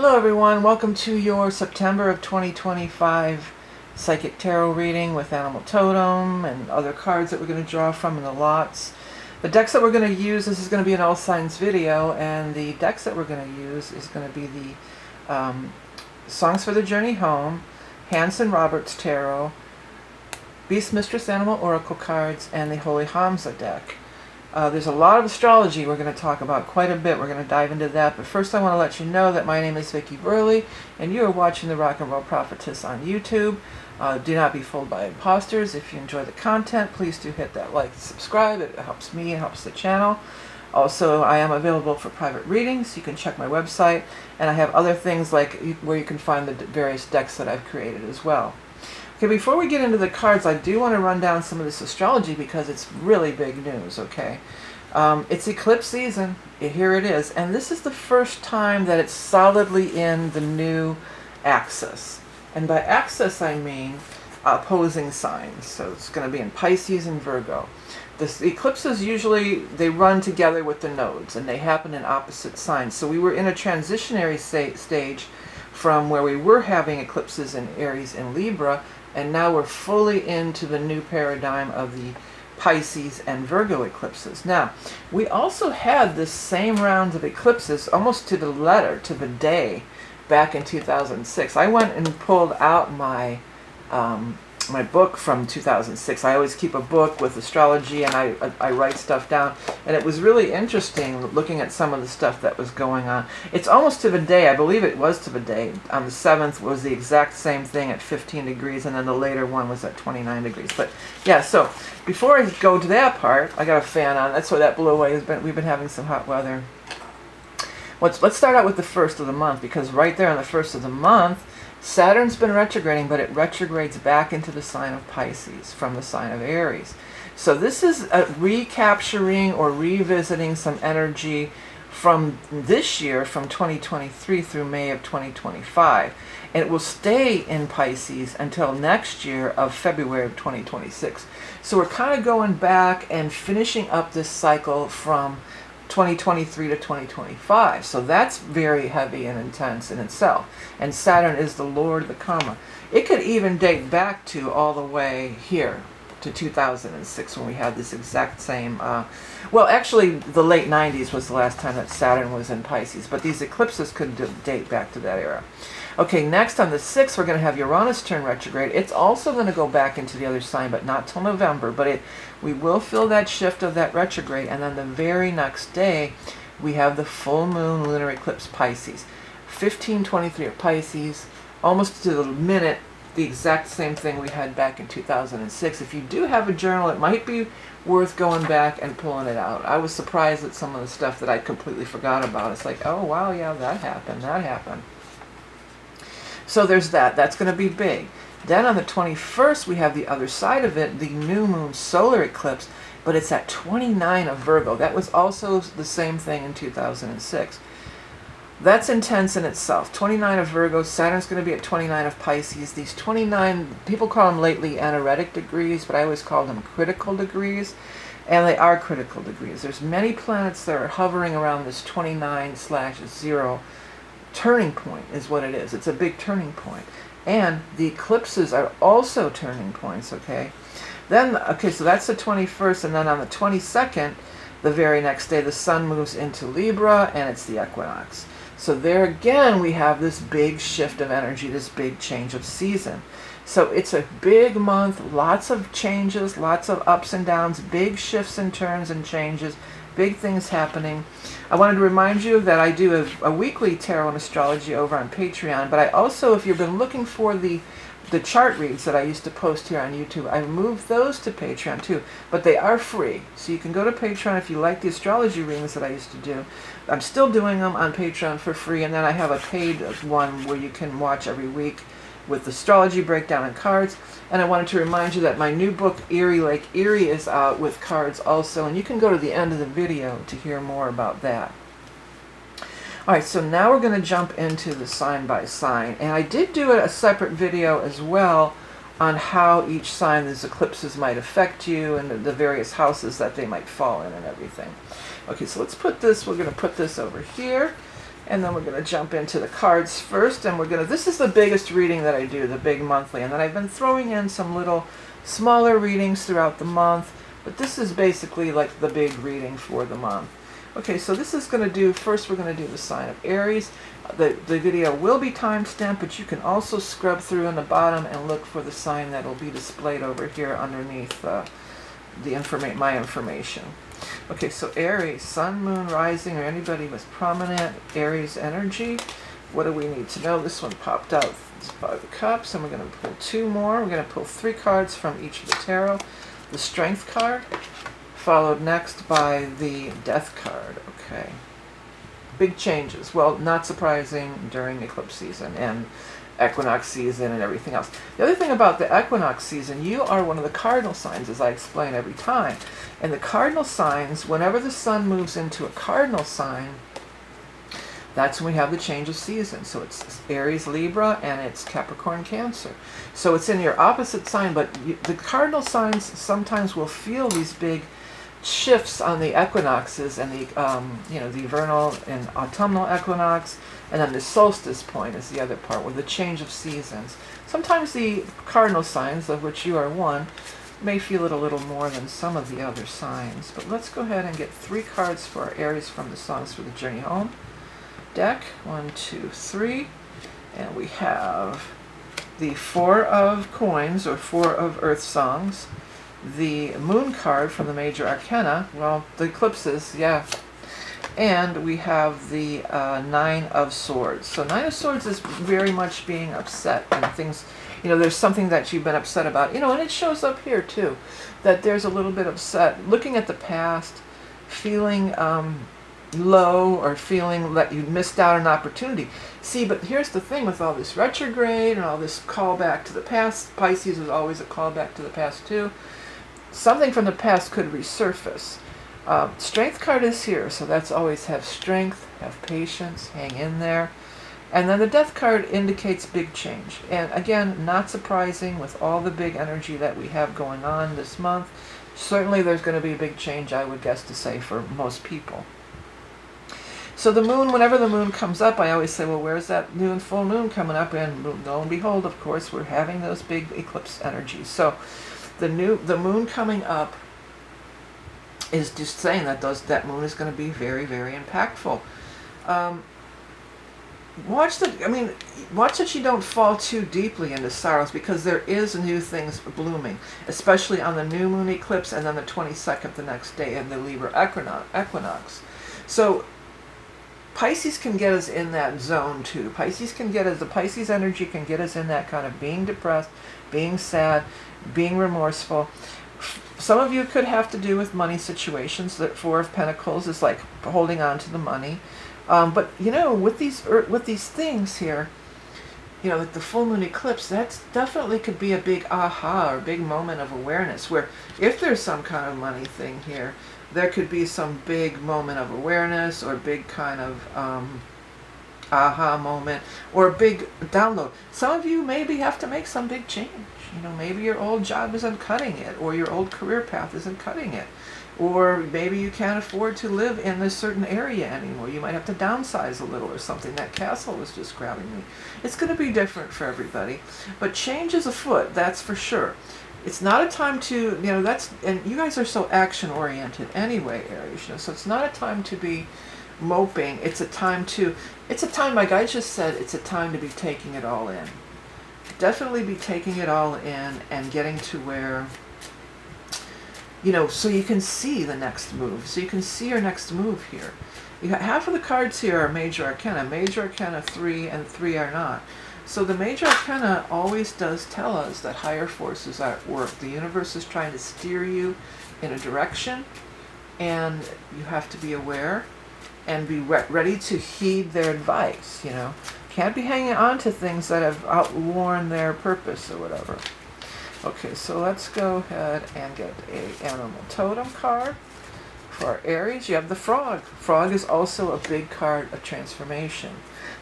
Hello everyone, welcome to your September of 2025 Psychic Tarot reading with Animal Totem and other cards that we're going to draw from in the lots. The decks that we're going to use, this is going to be an all signs video, and the decks that we're going to use is going to be the Songs for the Journey Home, Hanson Roberts Tarot, Beast Mistress Animal Oracle cards, and the Holy Hamza deck. There's a lot of astrology we're going to talk about quite a bit. We're going to dive into that. But first I want to let you know that my name is Vickieverlie, and you are watching the Rock and Roll Prophetess on YouTube. Do not be fooled by imposters. If you enjoy the content, please do hit that like and subscribe. It helps me, it helps the channel. Also, I am available for private readings. You can check my website. And I have other things like where you can find the various decks that I've created as well. Okay, before we get into the cards, I do want to run down some of this astrology because it's really big news, okay? It's eclipse season. Here it is. And this is the first time that it's solidly in the new axis. And by axis, I mean opposing signs. So it's going to be in Pisces and Virgo. The eclipses usually, they run together with the nodes, and they happen in opposite signs. So we were in a transitionary stage from where we were having eclipses in Aries and Libra, and now we're fully into the new paradigm of the Pisces and Virgo eclipses. Now, we also had this same round of eclipses almost to the letter, to the day, back in 2006. I went and pulled out my my book from 2006. I always keep a book with astrology, and I write stuff down. And it was really interesting looking at some of the stuff that was going on. It's almost to the day. I believe it was to the day. On the 7th was the exact same thing at 15 degrees, and then the later one was at 29 degrees. But yeah, so before I go to that part, I got a fan on. That's why that blew away. We've been having some hot weather. Let's start out with the first of the month, because right there on the first of the month, Saturn's been retrograding, but it retrogrades back into the sign of Pisces from the sign of Aries. So this is recapturing or revisiting some energy from this year, from 2023 through May of 2025. And it will stay in Pisces until next year of February of 2026. So we're kind of going back and finishing up this cycle from 2023 to 2025. So that's very heavy and intense in itself. And Saturn is the Lord of the karma. It could even date back to all the way here to 2006 when we had this exact same, well, actually the late 90s was the last time that Saturn was in Pisces, but these eclipses could date back to that era. Okay, next on the 6th, we're going to have Uranus turn retrograde. It's also going to go back into the other sign, but not till November. But we will feel that shift of that retrograde. And then the very next day, we have the full moon lunar eclipse Pisces. 1523 of Pisces, almost to the minute, the exact same thing we had back in 2006. If you do have a journal, it might be worth going back and pulling it out. I was surprised at some of the stuff that I completely forgot about. It's like, oh, wow, yeah, that happened. So there's that. That's going to be big. Then on the 21st, we have the other side of it, the new moon solar eclipse, but it's at 29 of Virgo. That was also the same thing in 2006. That's intense in itself. 29 of Virgo, Saturn's going to be at 29 of Pisces. These 29, people call them lately anaretic degrees, but I always call them critical degrees. And they are critical degrees. There's many planets that are hovering around this 29/0 turning point is what it is. It's a big turning point. And the eclipses are also turning points, okay? Then, okay, so that's the 21st, and then on the 22nd, the very next day, the sun moves into Libra, and it's the Equinox. So there again, we have this big shift of energy, this big change of season. So it's a big month, lots of changes, lots of ups and downs, big shifts and turns and changes, big things happening. I wanted to remind you that I do a weekly tarot and astrology over on Patreon, but I also, if you've been looking for the chart reads that I used to post here on YouTube, I've moved those to Patreon too, but they are free. So you can go to Patreon if you like the astrology readings that I used to do. I'm still doing them on Patreon for free, and then I have a paid one where you can watch every week with astrology breakdown and cards. And I wanted to remind you that my new book, Eerie Like Erie, is out with cards also, and you can go to the end of the video to hear more about that. Alright, so now we're going to jump into the sign by sign, and I did do a separate video as well on how each sign, these eclipses might affect you, and the various houses that they might fall in and everything. Okay, so let's put this, we're going to put this over here, And then we're going to jump into the cards first, and this is the biggest reading that I do, the big monthly, and then I've been throwing in some little smaller readings throughout the month, but this is basically like the big reading for the month. Okay, so this is going to do, first we're going to do the sign of Aries. The video will be timestamped, but you can also scrub through on the bottom and look for the sign that will be displayed over here underneath my information. Okay, so Aries, Sun, Moon, Rising, or anybody with prominent Aries energy. What do we need to know? This one popped out. It's 5 of Cups, and we're going to pull 2 more. We're going to pull 3 cards from each of the tarot. The Strength card, followed next by the Death card. Okay. Big changes. Well, not surprising during eclipse season and equinox season and everything else. The other thing about the equinox season, you are one of the cardinal signs, as I explain every time. And the cardinal signs, whenever the sun moves into a cardinal sign, that's when we have the change of season. So it's Aries, Libra, and it's Capricorn, Cancer. So it's in your opposite sign, but the cardinal signs sometimes will feel these big shifts on the equinoxes and the the vernal and autumnal equinox, and then the solstice point is the other part with the change of seasons. Sometimes the cardinal signs, of which you are one, may feel it a little more than some of the other signs. But let's go ahead and get 3 cards for our Aries from the Songs for the Journey Home deck. 1, 2, 3, and we have the 4 of Coins, or 4 of Earth Songs, the Moon card from the Major Arcana, well, the eclipses, yeah, and we have the 9 of Swords. So 9 of Swords is very much being upset and things, there's something that you've been upset about, and it shows up here too, that there's a little bit upset, looking at the past, feeling low, or feeling that you missed out on an opportunity. See, but here's the thing with all this retrograde and all this callback to the past. Pisces is always a callback to the past too. Something from the past could resurface. Strength card is here, so that's always have strength, have patience, hang in there. And then the Death card indicates big change. And again, not surprising with all the big energy that we have going on this month. Certainly there's going to be a big change, I would guess to say, for most people. So the moon, whenever the moon comes up, I always say, well, where's that new and full moon coming up? And lo and behold, of course, we're having those big eclipse energies. So the moon coming up is just saying that moon is going to be very, very impactful. Watch that you don't fall too deeply into sorrows, because there is new things blooming, especially on the new moon eclipse and then the 22nd the next day in the Libra equinox. So Pisces can get us in that zone too. The Pisces energy can get us in that kind of being depressed, being sad, being remorseful. Some of you could have to do with money situations. That 4 of Pentacles is like holding on to the money. But with these things here, like the full moon eclipse, that definitely could be a big aha or big moment of awareness, where if there's some kind of money thing here, there could be some big moment of awareness, or big kind of aha moment, or a big download. Some of you maybe have to make some big change. Maybe your old job isn't cutting it, or your old career path isn't cutting it, or maybe you can't afford to live in this certain area anymore. You might have to downsize a little or something. That castle was just grabbing me. It's going to be different for everybody, but change is afoot, that's for sure. It's not a time to, and you guys are so action oriented anyway, Aries, so it's not a time to be moping. It's a time, like I just said, it's a time to be taking it all in. Definitely be taking it all in and getting to where, so you can see the next move. So you can see your next move here. Half of the cards here are Major Arcana. Major Arcana 3 and 3 are not. So the Major Arcana always does tell us that higher forces are at work. The universe is trying to steer you in a direction, and you have to be aware and be ready to heed their advice, Can't be hanging on to things that have outworn their purpose or whatever. Okay, so let's go ahead and get a animal totem card. For our Aries, you have the frog. Frog is also a big card of transformation,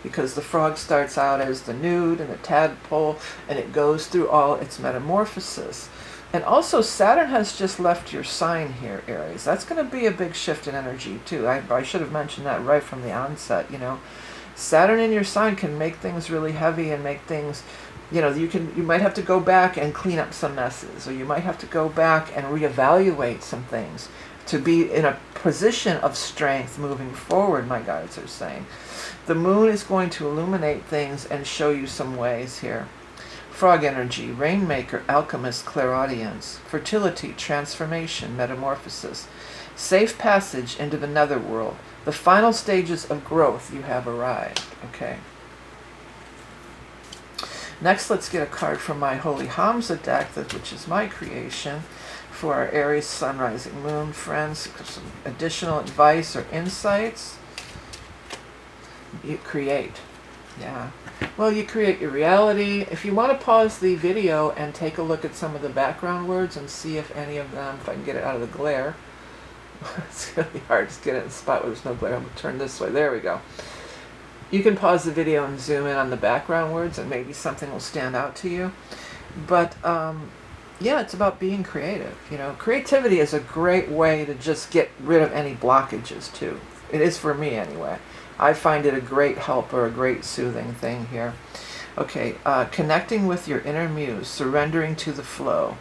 because the frog starts out as the nude and the tadpole, and it goes through all its metamorphosis. And also Saturn has just left your sign here, Aries. That's going to be a big shift in energy too. I should have mentioned that right from the onset, Saturn in your sign can make things really heavy and make things, you know, you might have to go back and clean up some messes, or you might have to go back and reevaluate some things to be in a position of strength moving forward, my guides are saying. The moon is going to illuminate things and show you some ways here. Frog energy, rainmaker, alchemist, clairaudience, fertility, transformation, metamorphosis, safe passage into the netherworld. The final stages of growth, you have arrived. Okay. Next, let's get a card from my Holy Hamza deck, which is my creation, for our Aries Sun, Rising, Moon friends. Some additional advice or insights. You create. Yeah. Well, you create your reality. If you want to pause the video and take a look at some of the background words and see if any of them, if I can get it out of the glare. It's really hard to get it in a spot where there's no glare. I'm going to turn this way. There we go. You can pause the video and zoom in on the background words and maybe something will stand out to you. But yeah, it's about being creative. You know, creativity is a great way to just get rid of any blockages too. It is for me anyway. I find it a great help or a great soothing thing here. Okay, connecting with your inner muse, surrendering to the flow.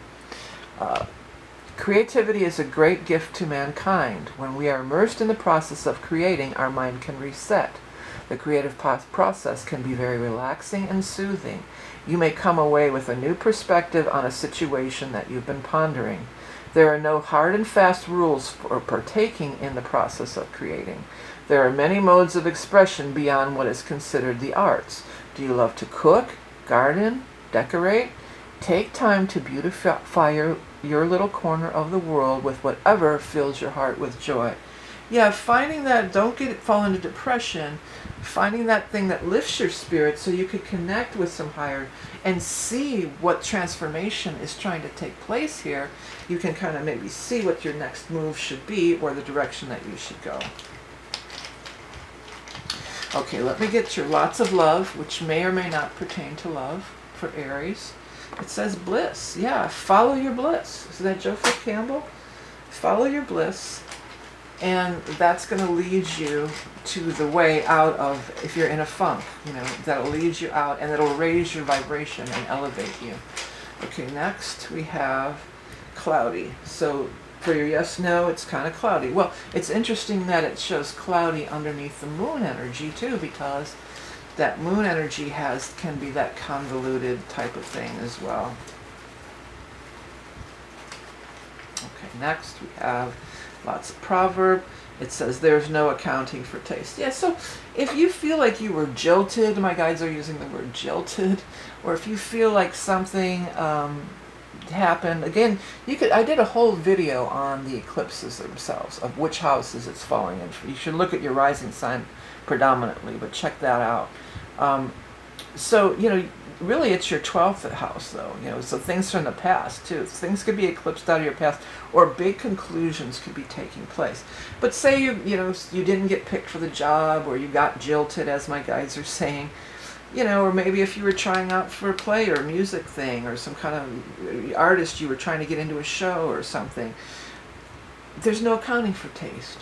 Creativity is a great gift to mankind. When we are immersed in the process of creating, our mind can reset. The creative process can be very relaxing and soothing. You may come away with a new perspective on a situation that you've been pondering. There are no hard and fast rules for partaking in the process of creating. There are many modes of expression beyond what is considered the arts. Do you love to cook, garden, decorate? Take time to beautify your little corner of the world with whatever fills your heart with joy. Yeah, finding that, don't fall into depression, finding that thing that lifts your spirit so you can connect with some higher and see what transformation is trying to take place here. You can kind of maybe see what your next move should be or the direction that you should go. Okay, let me get your lots of love, which may or may not pertain to love for Aries. It says bliss. Yeah, follow your bliss. Isn't that Joseph Campbell? Follow your bliss. And that's going to lead you to the way out of, if you're in a funk, you know, that'll lead you out and it'll raise your vibration and elevate you. Okay, next we have cloudy. So for your yes, no, it's kind of cloudy. Well, it's interesting that it shows cloudy underneath the moon energy too, because that moon energy can be that convoluted type of thing as well. Okay, next we have lots of proverb. It says there's no accounting for taste. Yeah, so if you feel like you were jilted, my guides are using the word jilted, or if you feel like something happened, again, I did a whole video on the eclipses themselves, of which houses it's falling in. You should look at your rising sign predominantly, but check that out. So, you know, really it's your 12th house though, you know, so things from the past too. Things could be eclipsed out of your past, or big conclusions could be taking place. But say you didn't get picked for the job, or you got jilted, as my guides are saying, you know, or maybe if you were trying out for a play or a music thing, or some kind of artist, you were trying to get into a show or something. There's no accounting for taste.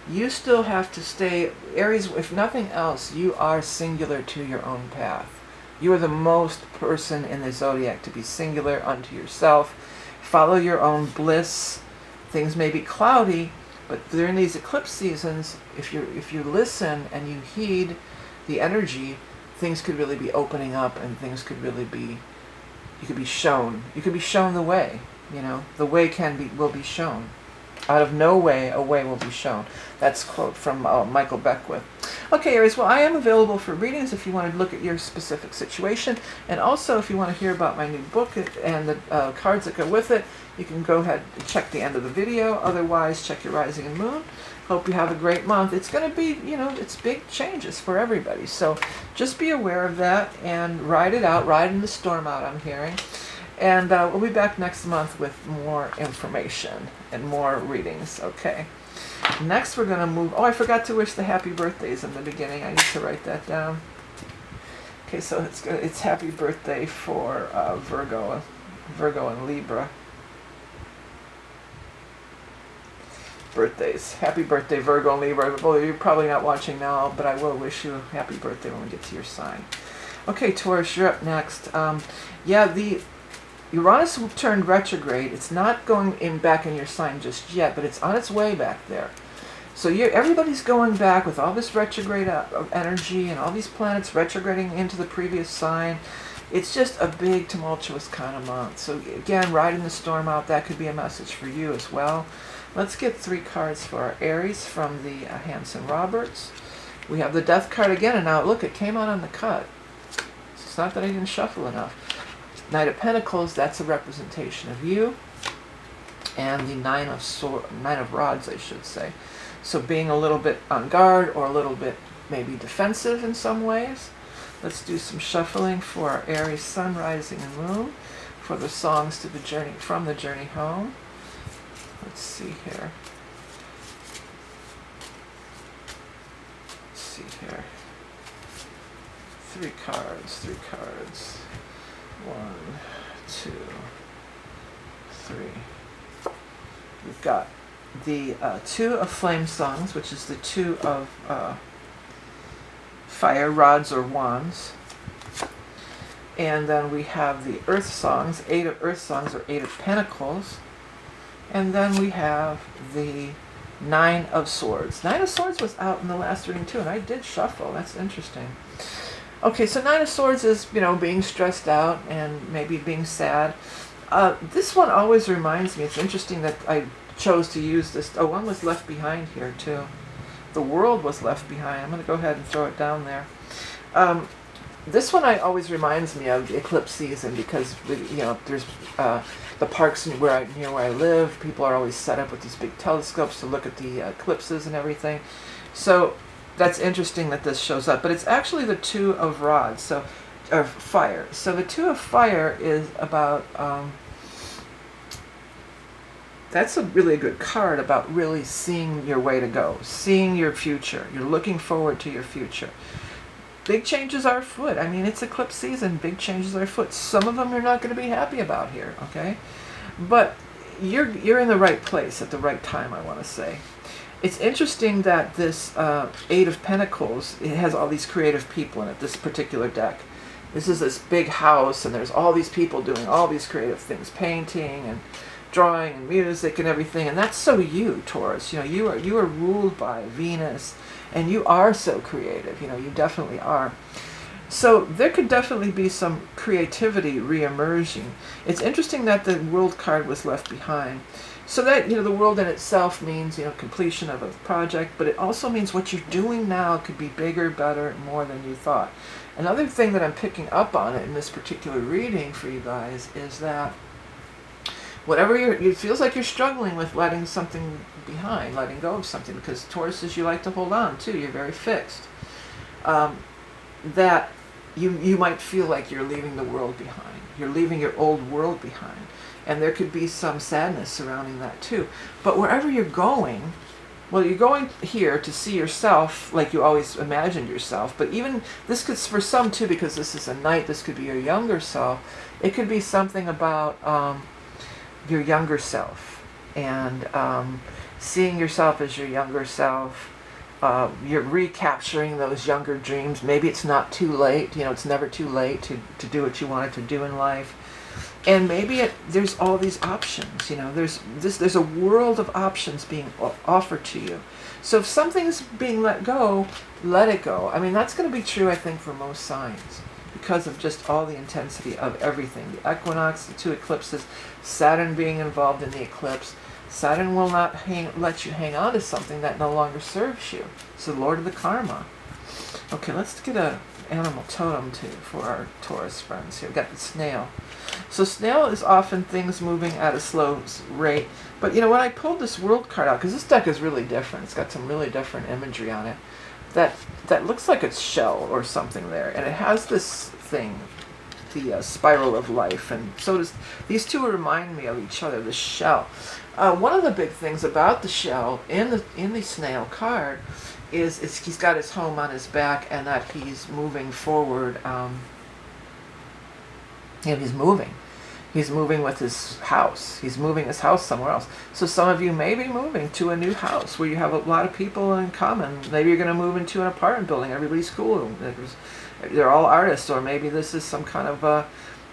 You still have to stay, Aries, if nothing else, you are singular to your own path. You are the most person in the zodiac to be singular unto yourself. Follow your own bliss. Things may be cloudy, but during these eclipse seasons, if you listen and you heed the energy, things could really be opening up, and things could really be, you could be shown the way, you know, the way will be shown. Out of no way, a way will be shown. That's a quote from Michael Beckwith. Okay, Aries, well, I am available for readings if you want to look at your specific situation. And also, if you want to hear about my new book and the cards that go with it, you can go ahead and check the end of the video. Otherwise, check your rising and moon. Hope you have a great month. It's going to be, you know, it's big changes for everybody. So just be aware of that and ride it out. Ride in the storm out, I'm hearing. And we'll be back next month with more information and more readings. Okay. Next, we're going to move. Oh, I forgot to wish the happy birthdays in the beginning. I need to write that down. Okay, so it's happy birthday for Virgo and Libra. birthdays. Happy birthday, Virgo and Libra. Well, you're probably not watching now, but I will wish you a happy birthday when we get to your sign. Okay, Taurus, you're up next. Yeah, the Uranus turned retrograde. It's not going in back in your sign just yet, but it's on its way back there. So everybody's going back with all this retrograde energy and all these planets retrograding into the previous sign. It's just a big, tumultuous kind of month. So again, riding the storm out, that could be a message for you as well. Let's get 3 cards for our Aries from the Hanson Roberts. We have the Death card again, and now look, it came out on the cut. It's not that I didn't shuffle enough. Knight of Pentacles, that's a representation of you. And the Nine of Rods, I should say. So being a little bit on guard or a little bit maybe defensive in some ways. Let's do some shuffling for our Aries Sun, Rising, and Moon for the songs to the journey from the journey home. Let's see here. Let's see here. 3 cards, 3 cards. 1, 2, 3. We've got the 2 of Flame songs, which is the 2 of fire rods or wands. And then we have the Earth songs, 8 of Earth songs or 8 of Pentacles. And then we have the 9 of Swords. 9 of Swords was out in the last reading too, and I did shuffle. That's interesting. Okay, so 9 of Swords is, being stressed out and maybe being sad. This one always reminds me, it's interesting that I chose to use this. Oh, one was left behind here too. The World was left behind. I'm going to go ahead and throw it down there. This one always reminds me of the eclipse season because, there's the parks near where I live. People are always set up with these big telescopes to look at the eclipses and everything. So that's interesting that this shows up. But it's actually the 2 of rods, of fire. So the 2 of fire is about... that's a really good card about really seeing your way to go, seeing your future. You're looking forward to your future. Big changes are afoot. I mean, it's eclipse season. Big changes are afoot. Some of them you're not going to be happy about here, okay? But you're in the right place at the right time, I want to say. It's interesting that this 8 of Pentacles, it has all these creative people in it, this particular deck. This is this big house, and there's all these people doing all these creative things, painting and drawing and music and everything, and that's so you, Taurus. You are ruled by Venus, and you are so creative. You definitely are. So there could definitely be some creativity re-emerging. It's interesting that the World card was left behind. So that, the world in itself means, completion of a project, but it also means what you're doing now could be bigger, better, more than you thought. Another thing that I'm picking up on in this particular reading for you guys is that whatever it feels like you're struggling with letting something behind, letting go of something, because Tauruses, you like to hold on too, you're very fixed. That you might feel like you're leaving the world behind. You're leaving your old world behind. And there could be some sadness surrounding that too. But wherever you're going, well, you're going here to see yourself like you always imagined yourself. But even, this could, for some too, because this is a knight, this could be your younger self. It could be something about your younger self. And seeing yourself as your younger self. You're recapturing those younger dreams. Maybe it's not too late. It's never too late to do what you wanted to do in life. And maybe there's all these options. There's a world of options being offered to you. So if something's being let go, let it go. I mean, that's going to be true, I think, for most signs because of just all the intensity of everything. The equinox, the 2 eclipses, Saturn being involved in the eclipse. Saturn will not let you hang on to something that no longer serves you. It's the Lord of the Karma. Okay, let's get an animal totem too for our Taurus friends here. We've got the snail. So snail is often things moving at a slow rate. But when I pulled this World card out, because this deck is really different. It's got some really different imagery on it. That looks like a shell or something there. And it has this thing, the spiral of life. And so does these two remind me of each other, the shell. One of the big things about the shell in the snail card is he's got his home on his back and that he's moving forward. He's moving. He's moving with his house. He's moving his house somewhere else. So some of you may be moving to a new house where you have a lot of people in common. Maybe you're going to move into an apartment building. Everybody's cool. They're all artists, or maybe this is some kind of a,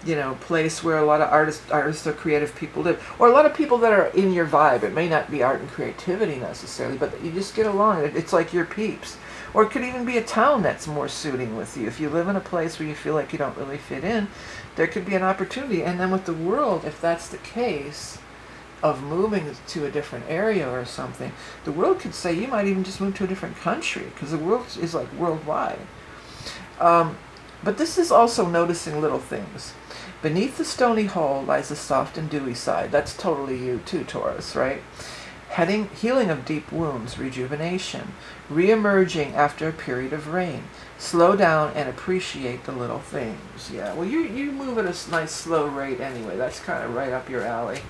you know, place where a lot of artists or creative people live, or a lot of people that are in your vibe. It may not be art and creativity necessarily, but you just get along. It's like your peeps. Or it could even be a town that's more suiting with you. If you live in a place where you feel like you don't really fit in, there could be an opportunity. And then with the world, if that's the case, of moving to a different area or something, the world could say you might even just move to a different country, because the world is like worldwide. But this is also noticing little things. Beneath the stony hole lies a soft and dewy side. That's totally you too, Taurus, right? Healing of deep wounds, rejuvenation, re-emerging after a period of rain. Slow down and appreciate the little things. Yeah, well, you move at a nice slow rate anyway. That's kind of right up your alley.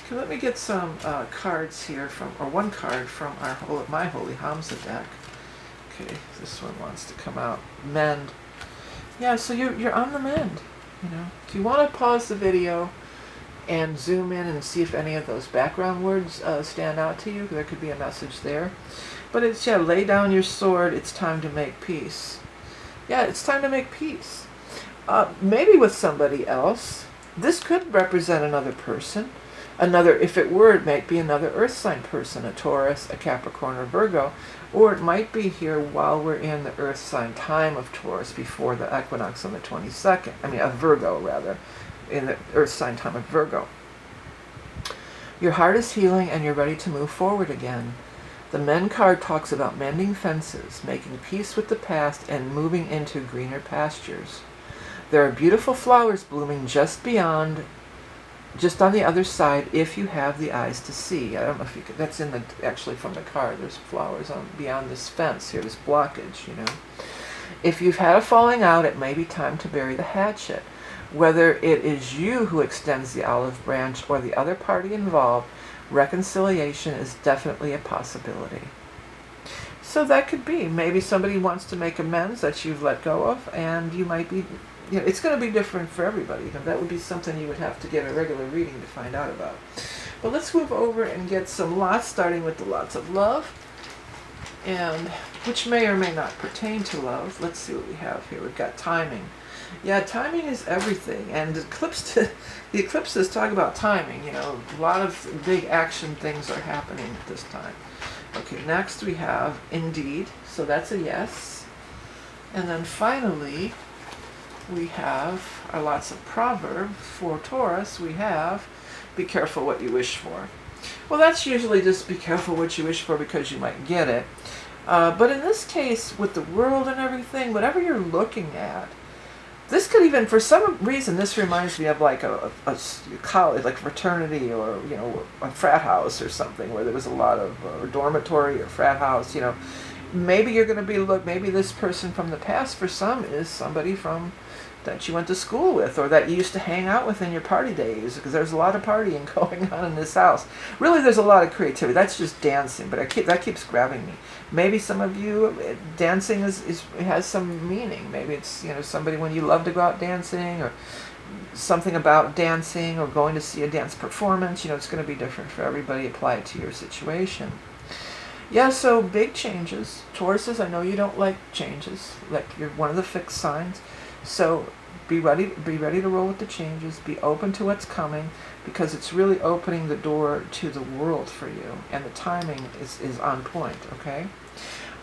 Okay, let me get some cards here or one card from my Holy Hamza deck. Okay, this one wants to come out. Mend. Yeah, so you're on the mend. You know, if you want to pause the video and zoom in and see if any of those background words stand out to you, there could be a message there. But it's, yeah, lay down your sword, it's time to make peace. Yeah, it's time to make peace. Maybe with somebody else. This could represent another person. If it were, it might be another earth sign person, a Taurus, a Capricorn, or Virgo. Or it might be here while we're in the earth sign time of Taurus, before the equinox on the 22nd. I mean, of Virgo, rather. In the earth sign time of Virgo. Your heart is healing and you're ready to move forward again. The Mend card talks about mending fences, making peace with the past, and moving into greener pastures. There are beautiful flowers blooming just on the other side, if you have the eyes to see. I don't know if you could, that's actually from the card. There's flowers beyond this fence here, this blockage, you know. If you've had a falling out, it may be time to bury the hatchet. Whether it is you who extends the olive branch or the other party involved, reconciliation is definitely a possibility. So that could be. Maybe somebody wants to make amends that you've let go of, and you might be, you know, it's going to be different for everybody. You know, that would be something you would have to get a regular reading to find out about. But let's move over and get some lots, starting with the lots of love, and which may or may not pertain to love. Let's see what we have here. We've got timing. Yeah, timing is everything, and the eclipses talk about timing. You know, a lot of big action things are happening at this time. Okay, next we have indeed, so that's a yes. And then finally, we have our lots of proverbs. For Taurus, we have, be careful what you wish for. Well, that's usually just be careful what you wish for because you might get it. But in this case, with the world and everything, whatever you're looking at, this could even, for some reason, this reminds me of like a college, like fraternity, or, you know, a frat house or something, where there was a lot of dormitory or frat house, you know. Maybe you're going to be, maybe this person from the past for some is somebody that you went to school with, or that you used to hang out with in your party days, because there's a lot of partying going on in this house. Really, there's a lot of creativity. That's just dancing, but that keeps grabbing me. Maybe some of you, dancing has some meaning. Maybe it's, you know, somebody when you love to go out dancing, or something about dancing, or going to see a dance performance. You know, it's going to be different for everybody. Apply it to your situation. Yeah, so big changes. Tauruses, I know you don't like changes. Like, you're one of the fixed signs. So be ready to roll with the changes. Be open to what's coming, because it's really opening the door to the world for you, and the timing is on point. Okay.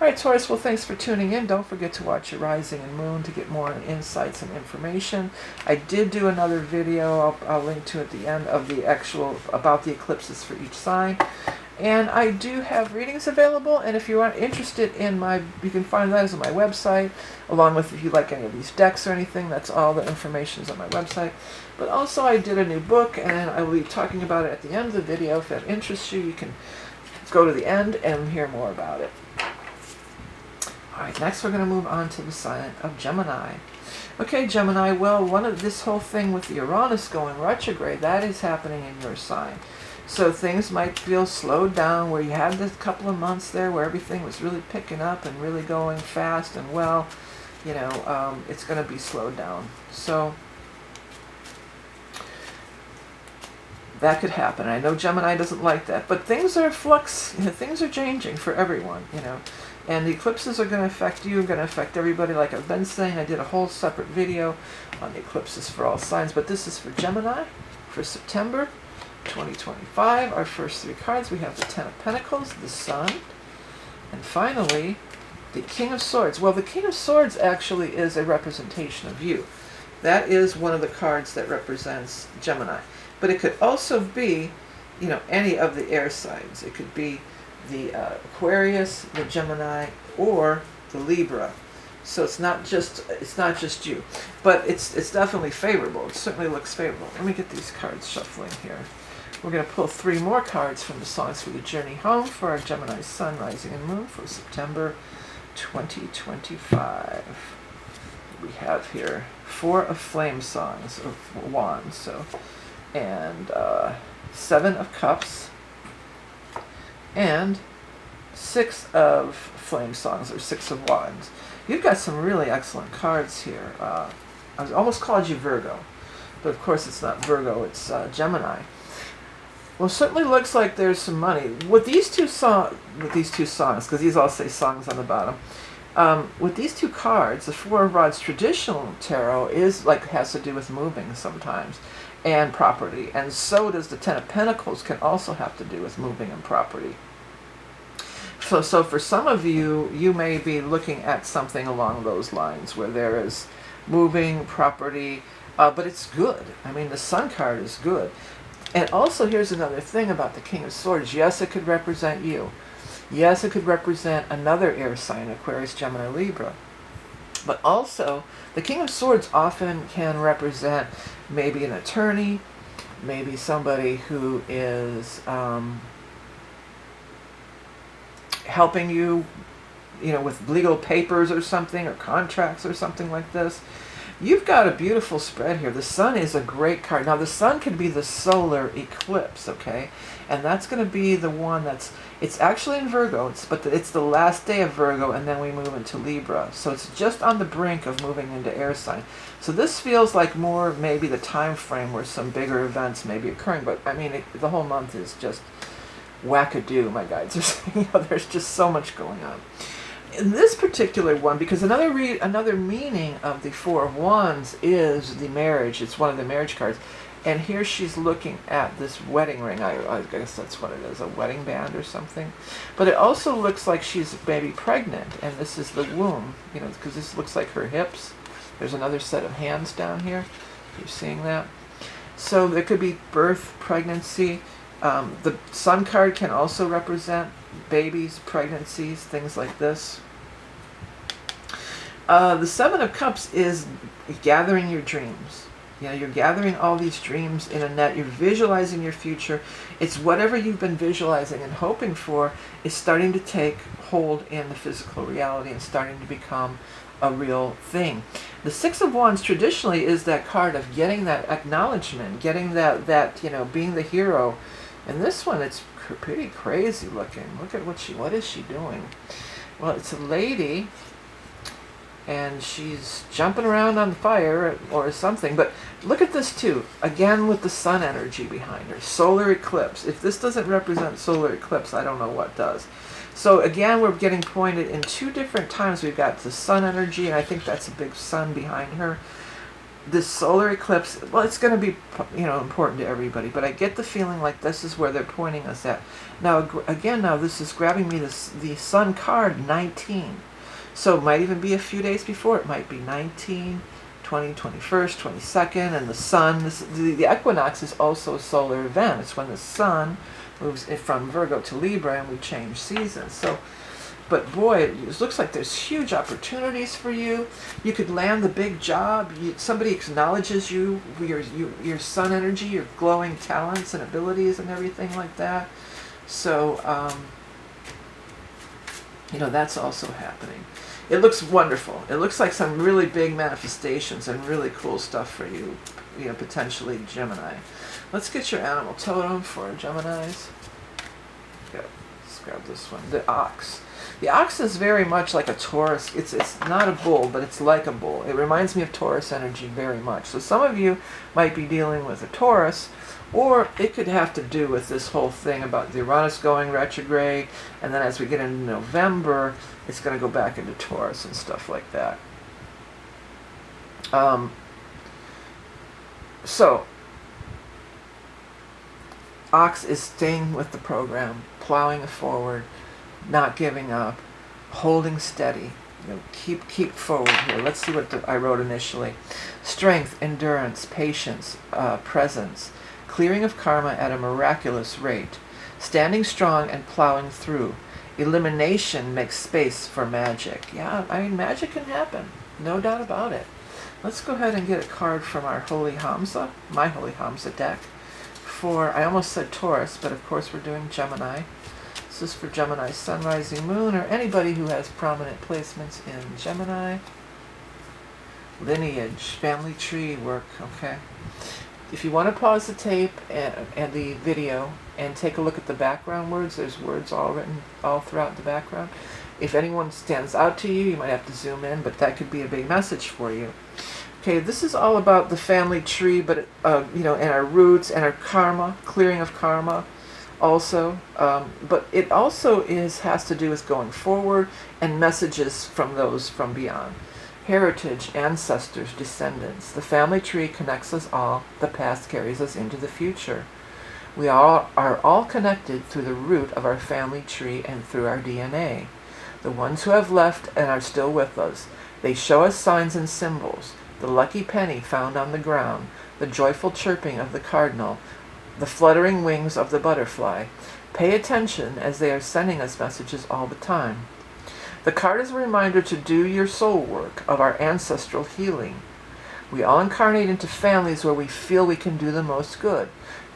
All right, Taurus. Well, thanks for tuning in. Don't forget to watch your rising and moon to get more insights and information. I did do another video. I'll link to at the end of the actual about the eclipses for each sign. And I do have readings available, and if you are interested in you can find that on my website, along with if you like any of these decks or anything. That's all the information is on my website. But also I did a new book, and I will be talking about it at the end of the video. If that interests you, you can go to the end and hear more about it. Alright, next we're going to move on to the sign of Gemini. Okay, Gemini, well, this whole thing with the Uranus going retrograde, that is happening in your sign. So things might feel slowed down, where you had this couple of months there where everything was really picking up and really going fast and well. It's going to be slowed down. So that could happen. I know Gemini doesn't like that, but things are flux, things are changing for everyone, and the eclipses are going to affect you, going to affect everybody. Like I've been saying, I did a whole separate video on the eclipses for all signs, but this is for Gemini for September 2025. Our first three cards, we have the Ten of Pentacles, the Sun, and finally the King of Swords. Well, the King of Swords actually is a representation of you. That is one of the cards that represents Gemini. But it could also be, any of the air signs. It could be the Aquarius, the Gemini, or the Libra. So it's not just you, but it's definitely favorable. It certainly looks favorable. Let me get these cards shuffling here. We're going to pull 3 more cards from the Songs for the Journey Home for our Gemini Sun, Rising, and Moon for September 2025. We have here 4 of Flame Songs of Wands, and 7 of Cups, and 6 of Flame Songs, or 6 of Wands. You've got some really excellent cards here. I almost called you Virgo, but of course it's not Virgo, it's Gemini. Well, it certainly looks like there's some money. With these two songs, because these all say songs on the bottom, with these 2 cards, the 4 of Rods traditional tarot has to do with moving sometimes, and property, and so does the Ten of Pentacles, can also have to do with moving and property. So for some of you, you may be looking at something along those lines where there is moving, property, but it's good. I mean, the Sun card is good. And also, here's another thing about the King of Swords. Yes, it could represent you. Yes, it could represent another air sign, Aquarius, Gemini, Libra. But also, the King of Swords often can represent maybe an attorney, maybe somebody who is helping you, with legal papers or something, or contracts or something like this. You've got a beautiful spread here. The Sun is a great card. Now, the Sun can be the solar eclipse, okay? And that's going to be the one it's actually in Virgo, but it's the last day of Virgo, and then we move into Libra. So it's just on the brink of moving into air sign. So this feels like more maybe the time frame where some bigger events may be occurring. But, I mean, the whole month is just wackadoo, my guides are saying. There's just so much going on. In this particular one, because another meaning of the 4 of Wands is the marriage. It's one of the marriage cards. And here she's looking at this wedding ring. I guess that's what it is, a wedding band or something. But it also looks like she's maybe pregnant, and this is the womb, because this looks like her hips. There's another set of hands down here. You're seeing that? So there could be birth, pregnancy. The Sun card can also represent babies, pregnancies, things like this. The 7 of Cups is gathering your dreams. You're gathering all these dreams in a net. You're visualizing your future. It's whatever you've been visualizing and hoping for is starting to take hold in the physical reality and starting to become a real thing. The 6 of Wands traditionally is that card of getting that acknowledgement, getting that being the hero. And this one, it's pretty crazy looking. Look at what is she doing? Well, it's a lady, and she's jumping around on fire or something. But look at this too. Again, with the Sun energy behind her. Solar eclipse. If this doesn't represent solar eclipse, I don't know what does. So again, we're getting pointed in 2 different times. We've got the Sun energy, and I think that's a big sun behind her. This solar eclipse, well, it's going to be, important to everybody, but I get the feeling like this is where they're pointing us at. Now, again, this is grabbing me the Sun card, 19. So it might even be a few days before. It might be 19, 20, 21st, 22nd, and the Sun. The Equinox is also a solar event. It's when the Sun moves from Virgo to Libra, and we change seasons. So, but boy, it looks like there's huge opportunities for you. You could land the big job. Somebody acknowledges you, your Sun energy, your glowing talents and abilities and everything like that. So, that's also happening. It looks wonderful. It looks like some really big manifestations and really cool stuff for you, potentially Gemini. Let's get your animal totem for Geminis. Let's grab this one. The ox. The ox is very much like a Taurus. It's not a bull, but it's like a bull. It reminds me of Taurus energy very much. So some of you might be dealing with a Taurus, or it could have to do with this whole thing about the Uranus going retrograde, and then as we get into November, it's going to go back into Taurus and stuff like that. So, ox is staying with the program, plowing forward, not giving up, holding steady. You know, keep forward here. Let's see what I wrote initially. Strength, endurance, patience, presence, clearing of karma at a miraculous rate, standing strong and plowing through. Elimination makes space for magic. Yeah, I mean, magic can happen. No doubt about it. Let's go ahead and get a card from our Holy Hamza, my Holy Hamza deck. For, I almost said Taurus, but of course we're doing Gemini. This is for Gemini Sun, Rising, Moon, or anybody who has prominent placements in Gemini. Lineage, family tree work, okay. If you want to pause the tape and the video and take a look at the background words, there's words all written all throughout the background. If anyone stands out to you, you might have to zoom in, but that could be a big message for you. Okay, this is all about the family tree, but you know, and our roots and our karma, clearing of karma also. But it also has to do with going forward and messages from those from beyond. Heritage, ancestors, descendants. The family tree connects us all. The past carries us into the future. We are all connected through the root of our family tree and through our DNA. The ones who have left and are still with us. They show us signs and symbols. The lucky penny found on the ground, the joyful chirping of the cardinal, the fluttering wings of the butterfly. Pay attention as they are sending us messages all the time. The card is a reminder to do your soul work of our ancestral healing. We all incarnate into families where we feel we can do the most good.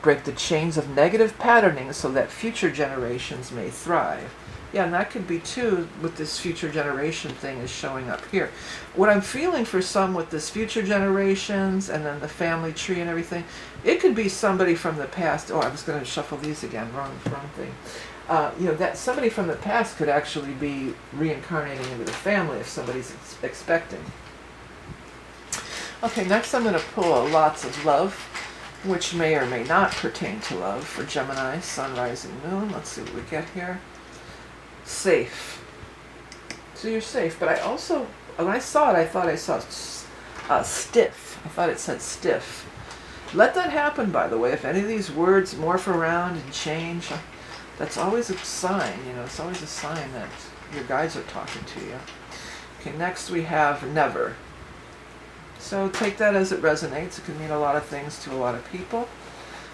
Break the chains of negative patterning so that future generations may thrive. Yeah, and that could be too with this future generation thing is showing up here. What I'm feeling for some with this future generations and then the family tree and everything, it could be somebody from the past. Oh, I was going to shuffle these again. Wrong thing. You know, that somebody from the past could actually be reincarnating into the family if somebody's expecting. Okay, next I'm going to pull lots of love, which may or may not pertain to love for Gemini, Sun, Rising, Moon. Let's see what we get here. Safe. So you're safe, but I also, when I saw it, I thought I saw stiff. I thought it said stiff. Let that happen, by the way. If any of these words morph around and change, that's always a sign, you know, it's always a sign that your guides are talking to you. Okay, next we have never. So take that as it resonates. It can mean a lot of things to a lot of people.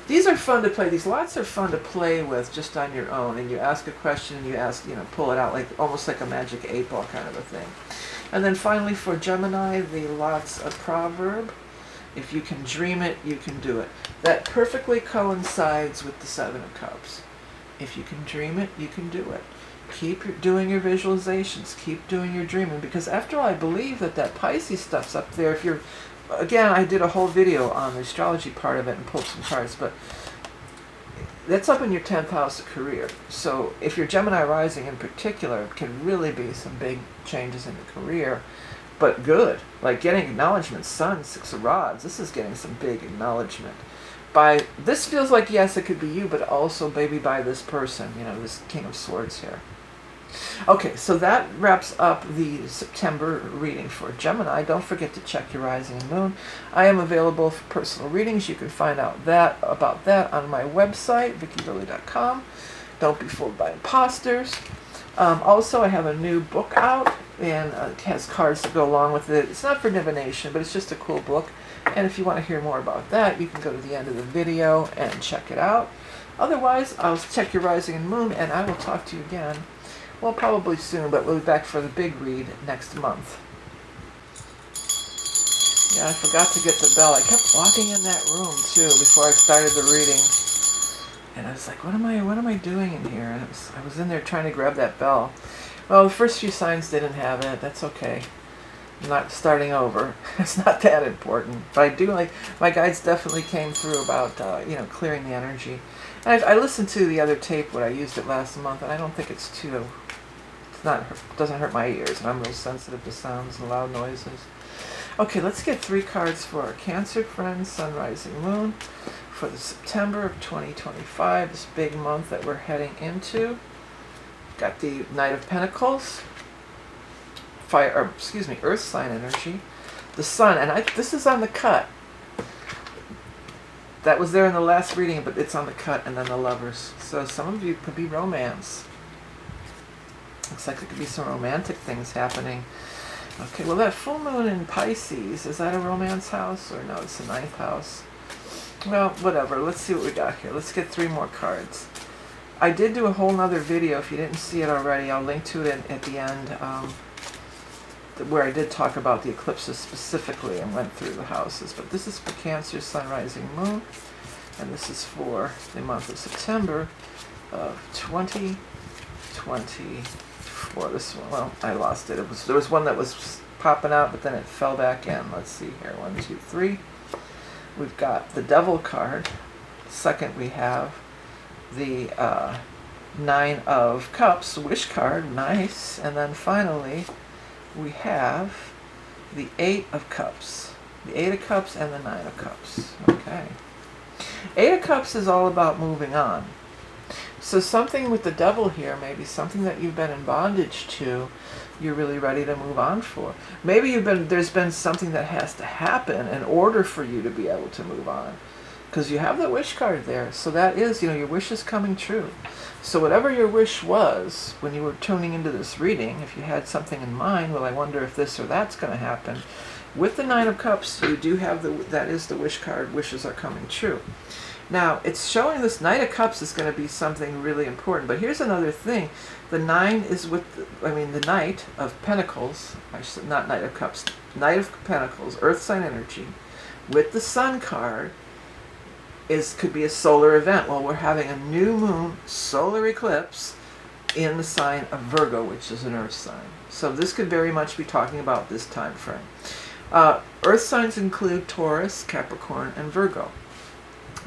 These are fun to play. These lots are fun to play with just on your own. And you ask a question and you ask, you know, pull it out like almost like a magic 8-ball kind of a thing. And then finally for Gemini, the lots of proverb. If you can dream it, you can do it. That perfectly coincides with the 7 of Cups. If you can dream it, you can do it. Keep doing your visualizations. Keep doing your dreaming. Because after all, I believe that Pisces stuff's up there. If you're, again, I did a whole video on the astrology part of it and pulled some cards, but that's up in your 10th house of career. So if you're Gemini rising in particular, it can really be some big changes in the career, but good. Like getting acknowledgement. Sun, 6 of Rods. This is getting some big acknowledgement. By this feels like, yes, it could be you, but also maybe by this person, you know, this King of Swords here. Okay, so that wraps up the September reading for Gemini. Don't forget to check your rising and moon. I am available for personal readings. You can find out about that on my website, vickieverlie.com. Don't be fooled by imposters. Also, I have a new book out, and it has cards that go along with it. It's not for divination, but it's just a cool book. And if you want to hear more about that, you can go to the end of the video and check it out. Otherwise, I'll check your rising and moon, and I will talk to you again. Well, probably soon, but we'll be back for the big read next month. Yeah, I forgot to get the bell. I kept walking in that room, too, before I started the reading. And I was like, what am I doing in here? And I was in there trying to grab that bell. Well, the first few signs didn't have it. That's okay. I'm not starting over. It's not that important. But I do like, my guides definitely came through about, you know, clearing the energy. And I listened to the other tape when I used it last month, and I don't think it's too doesn't hurt my ears, and I'm real sensitive to sounds and loud noises. Okay, let's get 3 cards for our Cancer friends, Sun, Rising, Moon, for the September of 2025, this big month that we're heading into. Got the Knight of Pentacles, Earth sign energy, the Sun, and this is on the cut. That was there in the last reading, but it's on the cut, and then the Lovers. So some of you could be romance. Looks like there could be some romantic things happening. Okay, well, that full moon in Pisces, is that a romance house? Or no, it's the 9th house. Well, whatever. Let's see what we got here. Let's get 3 more cards. I did do a whole nother video. If you didn't see it already, I'll link to it at the end, where I did talk about the eclipses specifically and went through the houses. But this is for Cancer, Sun, Rising, Moon. And this is for the month of September of 2024. This one, well, I lost it. There was one that was popping out, but then it fell back in. Let's see here. 1, 2, 3. We've got the Devil card. Second, we have the 9 of Cups, Wish card. Nice. And then finally, we have the 8 of Cups. The 8 of Cups and the 9 of Cups. Okay. 8 of Cups is all about moving on. So something with the Devil here, maybe something that you've been in bondage to, you're really ready to move on for. Maybe there's been something that has to happen in order for you to be able to move on. Because you have the Wish card there. So that is, your wish is coming true. So whatever your wish was when you were tuning into this reading, if you had something in mind, well, I wonder if this or that's going to happen. With the 9 of Cups, you do have that is the Wish card. Wishes are coming true. Now, it's showing this Knight of Cups is going to be something really important. But here's another thing. The 9 is the Knight of Pentacles, not Knight of Cups, Knight of Pentacles, Earth sign energy, with the Sun card, could be a solar event. Well, we're having a new moon solar eclipse in the sign of Virgo, which is an Earth sign. So this could very much be talking about this time frame. Earth signs include Taurus, Capricorn, and Virgo.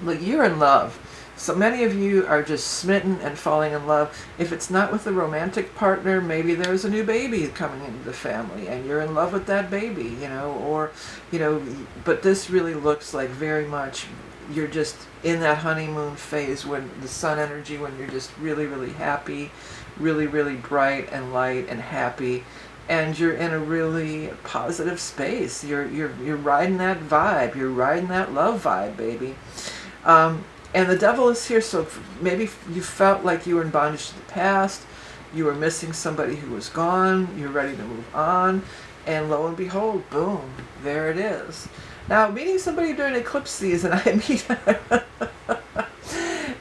Look, you're in love. So many of you are just smitten and falling in love. If it's not with a romantic partner, maybe there's a new baby coming into the family and you're in love with that baby, but this really looks like very much you're just in that honeymoon phase when the Sun energy, when you're just really, really happy, really, really bright and light and happy. And you're in a really positive space. You're riding that vibe. You're riding that love vibe, baby. And the Devil is here, so maybe you felt like you were in bondage to the past, you were missing somebody who was gone, you're ready to move on, and lo and behold, boom, there it is. Now, meeting somebody during eclipse season,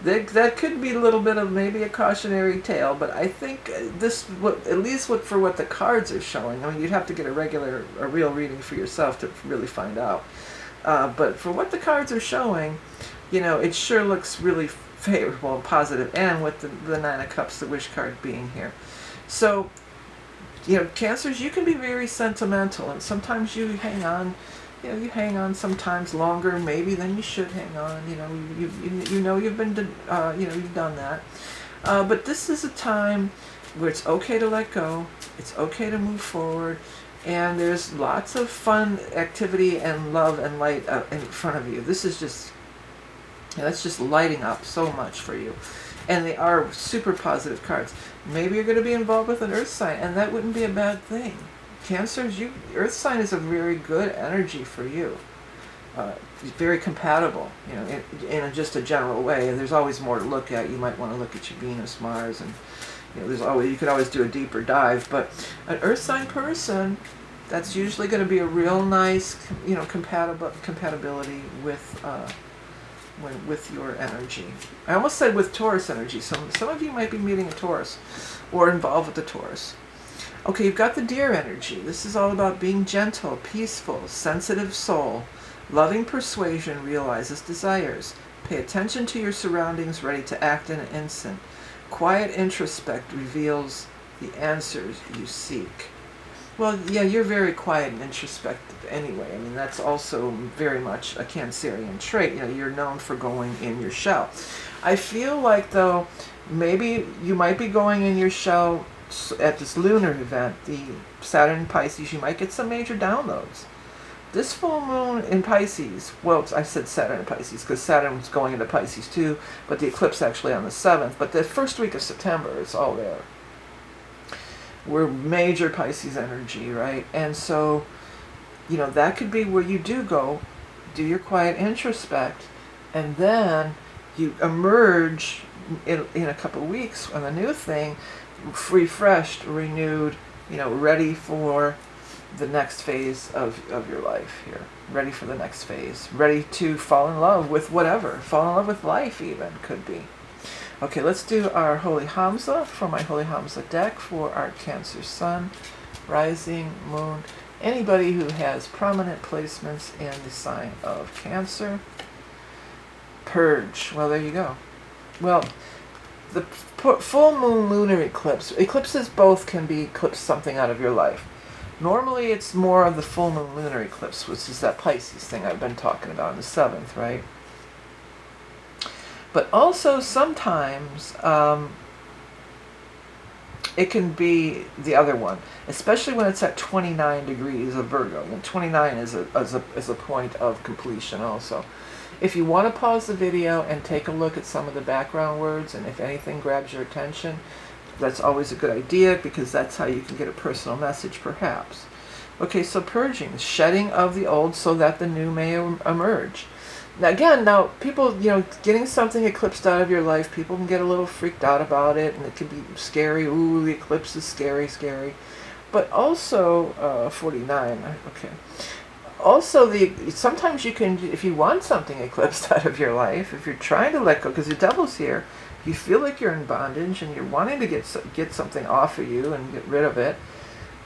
that could be a little bit of maybe a cautionary tale, but I think at least for what the cards are showing, you'd have to get a real reading for yourself to really find out. But for what the cards are showing, it sure looks really favorable and positive, and with the 9 of Cups, the Wish card being here. So, Cancers, you can be very sentimental, and sometimes you hang on. You hang on sometimes longer, maybe than you should hang on. You've been, you've done that. But this is a time where it's okay to let go. It's okay to move forward. And there's lots of fun activity and love and light in front of you. This is just, that's just lighting up so much for you. And they are super positive cards. Maybe you're going to be involved with an Earth sign, and that wouldn't be a bad thing. Cancers, Earth sign is a very good energy for you. Very compatible, in just a general way. And there's always more to look at. You might want to look at your Venus, Mars, and you could always do a deeper dive. But an Earth sign person, that's usually going to be a real nice, compatibility with your energy. I almost said with Taurus energy. Some of you might be meeting a Taurus or involved with the Taurus. Okay, you've got the Deer energy. This is all about being gentle, peaceful, sensitive soul. Loving persuasion realizes desires. Pay attention to your surroundings, ready to act in an instant. Quiet introspect reveals the answers you seek. Well, yeah, you're very quiet and introspective anyway. That's also very much a Cancerian trait. You're known for going in your shell. I feel like, though, maybe you might be going in your shell at this lunar event, the Saturn in Pisces, you might get some major downloads. This full moon in Pisces, well, I said Saturn in Pisces because Saturn was going into Pisces too, but the eclipse actually on the 7th. But the first week of September, it's all there. We're major Pisces energy, right? And so, you know, that could be where you do go, do your quiet introspect, and then you emerge in a couple of weeks on the new thing, refreshed, renewed, you know, ready for the next phase of your life here. Ready for the next phase. Ready to fall in love with whatever. Fall in love with life even, could be. Okay, let's do our Holy Hamza for my Holy Hamza deck for our Cancer Sun, Rising, Moon. Anybody who has prominent placements in the sign of Cancer. Purge. Well, there you go. Well, the full moon lunar eclipse. Eclipses both can be eclipse something out of your life. Normally it's more of the full moon lunar eclipse, which is that Pisces thing I've been talking about on the 7th, right? But also sometimes it can be the other one, especially when it's at 29 degrees of Virgo. And 29 is a point of completion also. If you want to pause the video and take a look at some of the background words, and if anything grabs your attention, that's always a good idea, because that's how you can get a personal message, perhaps. Okay, so purging, shedding of the old so that the new may emerge. Now again, people, you know, getting something eclipsed out of your life, people can get a little freaked out about it, and it can be scary. Ooh, the eclipse is scary, scary. But also, 49, okay. Also, sometimes you can, if you want something eclipsed out of your life, if you're trying to let go, because the devil's here, you feel like you're in bondage and you're wanting to get something off of you and get rid of it,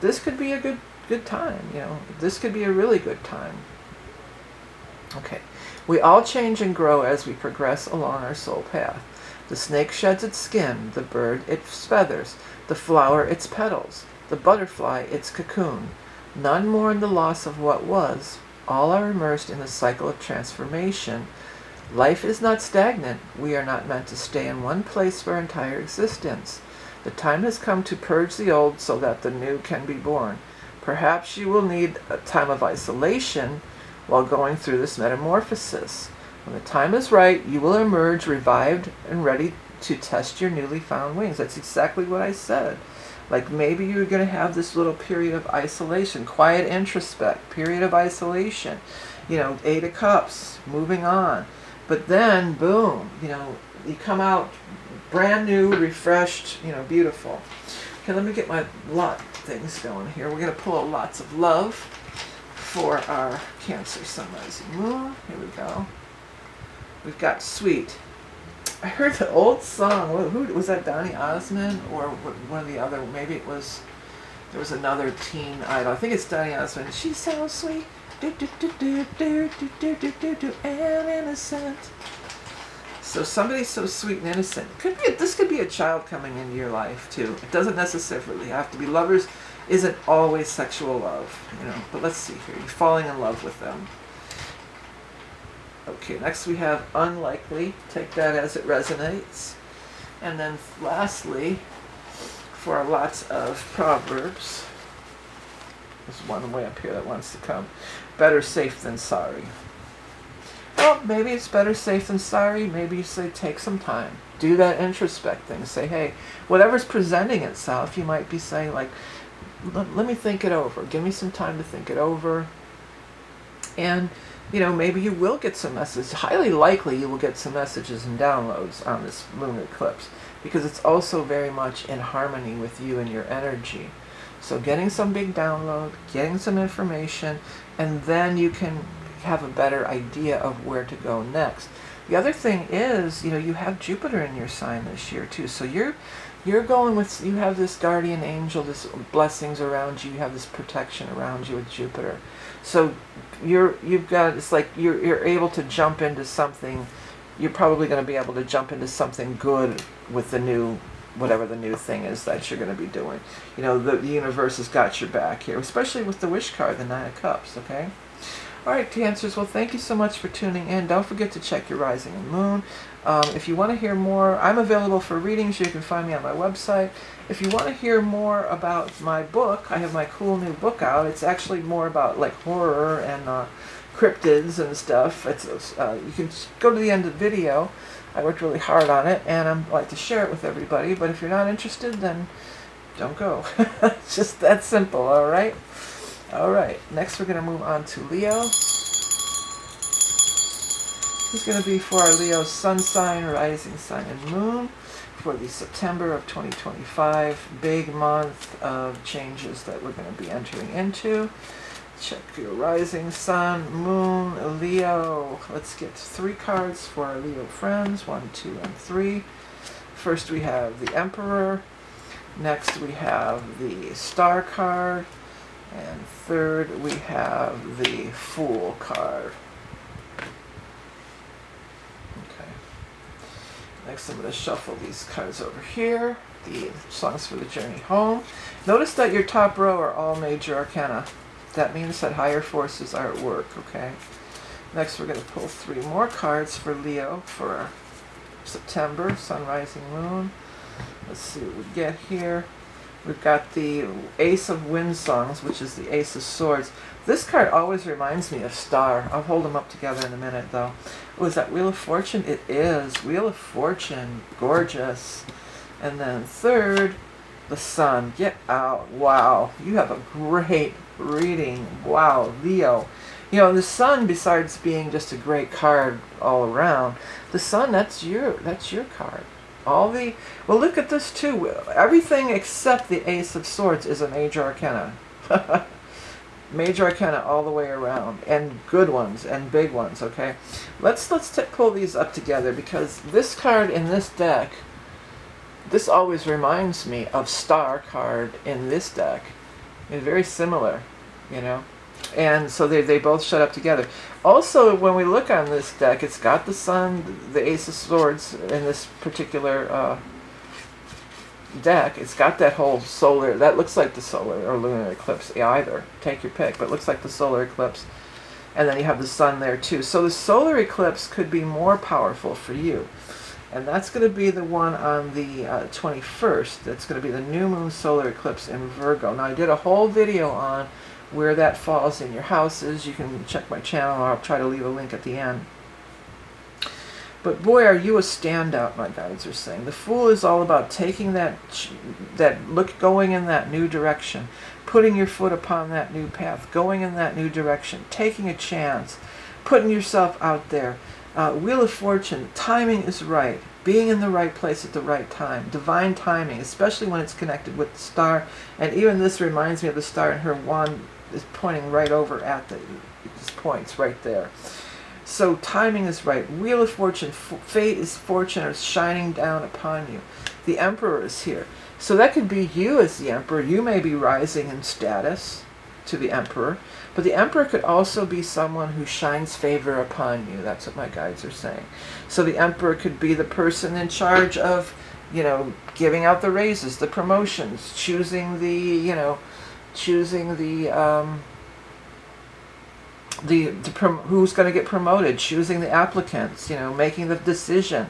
this could be a good time, you know. This could be a really good time. Okay. We all change and grow as we progress along our soul path. The snake sheds its skin, the bird its feathers, the flower its petals, the butterfly its cocoon. None mourn the loss of what was. All are immersed in the cycle of transformation. Life is not stagnant. We are not meant to stay in one place for our entire existence. The time has come to purge the old so that the new can be born. Perhaps you will need a time of isolation while going through this metamorphosis. When the time is right, you will emerge revived and ready to test your newly found wings. That's exactly what I said. Like maybe you're going to have this little period of isolation, quiet introspect, period of isolation. You know, 8 of Cups, moving on. But then, boom, you know, you come out brand new, refreshed, you know, beautiful. Okay, let me get my lot things going here. We're going to pull lots of love for our Cancer Sun, Rising, Moon. Here we go. We've got Sweet. I heard the old song. Who was that? Donny Osmond or one of the other? Maybe it was. There was another teen idol. I think it's Donny Osmond. She's so sweet, do do do do do do do do do do, and innocent. So somebody so sweet and innocent. This could be a child coming into your life too. It doesn't necessarily have to be. Lovers isn't always sexual love, you know. But let's see here. You're falling in love with them. Okay, next we have Unlikely. Take that as it resonates. And then lastly, for our lots of Proverbs, there's one way up here that wants to come. Better safe than sorry. Well, maybe it's better safe than sorry. Maybe you say take some time. Do that introspect thing. Say, hey, whatever's presenting itself, you might be saying like, let me think it over. Give me some time to think it over. And, you know, maybe you will get some messages. Highly likely you will get some messages and downloads on this lunar eclipse, because it's also very much in harmony with you and your energy. So getting some big download, getting some information, and then you can have a better idea of where to go next. The other thing is, you know, you have Jupiter in your sign this year too. So you're going with, you have this guardian angel, this blessings around you, you have this protection around you with Jupiter. So you've got, it's like you're able to jump into something. You're probably going to be able to jump into something good with the new, whatever the new thing is that you're going to be doing. You know, the universe has got your back here, especially with the wish card, the 9 of Cups, okay? All right, Cancers, well, thank you so much for tuning in. Don't forget to check your rising and moon. If you want to hear more, I'm available for readings. You can find me on my website. If you want to hear more about my book, I have my cool new book out. It's actually more about like horror and cryptids and stuff. It's you can go to the end of the video. I worked really hard on it, and I'd like to share it with everybody. But if you're not interested, then don't go. It's just that simple, all right? All right, next we're going to move on to Leo. This is going to be for our Leo sun sign, rising sign, and moon for the September of 2025. Big month of changes that we're going to be entering into. Check your rising sun, moon, Leo. Let's get 3 cards for our Leo friends. 1, 2, and 3. First we have the Emperor. Next we have the Star card. And third, we have the Fool card. Okay. Next, I'm going to shuffle these cards over here. The songs for the journey home. Notice that your top row are all major arcana. That means that higher forces are at work, okay? Next, we're going to pull 3 more cards for Leo for September, sun, rising, moon. Let's see what we get here. We've got the Ace of Windsongs, which is the Ace of Swords. This card always reminds me of Star. I'll hold them up together in a minute, though. Oh, is that Wheel of Fortune? It is. Wheel of Fortune. Gorgeous. And then third, the Sun. Get out. Wow. You have a great reading. Wow, Leo. You know, the Sun, besides being just a great card all around, the Sun, that's your card. All the, well, look at this too. Everything except the Ace of Swords is a major arcana. Major arcana all the way around, and good ones and big ones. Okay, let's pull these up together, because this card in this deck, this always reminds me of Star card in this deck. It's very similar, you know. And so they both shut up together. Also, when we look on this deck, it's got the Sun, the Ace of Swords in this particular deck. It's got that whole solar, that looks like the solar or lunar eclipse, either. Take your pick, but it looks like the solar eclipse. And then you have the Sun there too. So the solar eclipse could be more powerful for you. And that's going to be the one on the 21st. That's going to be the new moon solar eclipse in Virgo. Now, I did a whole video on where that falls in your houses. You can check my channel, or I'll try to leave a link at the end. But boy, are you a standout, my guides are saying. The Fool is all about taking going in that new direction, putting your foot upon that new path, going in that new direction, taking a chance, putting yourself out there. Wheel of Fortune, timing is right. Being in the right place at the right time. Divine timing, especially when it's connected with the Star. And even this reminds me of the Star, and her wand is pointing right over at these points right there. So timing is right. Wheel of Fortune, fate is fortune is shining down upon you. The Emperor is here. So that could be you as the Emperor. You may be rising in status to the Emperor. But the Emperor could also be someone who shines favor upon you. That's what my guides are saying. So the Emperor could be the person in charge of, you know, giving out the raises, the promotions, choosing the who's going to get promoted, choosing the applicants, you know, making the decision.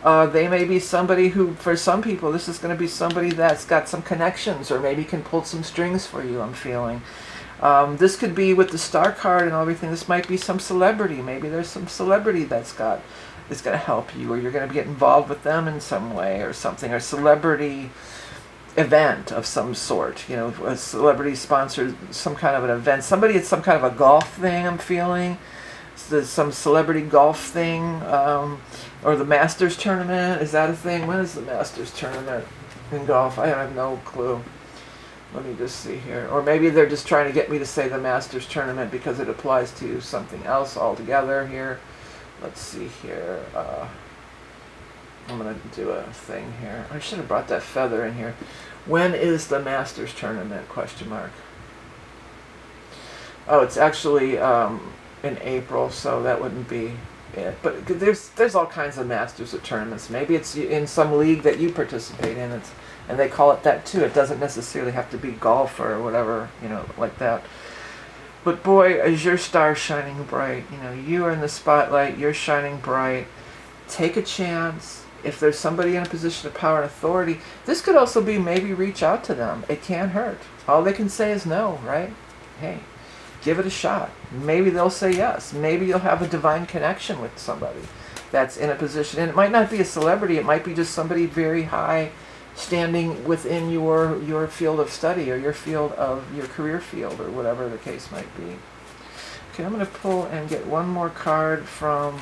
They may be somebody who, for some people, this is going to be somebody that's got some connections, or maybe can pull some strings for you, I'm feeling. This could be with the Star card and everything. This might be some celebrity. Maybe there's some celebrity is going to help you, or you're going to get involved with them in some way or something, or celebrity event of some sort. You know, a celebrity sponsored some kind of an event. Somebody at some kind of a golf thing, I'm feeling. Some celebrity golf thing, or the Masters tournament. Is that a thing? When is the Masters tournament in golf? I have no clue. Let me just see here. Or maybe they're just trying to get me to say the Masters tournament because it applies to something else altogether here. Let's see here. I'm going to do a thing here. I should have brought that feather in here. When is the Masters tournament? Question mark. Oh, it's actually in April, so that wouldn't be it. But there's all kinds of Masters of tournaments. Maybe it's in some league that you participate in. And they call it that too. It doesn't necessarily have to be golf or whatever, you know, like that. But boy, is your star shining bright. You know, you are in the spotlight, you're shining bright. Take a chance. If there's somebody in a position of power and authority, this could also be maybe reach out to them. It can't hurt. All they can say is no, right? Hey, give it a shot. Maybe they'll say yes. Maybe you'll have a divine connection with somebody that's in a position. And it might not be a celebrity. It might be just somebody very high standing within your field of study, or your field of your career field, or whatever the case might be. Okay, I'm going to pull and get one more card from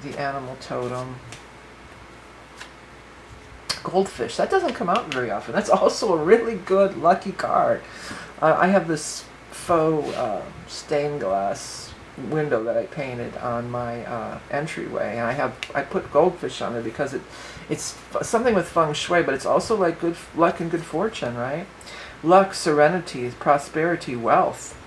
the animal totem. Goldfish. That doesn't come out very often. That's also a really good lucky card. I have this faux stained glass window that I painted on my entryway, and I put goldfish on it because it's something with feng shui, but it's also like good luck and good fortune, right? Luck, serenity, prosperity, wealth,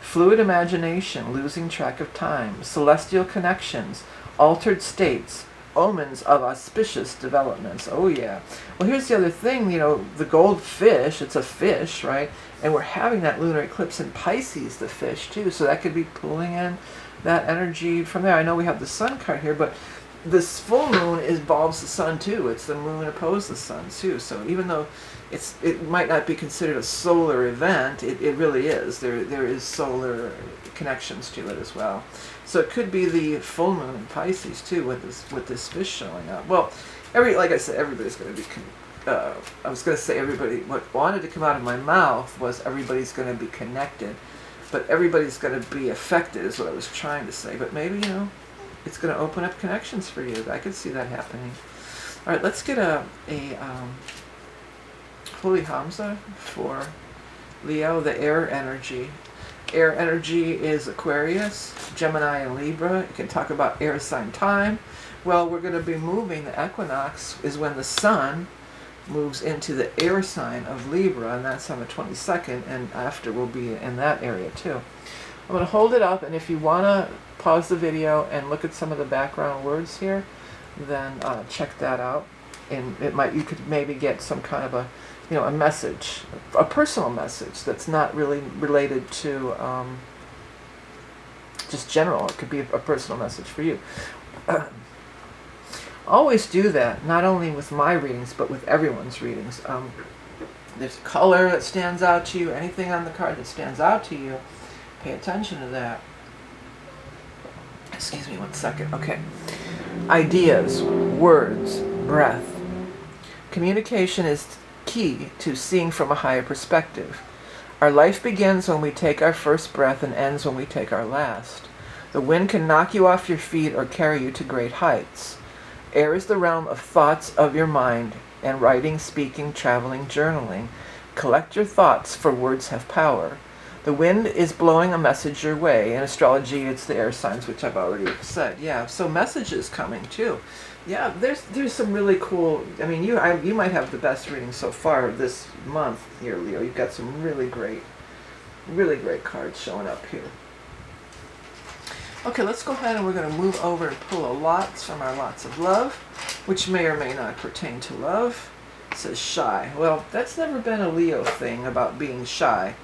fluid imagination, losing track of time, celestial connections, altered states, omens of auspicious developments. Oh yeah. Well, here's the other thing, you know, the goldfish, it's a fish, right? And we're having that lunar eclipse in Pisces, the fish, too. So that could be pulling in that energy from there. I know we have the sun card here, but this full moon involves the sun, too. It's the moon opposed the sun, too. So even though it might not be considered a solar event, it really is. There is solar connections to it as well. So it could be the full moon in Pisces, too, with this fish showing up. Well, like I said, everybody's going to be... I was going to say everybody, what wanted to come out of my mouth was everybody's going to be connected, but everybody's going to be affected is what I was trying to say. But maybe, you know, it's going to open up connections for you. I could see that happening. All right, let's get a Holy Hamza for Leo, the air energy. Air energy is Aquarius, Gemini, and Libra. You can talk about air sign time. Well, we're going to be moving, the equinox is when the sun moves into the air sign of Libra, and that's on the 22nd, and after we'll be in that area too. I'm going to hold it up, and if you want to pause the video and look at some of the background words here, then check that out. And you could maybe get some kind of a message, a personal message that's not really related to just general. It could be a personal message for you. Always do that, not only with my readings, but with everyone's readings. There's color that stands out to you, anything on the card that stands out to you, pay attention to that. Excuse me 1 second. Okay. Ideas, words, breath. Communication is key to seeing from a higher perspective. Our life begins when we take our first breath and ends when we take our last. The wind can knock you off your feet or carry you to great heights. Air is the realm of thoughts of your mind, and writing, speaking, traveling, journaling. Collect your thoughts, for words have power. The wind is blowing a message your way. In astrology, it's the air signs, which I've already said. Yeah, so messages coming too. Yeah, there's some really cool. I mean, you might have the best reading so far this month here, Leo. You've got some really great cards showing up here. Okay, let's go ahead and we're going to move over and pull a lots from our lots of love, which may or may not pertain to love. It says shy. Well, that's never been a Leo thing about being shy.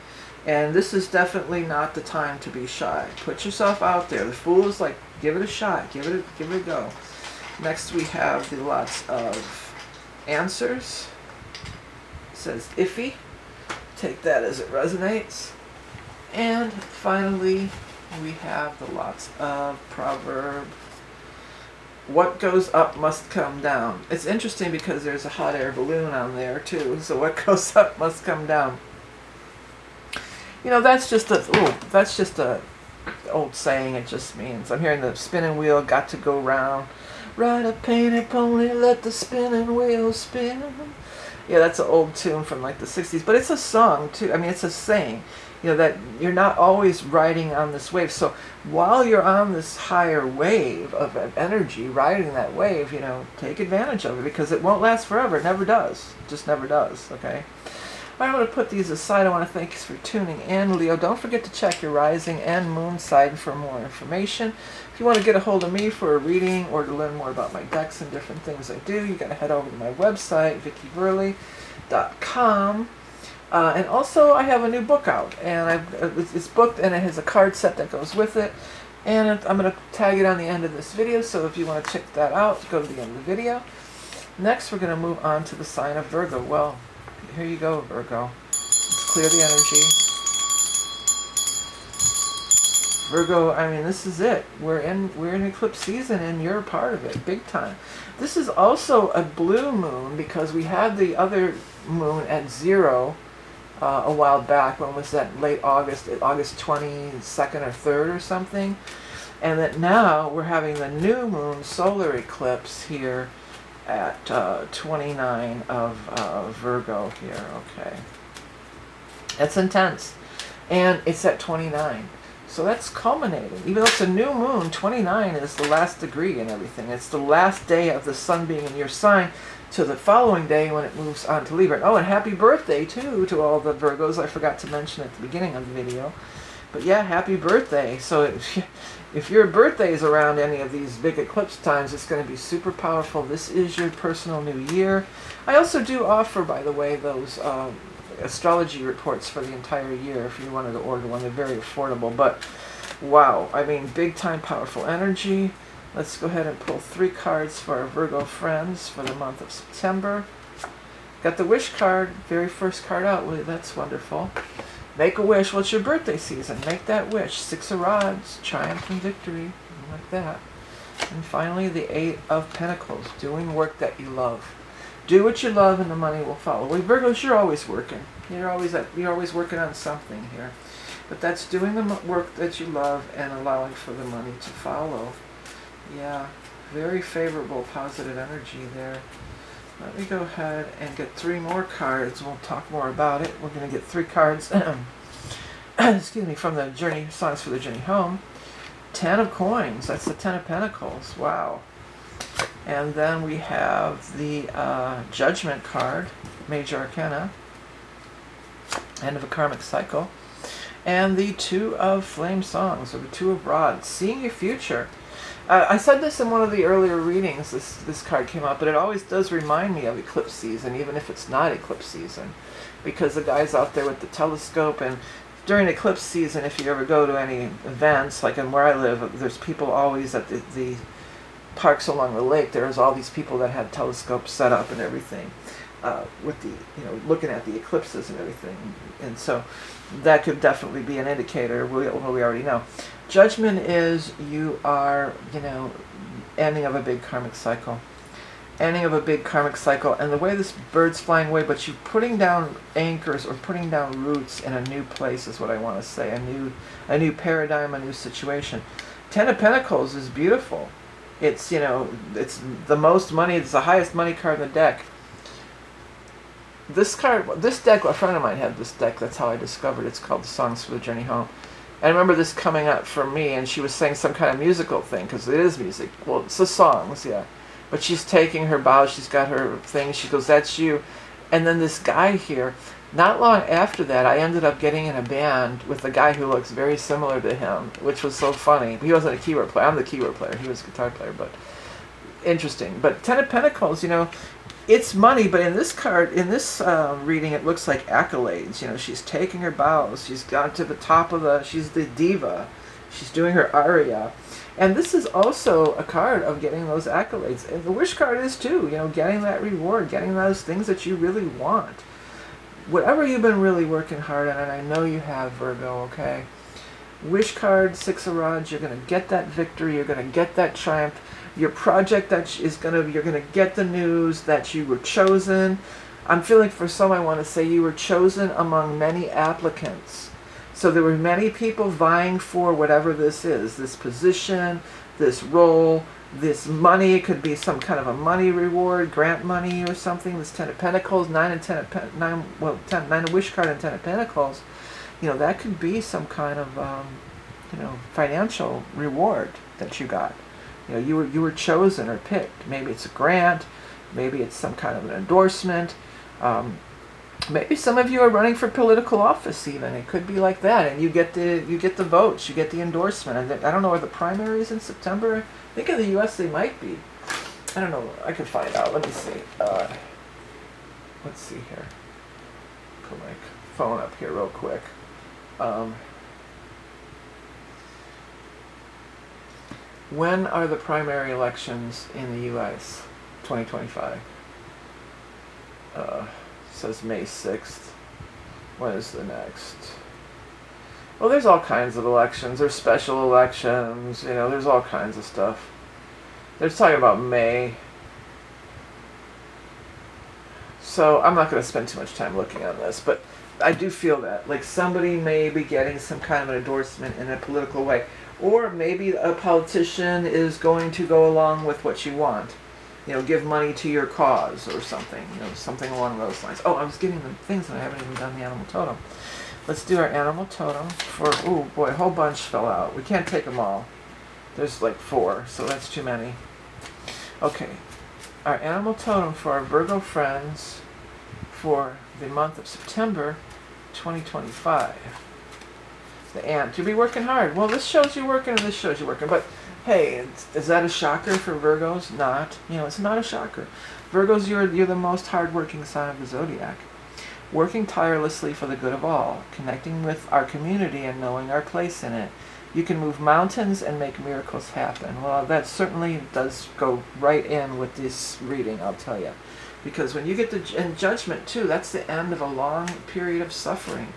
And this is definitely not the time to be shy. Put yourself out there. The Fool is like, give it a shot. Give it a go. Next we have the lots of answers. It says iffy. Take that as it resonates. And finally, we have the lots of proverb. What goes up must come down. It's interesting because there's a hot air balloon on there too. So what goes up must come down. You know, that's just a old saying. It just means, I'm hearing the spinning wheel got to go round. Ride a painted pony, let the spinning wheel spin. Yeah, that's an old tune from like the 60s, but it's a song too. I mean, it's a saying, you know, that you're not always riding on this wave. So while you're on this higher wave of energy, riding that wave, you know, take advantage of it, because it won't last forever. It never does. It just never does, okay? I'm going to put these aside. I want to thank you for tuning in, Leo. Don't forget to check your rising and moon sign for more information. If you want to get a hold of me for a reading or to learn more about my decks and different things I do, you got to head over to my website, vickieverlie.com. And also I have a new book out, and it's booked, and it has a card set that goes with it. And I'm going to tag it on the end of this video, so if you want to check that out, go to the end of the video. Next, we're going to move on to the sign of Virgo. Well, here you go, Virgo. Let's clear the energy. Virgo, I mean, this is it. We're in eclipse season, and you're a part of it, big time. This is also a blue moon, because we had the other moon at 0 a while back. When was that? Late August, August 22nd or 3rd or something. And that now we're having the new moon solar eclipse here at 29 of Virgo here. Okay, that's intense, and it's at 29. So that's culminating. Even though it's a new moon, 29 is the last degree and everything. It's the last day of the sun being in your sign to the following day when it moves on to Libra. Oh, and happy birthday, too, to all the Virgos. I forgot to mention at the beginning of the video. But yeah, happy birthday. So if your birthday is around any of these big eclipse times, it's going to be super powerful. This is your personal new year. I also do offer, by the way, those astrology reports for the entire year if you wanted to order one. They're very affordable, but wow, I mean, big time powerful energy. Let's go ahead and pull 3 cards for our Virgo friends for the month of September. Got the wish card, very first card out. Well, that's wonderful. Make a wish. What's your birthday season? Make that wish. 6 of Rods, triumph and victory, like that. And finally, the 8 of Pentacles, doing work that you love. Do what you love, and the money will follow. Well, Virgos, you're always working. You're always working on something here. But that's doing the work that you love and allowing for the money to follow. Yeah, very favorable, positive energy there. Let me go ahead and get 3 more cards. We'll talk more about it. We're going to get 3 cards. Excuse me, from the Journey Songs for the Journey Home. 10 of Coins. That's the 10 of Pentacles. Wow. And then we have the Judgment card, Major Arcana, end of a karmic cycle, and the 2 of Flame Songs, or the 2 of Rods, seeing your future. I said this in one of the earlier readings, this card came up, but it always does remind me of eclipse season, even if it's not eclipse season, because the guy's out there with the telescope, and during eclipse season, if you ever go to any events, like in where I live, there's people always at the parks along the lake. There's all these people that had telescopes set up and everything, with the, looking at the eclipses and everything. And so that could definitely be an indicator. We already know. Judgment is you are, ending of a big karmic cycle. Ending of a big karmic cycle. And the way this bird's flying away, but you're putting down anchors or putting down roots in a new place is what I want to say. A new paradigm, a new situation. 10 of Pentacles is beautiful. It's, it's the most money, it's the highest money card in the deck. This deck, a friend of mine had this deck, that's how I discovered it. It's called the Songs for the Journey Home. I remember this coming up for me, and she was saying some kind of musical thing, because it is music. Well, it's the songs, yeah. But she's taking her bow, she's got her thing, she goes, that's you. And then this guy here, not long after that, I ended up getting in a band with a guy who looks very similar to him, which was so funny. He wasn't a keyboard player. I'm the keyboard player. He was a guitar player, but interesting. But 10 of Pentacles, it's money, but in this card, in this reading, it looks like accolades. She's taking her bows. She's gone to the top of she's the diva. She's doing her aria. And this is also a card of getting those accolades. And the wish card is too, getting that reward, getting those things that you really want. Whatever you've been really working hard on, and I know you have, Virgo, okay? Wish card, 6 of Rods, you're going to get that victory, you're going to get that triumph. Your project you're going to get the news that you were chosen. I'm feeling for some, I want to say you were chosen among many applicants. So there were many people vying for whatever this is, this position, this role, this money. It could be some kind of a money reward, grant money or something. This 10 of Pentacles, 9 of Wish card and 10 of Pentacles. That could be some kind of, financial reward that you got. You were chosen or picked. Maybe it's a grant, maybe it's some kind of an endorsement. Maybe some of you are running for political office even. It could be like that, and you get the votes, you get the endorsement. And I don't know, are the primaries in September? I think in the U.S. they might be. I don't know. I can find out. Let me see. Let's see here. phone up here real quick. When are the primary elections in the U.S.? 2025. Says May 6th. When is the next? Well, there's all kinds of elections. There's special elections. You know, there's all kinds of stuff. They're talking about May. So I'm not going to spend too much time looking on this, but I do feel that, like, somebody may be getting some kind of an endorsement in a political way. Or maybe a politician is going to go along with what you want. You know, give money to your cause or something. You know, something along those lines. Oh, I was getting the things and I haven't even done the animal totem. Let's do our animal totem for, oh boy, a whole bunch fell out. We can't take them all. There's like 4, so that's too many. Okay, our animal totem for our Virgo friends for the month of September 2025. The ant. You'll be working hard. Well, this shows you working and this shows you working. But hey, is that a shocker for Virgos? Not. You know, it's not a shocker. Virgos, you're the most hardworking sign of the zodiac. Working tirelessly for the good of all. Connecting with our community and knowing our place in it. You can move mountains and make miracles happen. Well, that certainly does go right in with this reading, I'll tell you. Because when you get to judgment, too, that's the end of a long period of suffering.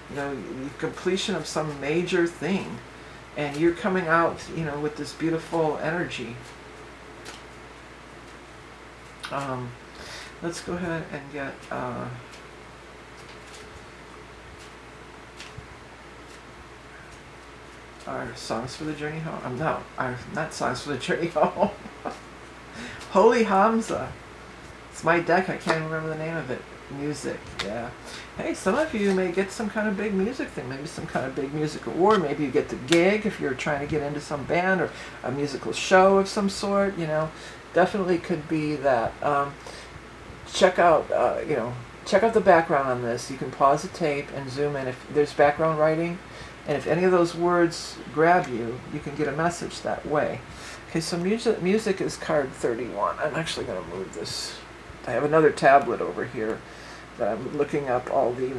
You know, the completion of some major thing. And you're coming out, you know, with this beautiful energy. Let's go ahead and get... our songs for the journey home. No, not songs for the journey home. Holy Hamza. It's my deck. I can't remember the name of it. Music. Yeah. Hey, some of you may get some kind of big music thing. Maybe some kind of big music award. Maybe you get the gig if you're trying to get into some band or a musical show of some sort. You know, definitely could be that. Check out. You know, check out the background on this. You can pause the tape and zoom in if there's background writing. And if any of those words grab you, you can get a message that way. Okay, so music is card 31. I'm actually going to move this. I have another tablet over here that I'm looking up all the...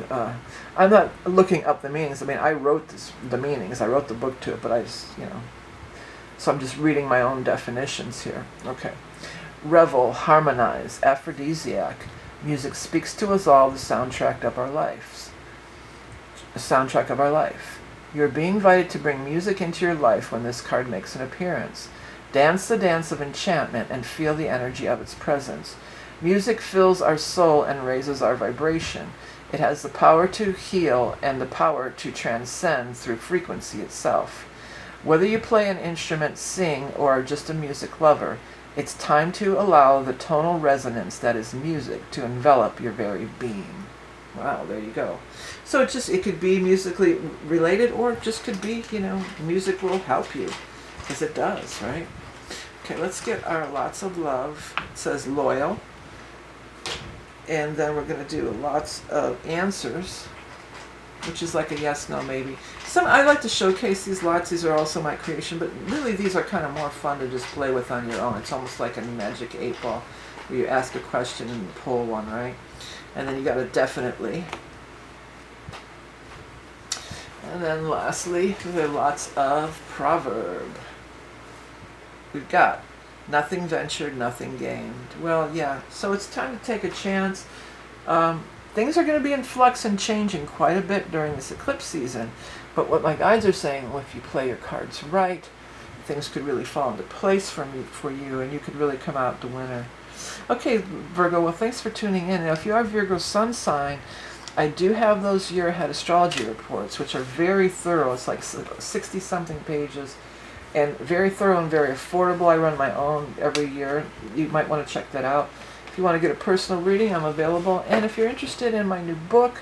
I'm not looking up the meanings. I mean, I wrote the meanings. I wrote the book to it, but I just, you know... So I'm just reading my own definitions here. Okay. Revel, harmonize, aphrodisiac. Music speaks to us all, the soundtrack of our lives. The soundtrack of our life. You're being invited to bring music into your life when this card makes an appearance. Dance the dance of enchantment and feel the energy of its presence. Music fills our soul and raises our vibration. It has the power to heal and the power to transcend through frequency itself. Whether you play an instrument, sing, or are just a music lover, it's time to allow the tonal resonance that is music to envelop your very being. Wow, there you go. So it could be musically related, or it just could be, you know, music will help you, because it does, right? Okay, let's get our lots of love. It says loyal. And then we're going to do lots of answers, which is like a yes, no, maybe. I like to showcase these lots. These are also my creation, but really these are kind of more fun to just play with on your own. It's almost like a magic 8-ball, where you ask a question and you pull one, right? And then you got a definitely. And then lastly, we have lots of proverb. We've got nothing ventured, nothing gained. Well, yeah, so it's time to take a chance. Things are going to be in flux and changing quite a bit during this eclipse season. But what my guides are saying, well, if you play your cards right, things could really fall into place for you, and you could really come out the winner. Okay, Virgo, well, thanks for tuning in. Now, if you are Virgo sun sign, I do have those year ahead astrology reports, which are very thorough. It's like 60-something pages, and very thorough and very affordable. I run my own every year. You might want to check that out. If you want to get a personal reading, I'm available. And if you're interested in my new book,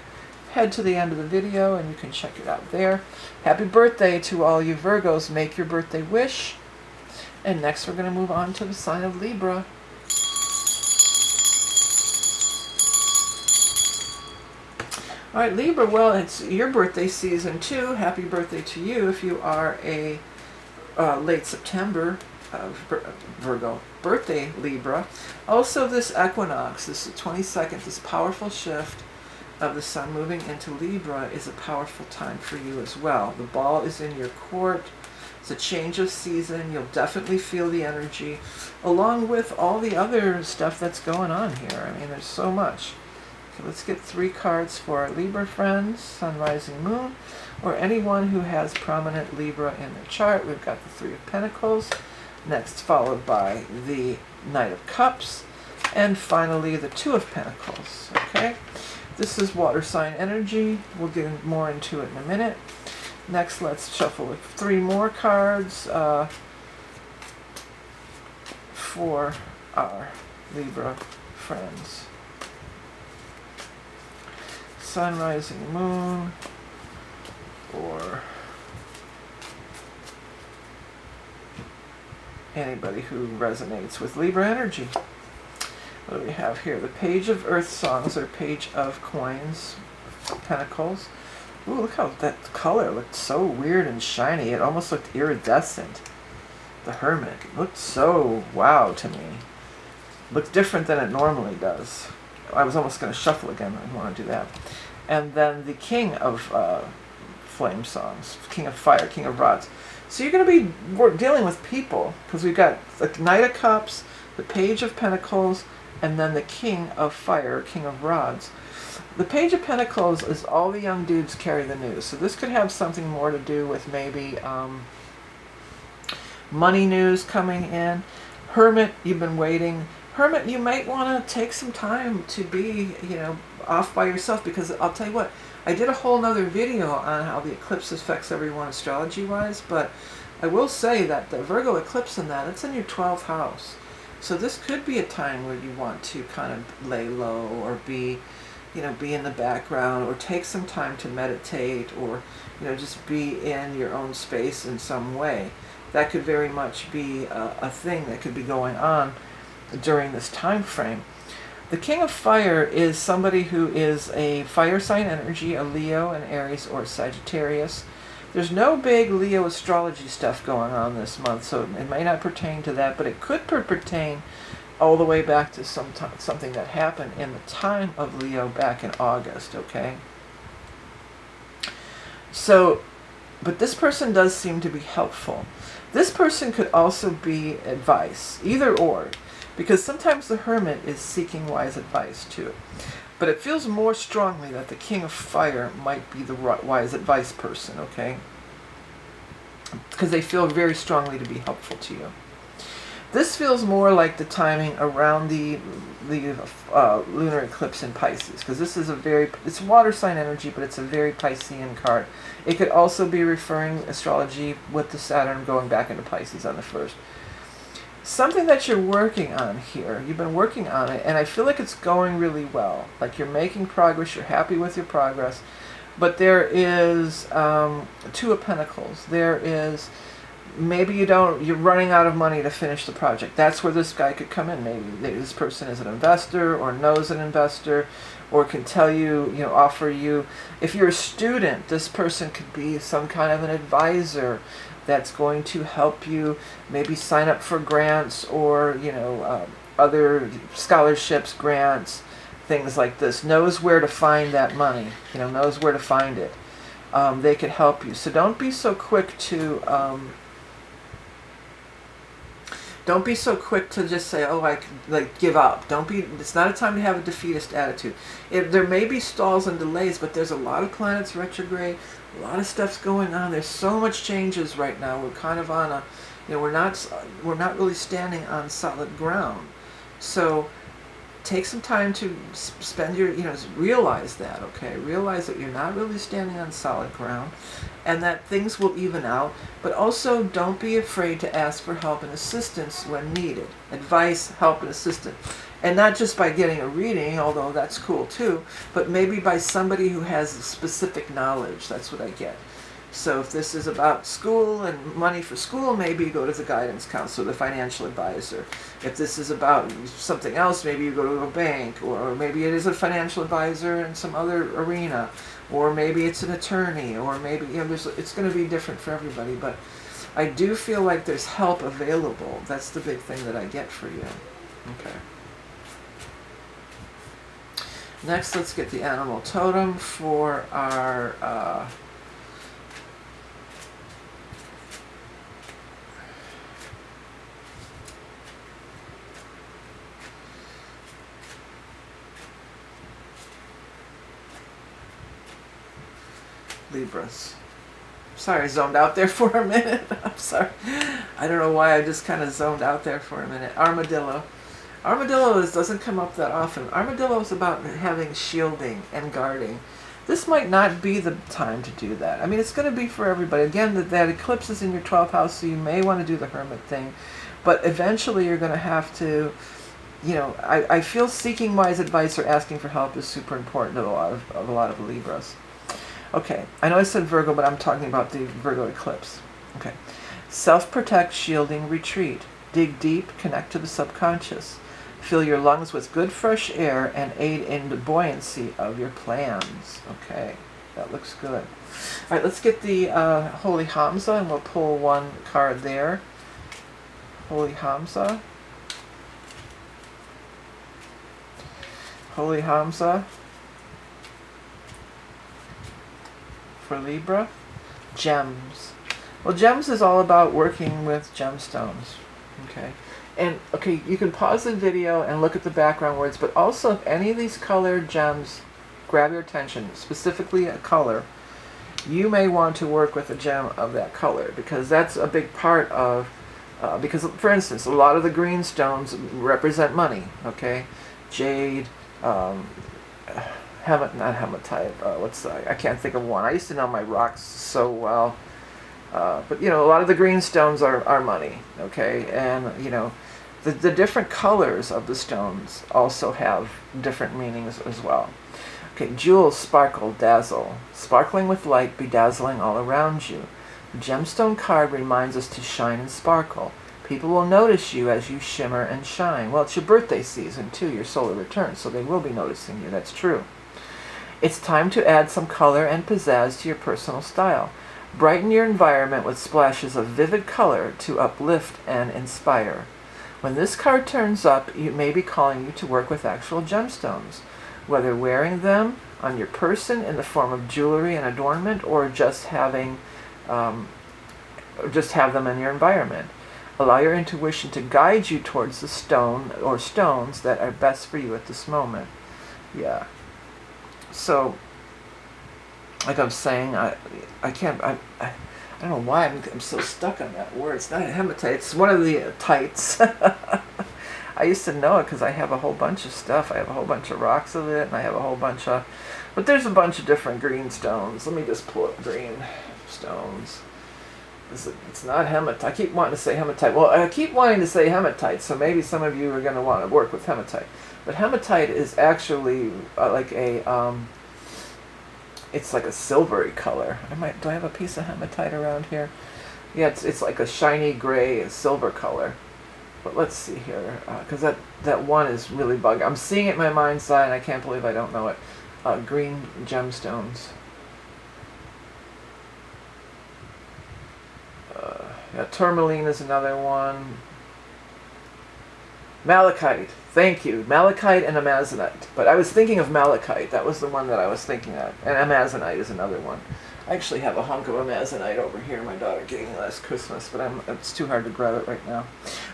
head to the end of the video and you can check it out there. Happy birthday to all you Virgos. Make your birthday wish. And next we're going to move on to the sign of Libra. All right, Libra, well, it's your birthday season too. Happy birthday to you if you are a late September Virgo birthday Libra. Also this equinox, this 22nd, this powerful shift of the sun moving into Libra is a powerful time for you as well. The ball is in your court. It's a change of season. You'll definitely feel the energy, along with all the other stuff that's going on here. I mean, there's so much. So let's get 3 cards for our Libra friends, Sun, Rising, Moon, or anyone who has prominent Libra in their chart. We've got the 3 of Pentacles, next followed by the Knight of Cups, and finally the 2 of Pentacles. Okay, this is water sign energy. We'll get more into it in a minute. Next, let's shuffle 3 more cards for our Libra friends. Sun, Rising, Moon, or anybody who resonates with Libra energy. What do we have here? The Page of Earth Songs, or Page of Coins, Pentacles. Ooh, look how that color looked so weird and shiny. It almost looked iridescent. The Hermit looked so wow to me. Looked different than it normally does. I was almost going to shuffle again. I want to do that. And then the King of Flame Songs, King of Fire, King of Rods. So you're going to be dealing with people, because we've got the Knight of Cups, the Page of Pentacles, and then the King of Fire, King of Rods. The Page of Pentacles is all the young dudes carry the news. So this could have something more to do with maybe money news coming in. Hermit, you've been waiting. Hermit, you might want to take some time to be, off by yourself, because I'll tell you what, I did a whole nother video on how the eclipse affects everyone astrology-wise, but I will say that the Virgo eclipse in that, it's in your 12th house. So this could be a time where you want to kind of lay low, or be in the background, or take some time to meditate, or, just be in your own space in some way. That could very much be a thing that could be going on during this time frame. The King of Fire is somebody who is a fire sign energy, a Leo, an Aries, or Sagittarius. There's no big Leo astrology stuff going on this month, so it may not pertain to that, but it could pertain all the way back to something that happened in the time of Leo back in August, okay? So, but this person does seem to be helpful. This person could also be advice, either or, because sometimes the Hermit is seeking wise advice too. But it feels more strongly that the King of Fire might be the wise advice person, okay? Because they feel very strongly to be helpful to you. This feels more like the timing around the lunar eclipse in Pisces, because this is it's water sign energy, but it's a very Piscean card. It could also be referring astrology with the Saturn going back into Pisces on the 1st. Something that you're working on here, you've been working on it, and I feel like it's going really well. Like you're making progress, you're happy with your progress, but there is 2 of Pentacles. There is, maybe you're running out of money to finish the project. That's where this guy could come in. Maybe this person is an investor, or knows an investor, or can tell you, offer you. If you're a student, this person could be some kind of an advisor that's going to help you maybe sign up for grants, or other scholarships, grants, things like this. Knows where to find that money, knows where to find it. They could help you. So don't be so quick to just say, oh, I give up. It's not a time to have a defeatist attitude. There may be stalls and delays, but there's a lot of planets retrograde, a lot of stuff's going on. There's so much changes right now. We're kind of on we're not really standing on solid ground. So take some time to spend your, realize that, okay? Realize that you're not really standing on solid ground, and that things will even out. But also, don't be afraid to ask for help and assistance when needed. Advice, help, and assistance. And not just by getting a reading, although that's cool too, but maybe by somebody who has specific knowledge. That's what I get. So if this is about school and money for school, maybe you go to the guidance counselor, the financial advisor. If this is about something else, maybe you go to a bank, or maybe it is a financial advisor in some other arena, or maybe it's an attorney, or maybe, it's going to be different for everybody. But I do feel like there's help available. That's the big thing that I get for you. Okay. Next, let's get the animal totem for our Libras. Sorry, I zoned out there for a minute. I'm sorry. I don't know why I just kind of zoned out there for a minute. Armadillo. Armadillo doesn't come up that often. Armadillo is about having shielding and guarding. This might not be the time to do that. I mean, it's going to be for everybody. Again, that eclipse is in your 12th house, so you may want to do the hermit thing. But eventually you're going to have to, you know, I feel seeking wise advice or asking for help is super important to a lot of Libras. Okay, I know I said Virgo, but I'm talking about the Virgo eclipse. Okay. Self-protect, shielding, retreat. Dig deep, connect to the subconscious. Fill your lungs with good fresh air and aid in the buoyancy of your plans. Okay, that looks good. All right, let's get the Holy Hamza, and we'll pull one card there. Holy Hamza. Holy Hamza. For Libra. Gems. Well, gems is all about working with gemstones. Okay. And, okay, you can pause the video and look at the background words, but also if any of these colored gems grab your attention, specifically a color, you may want to work with a gem of that color, because that's a big part of, because, for instance, a lot of the green stones represent money, okay? Jade, not hematite, I can't think of one. I used to know my rocks so well. But, you know, a lot of the green stones are money, okay? And, you know, the different colors of the stones also have different meanings as well. Okay, jewels sparkle, dazzle. Sparkling with light, bedazzling all around you. The gemstone card reminds us to shine and sparkle. People will notice you as you shimmer and shine. Well, it's your birthday season, too, your solar return, so they will be noticing you. That's true. It's time to add some color and pizzazz to your personal style. Brighten your environment with splashes of vivid color to uplift and inspire. When this card turns up, it may be calling you to work with actual gemstones, whether wearing them on your person in the form of jewelry and adornment, or just have them in your environment. Allow your intuition to guide you towards the stone or stones that are best for you at this moment. Yeah. So, like I'm saying, I don't know why I'm so stuck on that word. It's not a hematite. It's one of the tights. I used to know it because I have a whole bunch of stuff. I have a whole bunch of rocks of it, and I have a whole bunch of... But there's a bunch of different green stones. Let me just pull up green stones. It's not hematite. I keep wanting to say hematite. Well, I keep wanting to say hematite, so maybe some of you are going to want to work with hematite. But hematite is actually like a... it's like a silvery color. Do I have a piece of hematite around here? Yeah, it's like a shiny gray silver color. But let's see here, because that one is really bugging. I'm seeing it in my mind's eye, and I can't believe I don't know it. Green gemstones. Yeah, tourmaline is another one. Malachite. Thank you. Malachite and amazonite. But I was thinking of malachite. That was the one that I was thinking of. And amazonite is another one. I actually have a hunk of amazonite over here my daughter gave me last Christmas, but it's too hard to grab it right now.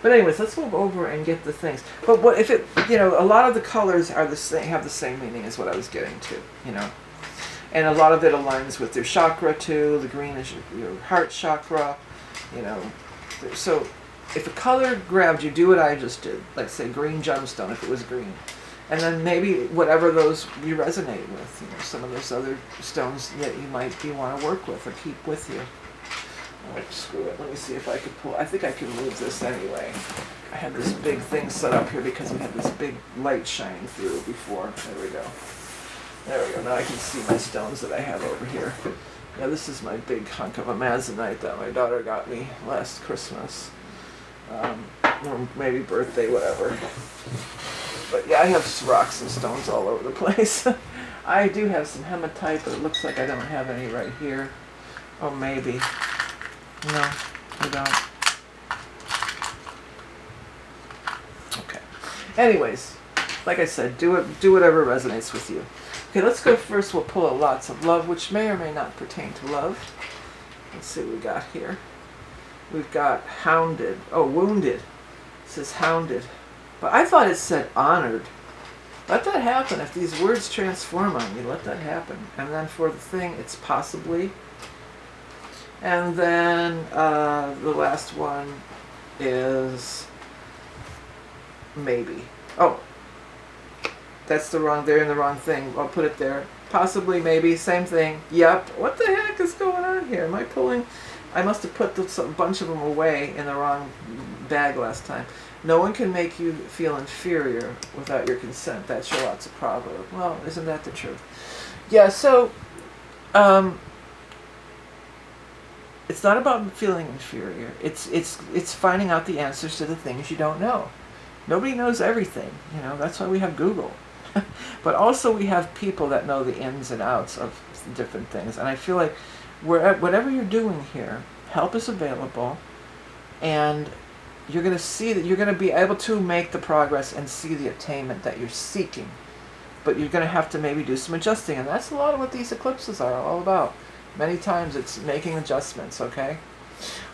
But anyways, let's move over and get the things. But what if it, you know, a lot of the colors are the same, have the same meaning as what I was getting to, you know. And a lot of it aligns with their chakra too. The green is your heart chakra, you know. So if a color grabbed you, do what I just did. Like say green gemstone if it was green. And then maybe whatever those you resonate with, you know, some of those other stones that you might want to work with or keep with you. All right, screw it. Let me see if I could pull. I think I can move this anyway. I had this big thing set up here because we had this big light shining through before. There we go. There we go. Now I can see my stones that I have over here. Yeah, this is my big hunk of amazonite that my daughter got me last Christmas. Or maybe birthday, whatever. But yeah, I have rocks and stones all over the place. I do have some hematite, but it looks like I don't have any right here. Oh, maybe. No, I don't. Okay. Anyways, Like I said, do whatever resonates with you. Okay, let's go first. We'll pull lots of love, which may or may not pertain to love. Let's see what we got here. We've got hounded. Oh, wounded. It says hounded. But I thought it said honored. Let that happen. If these words transform on you, let that happen. And then for the thing, it's possibly. And then the last one is maybe. Oh, that's the wrong, they're in the wrong thing. I'll put it there. Possibly, maybe, same thing. Yep. What the heck is going on here? Am I pulling? I must have put a bunch of them away in the wrong bag last time. No one can make you feel inferior without your consent. That's Charlotte's proverb. Well, isn't that the truth? Yeah, so it's not about feeling inferior. It's finding out the answers to the things you don't know. Nobody knows everything, you know. That's why we have Google. But also we have people that know the ins and outs of different things. And I feel like whatever you're doing here, help is available, and you're going to see that you're going to be able to make the progress and see the attainment that you're seeking. But you're going to have to maybe do some adjusting, and that's a lot of what these eclipses are all about. Many times it's making adjustments, okay?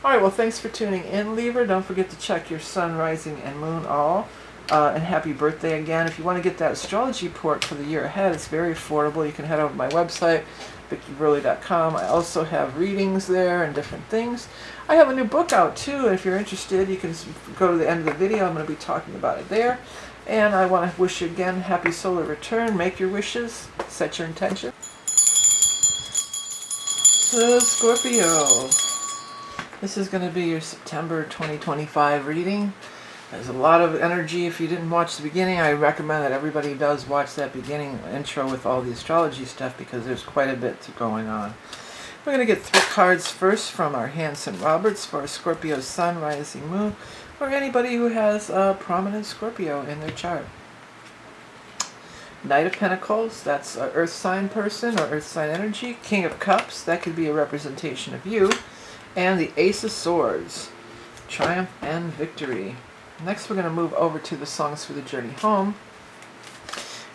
All right, well, thanks for tuning in, Libra. Don't forget to check your sun, rising, and moon all. And happy birthday again. If you want to get that astrology report for the year ahead, it's very affordable. You can head over to my website, vickieverlie.com. I also have readings there and different things. I have a new book out too. If you're interested, you can go to the end of the video. I'm going to be talking about it there. And I want to wish you again happy solar return. Make your wishes. Set your intention. So Scorpio, this is going to be your September 2025 reading. There's a lot of energy. If you didn't watch the beginning, I recommend that everybody does watch that beginning intro with all the astrology stuff, because there's quite a bit going on. We're going to get 3 cards first from our Hanson Roberts for Scorpio's sun, rising, moon, or anybody who has a prominent Scorpio in their chart. Knight of Pentacles, that's an earth sign person or earth sign energy. King of Cups, that could be a representation of you. And the Ace of Swords, triumph and victory. Next we're going to move over to the Songs for the Journey Home.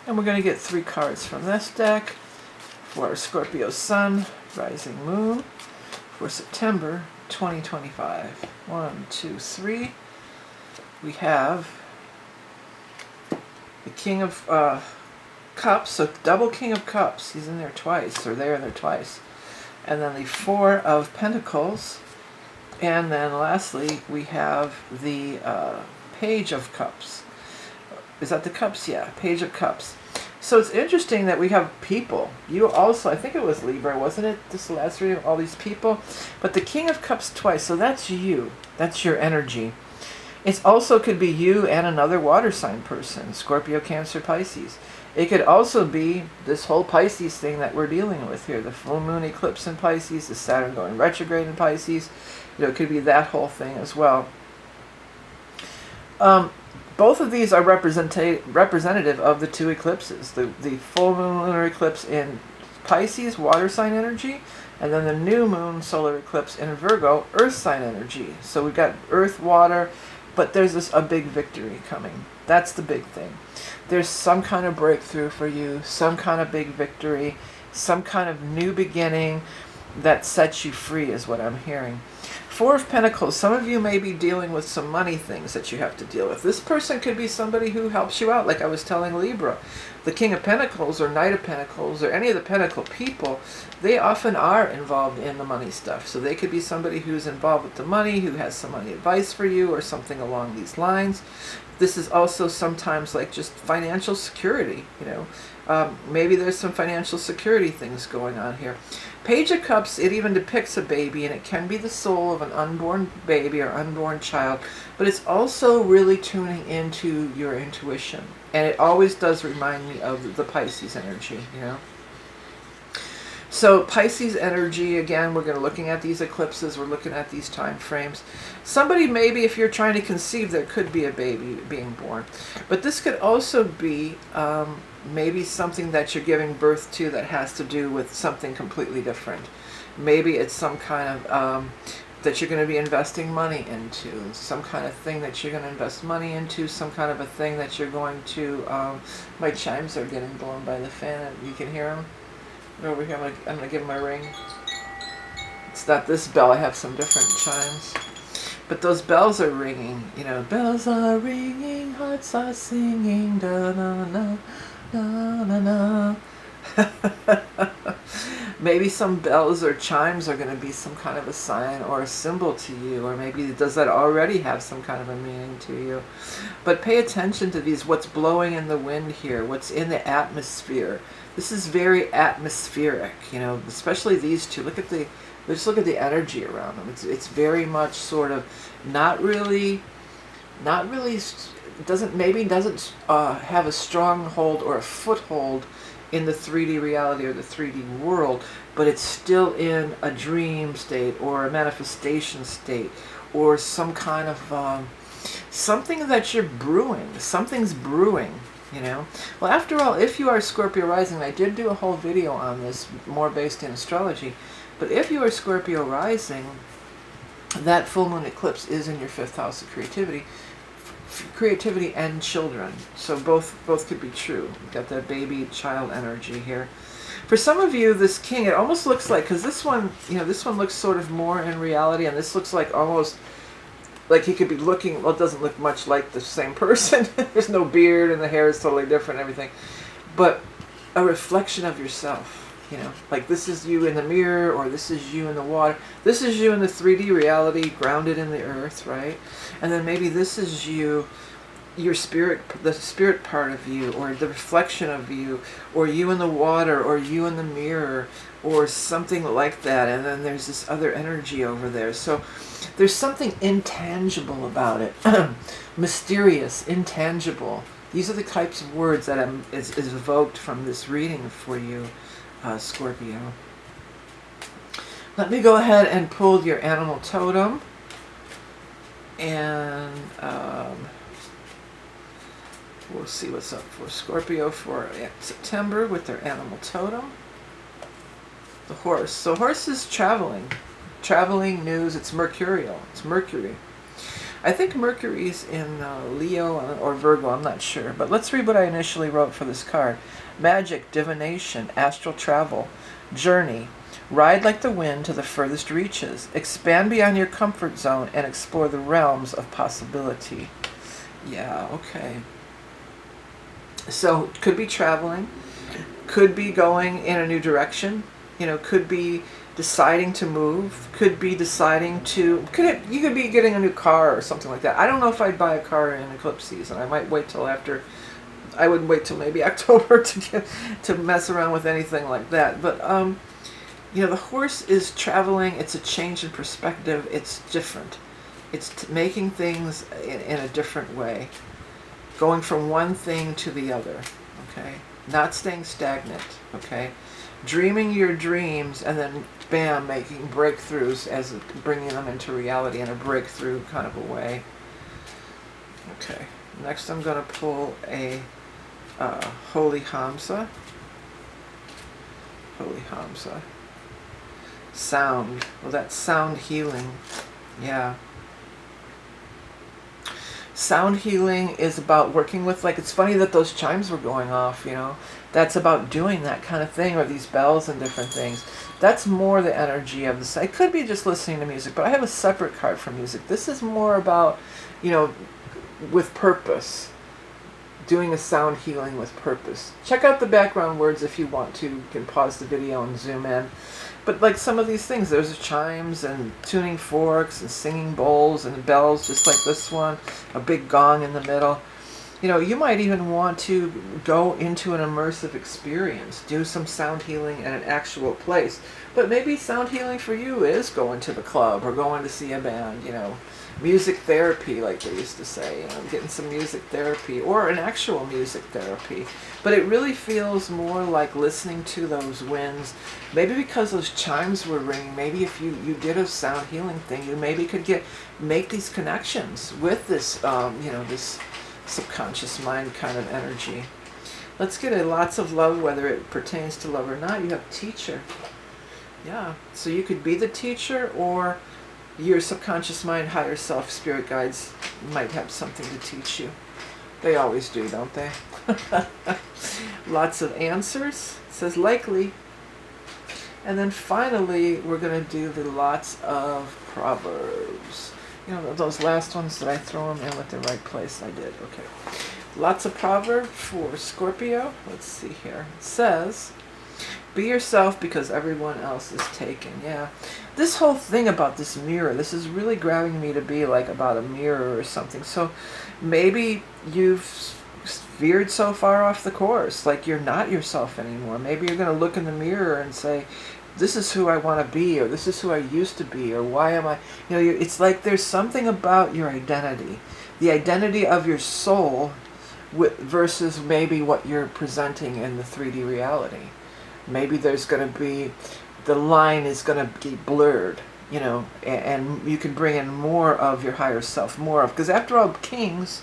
And we're going to get 3 cards from this deck for Scorpio's sun, rising, moon for September 2025. 1, 2, 3. We have the King of Cups, so double King of Cups. He's in there twice, or they're in there twice. And then the 4 of Pentacles. And then lastly, we have the Page of Cups. Is that the Cups? Yeah, Page of Cups. So it's interesting that we have people. You also, I think it was Libra, wasn't it? This last reading, all these people. But the King of Cups twice, so that's you. That's your energy. It also could be you and another water sign person, Scorpio, Cancer, Pisces. It could also be this whole Pisces thing that we're dealing with here. The full moon eclipse in Pisces, the Saturn going retrograde in Pisces. You know, it could be that whole thing as well. Both of these are representative of the 2 eclipses. The full moon lunar eclipse in Pisces, water sign energy, and then the new moon solar eclipse in Virgo, earth sign energy. So we've got earth, water, but there's a big victory coming. That's the big thing. There's some kind of breakthrough for you, some kind of big victory, some kind of new beginning that sets you free is what I'm hearing. 4 of Pentacles, some of you may be dealing with some money things that you have to deal with. This person could be somebody who helps you out, like I was telling Libra. The King of Pentacles or Knight of Pentacles or any of the Pentacle people, they often are involved in the money stuff. So they could be somebody who's involved with the money, who has some money advice for you or something along these lines. This is also sometimes like just financial security, you know. Maybe there's some financial security things going on here. Page of Cups, it even depicts a baby, and it can be the soul of an unborn baby or unborn child, but it's also really tuning into your intuition. And it always does remind me of the Pisces energy, you know. So Pisces energy, again, we're going to looking at these eclipses, we're looking at these time frames. Somebody, maybe if you're trying to conceive, there could be a baby being born. But this could also be maybe something that you're giving birth to that has to do with something completely different. Maybe it's some kind of that you're going to be investing money into, some kind of thing that you're going to invest money into, some kind of a thing that you're going to, my chimes are getting blown by the fan. You can hear them? They're over here. I'm going to give them a ring. It's not this bell. I have some different chimes. But those bells are ringing, you know, bells are ringing, hearts are singing, da na na na na na. Maybe some bells or chimes are going to be some kind of a sign or a symbol to you, or maybe does that already have some kind of a meaning to you. But pay attention to these, what's blowing in the wind here, what's in the atmosphere. This is very atmospheric, you know, especially these two. Just look at the energy around them. It's very much sort of not really doesn't have a stronghold or a foothold in the 3D reality or the 3D world, but it's still in a dream state or a manifestation state or some kind of something that you're brewing. Something's brewing, you know. Well, after all, if you are Scorpio rising, I did do a whole video on this, more based in astrology, but if you are Scorpio rising, that full moon eclipse is in your 5th house of creativity and children. So both could be true. You've got that baby child energy here. For some of you, this king, it almost looks like, because this one, you know, this one looks sort of more in reality, and this looks like almost like he could be looking, well, it doesn't look much like the same person. There's no beard and the hair is totally different and everything. But a reflection of yourself. You know, like this is you in the mirror, or this is you in the water. This is you in the 3D reality, grounded in the earth, right? And then maybe this is you, your spirit, the spirit part of you, or the reflection of you, or you in the water, or you in the mirror, or something like that. And then there's this other energy over there. So there's something intangible about it. Mysterious, intangible. These are the types of words that is evoked from this reading for you. Scorpio. Let me go ahead and pull your animal totem, and we'll see what's up for Scorpio for September with their animal totem. The horse. So horse is traveling news. It's mercurial. It's Mercury. I think Mercury's in Leo or Virgo, I'm not sure. But let's read what I initially wrote for this card. Magic, divination, astral travel, journey. Ride like the wind to the furthest reaches. Expand beyond your comfort zone and explore the realms of possibility. Yeah, okay. So, could be traveling. Could be going in a new direction. You know, could be deciding to move, could be deciding to, you could be getting a new car or something like that. I don't know if I'd buy a car in eclipse season. I might wait till after, I would wait till maybe October to mess around with anything like that. But, you know, the horse is traveling. It's a change in perspective. It's different. It's making things in a different way. Going from one thing to the other, okay? Not staying stagnant, okay? Dreaming your dreams and then bam, making breakthroughs as bringing them into reality in a breakthrough kind of a way. Okay, next I'm going to pull a Holy Hamsa. Holy Hamsa. Sound. Well, that's sound healing. Yeah. Sound healing is about working with, like, it's funny that those chimes were going off, you know. That's about doing that kind of thing, or these bells and different things. That's more the energy of this. I could be just listening to music, but I have a separate card for music. This is more about, you know, with purpose. Doing a sound healing with purpose. Check out the background words if you want to. You can pause the video and zoom in. But like some of these things, there's chimes and tuning forks and singing bowls and bells, just like this one. A big gong in the middle. You know, you might even want to go into an immersive experience, do some sound healing in an actual place. But maybe sound healing for you is going to the club or going to see a band, you know. Music therapy, like they used to say, you know, getting some music therapy or an actual music therapy. But it really feels more like listening to those winds. Maybe because those chimes were ringing, maybe if you did a sound healing thing, you maybe could make these connections with this, you know, this subconscious mind kind of energy. Let's get a lots of love, whether it pertains to love or not. You have teacher. Yeah, so you could be the teacher, or your subconscious mind, higher self, spirit guides might have something to teach you. They always do, don't they? Lots of answers. It says likely. And then finally, we're going to do the lots of proverbs. You know, those last ones that I throw them in with the right place. I did. Okay. Lots of proverb for Scorpio. Let's see here. It says, be yourself because everyone else is taken. Yeah. This whole thing about this mirror, this is really grabbing me to be like about a mirror or something. So maybe you've veered so far off the course, like you're not yourself anymore. Maybe you're going to look in the mirror and say, this is who I want to be, or this is who I used to be, or why am I, you know, it's like there's something about your identity, the identity of your soul versus maybe what you're presenting in the 3D reality. Maybe there's going to be, the line is going to be blurred, you know, and you can bring in more of your higher self, more of, because after all, kings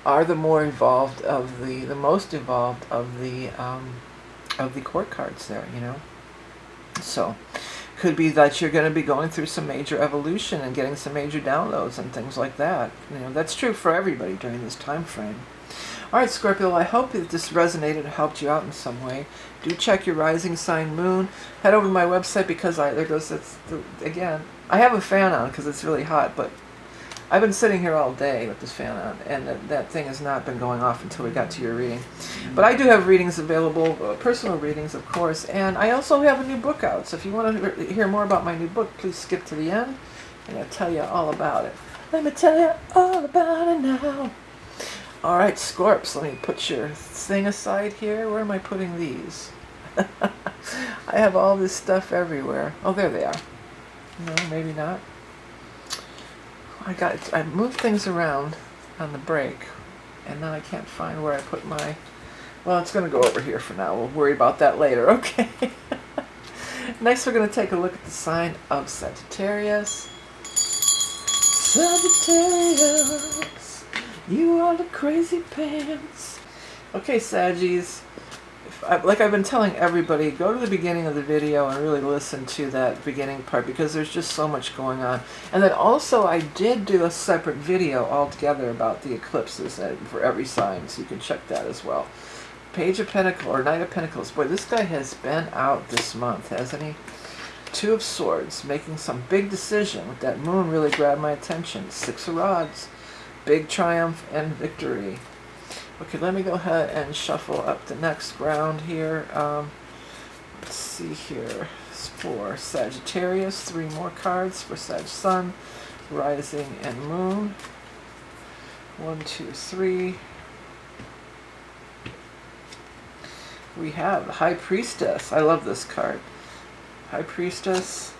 are the more evolved of the most evolved of the court cards there, you know. So could be that you're going to be going through some major evolution and getting some major downloads and things like that. You know, that's true for everybody during this time frame. All right, Scorpio, I hope that this resonated and helped you out in some way. Do check your rising sign moon. Head over to my website because again, I have a fan on because it's really hot, but I've been sitting here all day with this fan on, and that thing has not been going off until we got to your reading. But I do have readings available, personal readings, of course, and I also have a new book out. So if you want to hear more about my new book, please skip to the end, and I'll tell you all about it. Let me tell you all about it now. All right, Scorps, let me put your thing aside here. Where am I putting these? I have all this stuff everywhere. Oh, there they are. No, maybe not. I moved things around on the break, and now I can't find where I put my, well, it's going to go over here for now. We'll worry about that later, okay? Next, we're going to take a look at the sign of Sagittarius. Sagittarius, you are the crazy pants. Okay, Saggies. Like I've been telling everybody, go to the beginning of the video and really listen to that beginning part because there's just so much going on. And then also I did do a separate video altogether about the eclipses for every sign, so you can check that as well. Page of Pentacles, or Knight of Pentacles. Boy, this guy has been out this month, hasn't he? Two of Swords, making some big decision. With that moon really grabbed my attention. Six of Rods, big triumph and victory. Okay, let me go ahead and shuffle up the next round here. Let's see here. For Sagittarius, 3 more cards for Sag Sun, Rising, and Moon. 1, 2, 3. We have the High Priestess. I love this card. High Priestess.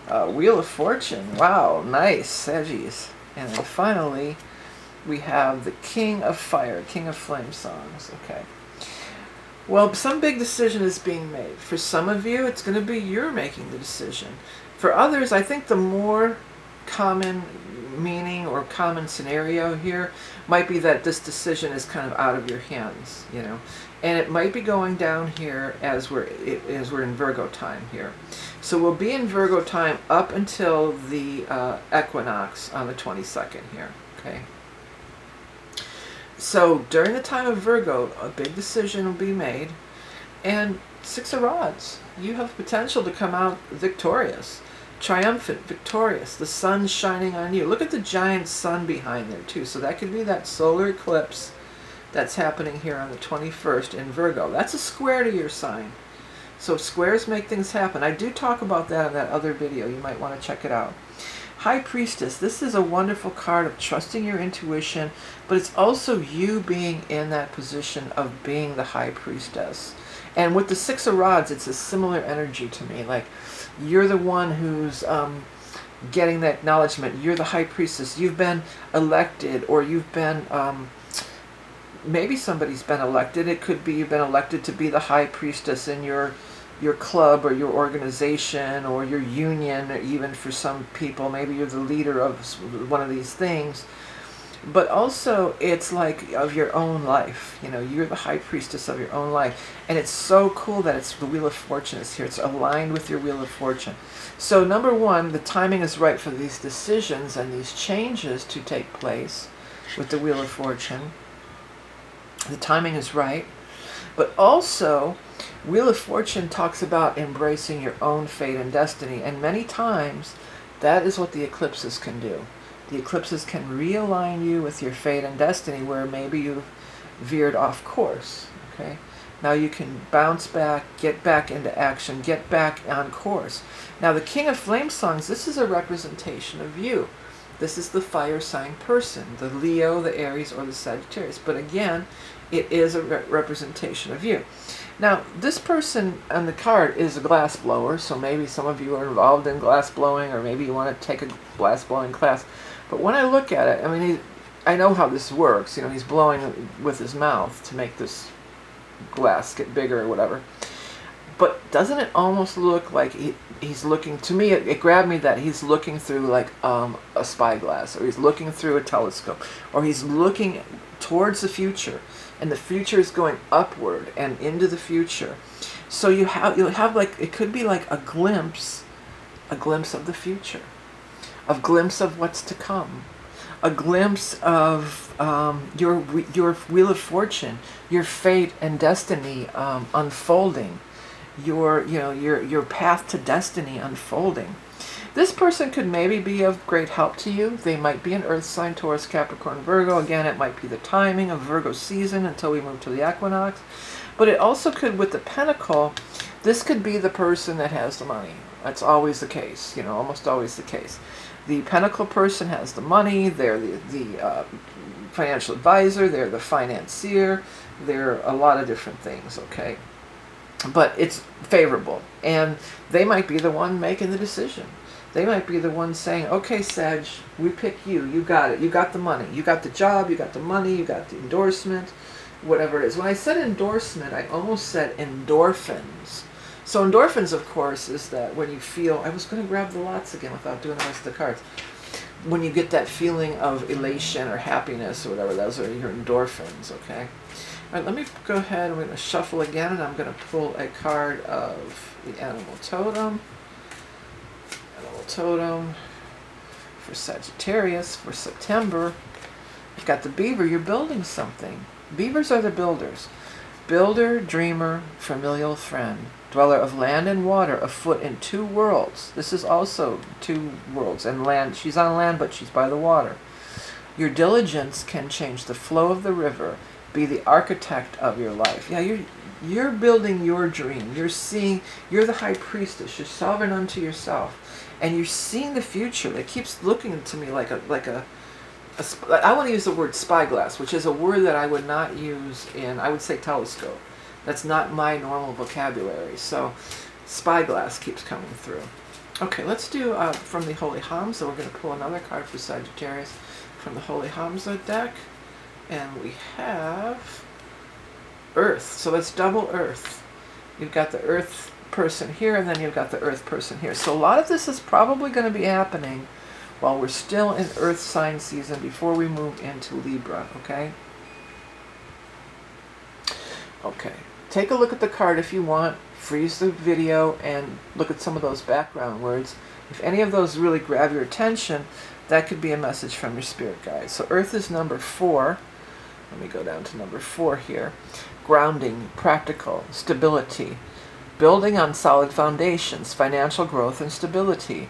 Wheel of Fortune. Wow, nice, Saggies. And then finally, we have the King of Fire, King of Flame songs. Okay. Well, some big decision is being made. For some of you, it's going to be you're making the decision. For others, I think the more common meaning or common scenario here might be that this decision is kind of out of your hands, you know. And it might be going down here as we're in Virgo time here. So we'll be in Virgo time up until the Equinox on the 22nd here, okay? So during the time of Virgo, a big decision will be made. And 6 of Rods, you have potential to come out victorious, triumphant, victorious. The sun's shining on you. Look at the giant sun behind there too. So that could be that solar eclipse that's happening here on the 21st in Virgo. That's a square to your sign. So squares make things happen. I do talk about that in that other video. You might want to check it out. High Priestess, this is a wonderful card of trusting your intuition, but it's also you being in that position of being the High Priestess. And with the 6 of Rods, it's a similar energy to me. Like, you're the one who's getting that acknowledgement. You're the High Priestess. You've been elected, or you've been, maybe somebody's been elected. It could be you've been elected to be the High Priestess in your club or your organization or your union, or even for some people, maybe you're the leader of one of these things. But also, it's like of your own life. You know, you're the high priestess of your own life. And it's so cool that it's the Wheel of Fortune is here. It's aligned with your Wheel of Fortune. So number one, the timing is right for these decisions and these changes to take place with the Wheel of Fortune. The timing is right. But also, Wheel of Fortune talks about embracing your own fate and destiny. And many times, that is what the eclipses can do. The eclipses can realign you with your fate and destiny where maybe you've veered off course. Okay? Now you can bounce back, get back into action, get back on course. Now the King of Flame songs, this is a representation of you. This is the fire sign person, the Leo, the Aries, or the Sagittarius. But again, it is a representation of you. Now, this person on the card is a glass blower, so maybe some of you are involved in glass blowing, or maybe you want to take a glass blowing class. But when I look at it, I mean, I know how this works. You know, he's blowing with his mouth to make this glass get bigger or whatever. But doesn't it almost look like he's looking, to me, it grabbed me that he's looking through like a spyglass, or he's looking through a telescope, or he's looking towards the future, and the future is going upward and into the future. So you'll have like, it could be like a glimpse of the future, a glimpse of what's to come, a glimpse of your Wheel of Fortune, your fate and destiny unfolding, your path to destiny unfolding. This person could maybe be of great help to you. They might be an earth sign, Taurus, Capricorn, Virgo. Again, it might be the timing of Virgo season until we move to the equinox. But it also could, with the Pentacle, this could be the person that has the money. That's always the case, almost always the case. The Pentacle person has the money. They're the financial advisor. They're the financier. They're a lot of different things, okay? But it's favorable. And they might be the one making the decision. They might be the one saying, okay, Sag, we pick you. You got it. You got the money. You got the job. You got the money. You got the endorsement, whatever it is. When I said endorsement, I almost said endorphins. So endorphins, of course, is that when you feel, I was going to grab the lots again without doing the rest of the cards. When you get that feeling of elation or happiness or whatever, those are your endorphins, okay? All right, let me go ahead. I'm going to shuffle again, and I'm going to pull a card of the Animal Totem. Totem for Sagittarius for September. You've got the beaver. You're building something. Beavers are the builders. Builder, dreamer, familial friend, dweller of land and water, afoot in two worlds. This is also two worlds and land. She's on land, but she's by the water. Your diligence can change the flow of the river. Be the architect of your life. Yeah, you're building your dream. You're the high priestess. You're sovereign unto yourself. And you're seeing the future. It keeps looking to me like I want to use the word spyglass, which is a word that I would not use I would say telescope. That's not my normal vocabulary. So spyglass keeps coming through. Okay, let's do from the Holy Hamza. We're going to pull another card for Sagittarius from the Holy Hamza deck. And we have Earth. So it's double Earth. You've got the Earth person here, and then you've got the Earth person here. So a lot of this is probably going to be happening while we're still in Earth sign season before we move into Libra, okay? Okay. Take a look at the card if you want. Freeze the video and look at some of those background words. If any of those really grab your attention, that could be a message from your spirit guides. So Earth is number 4. Let me go down to number 4 here. Grounding, practical, stability. Building on solid foundations, financial growth and stability.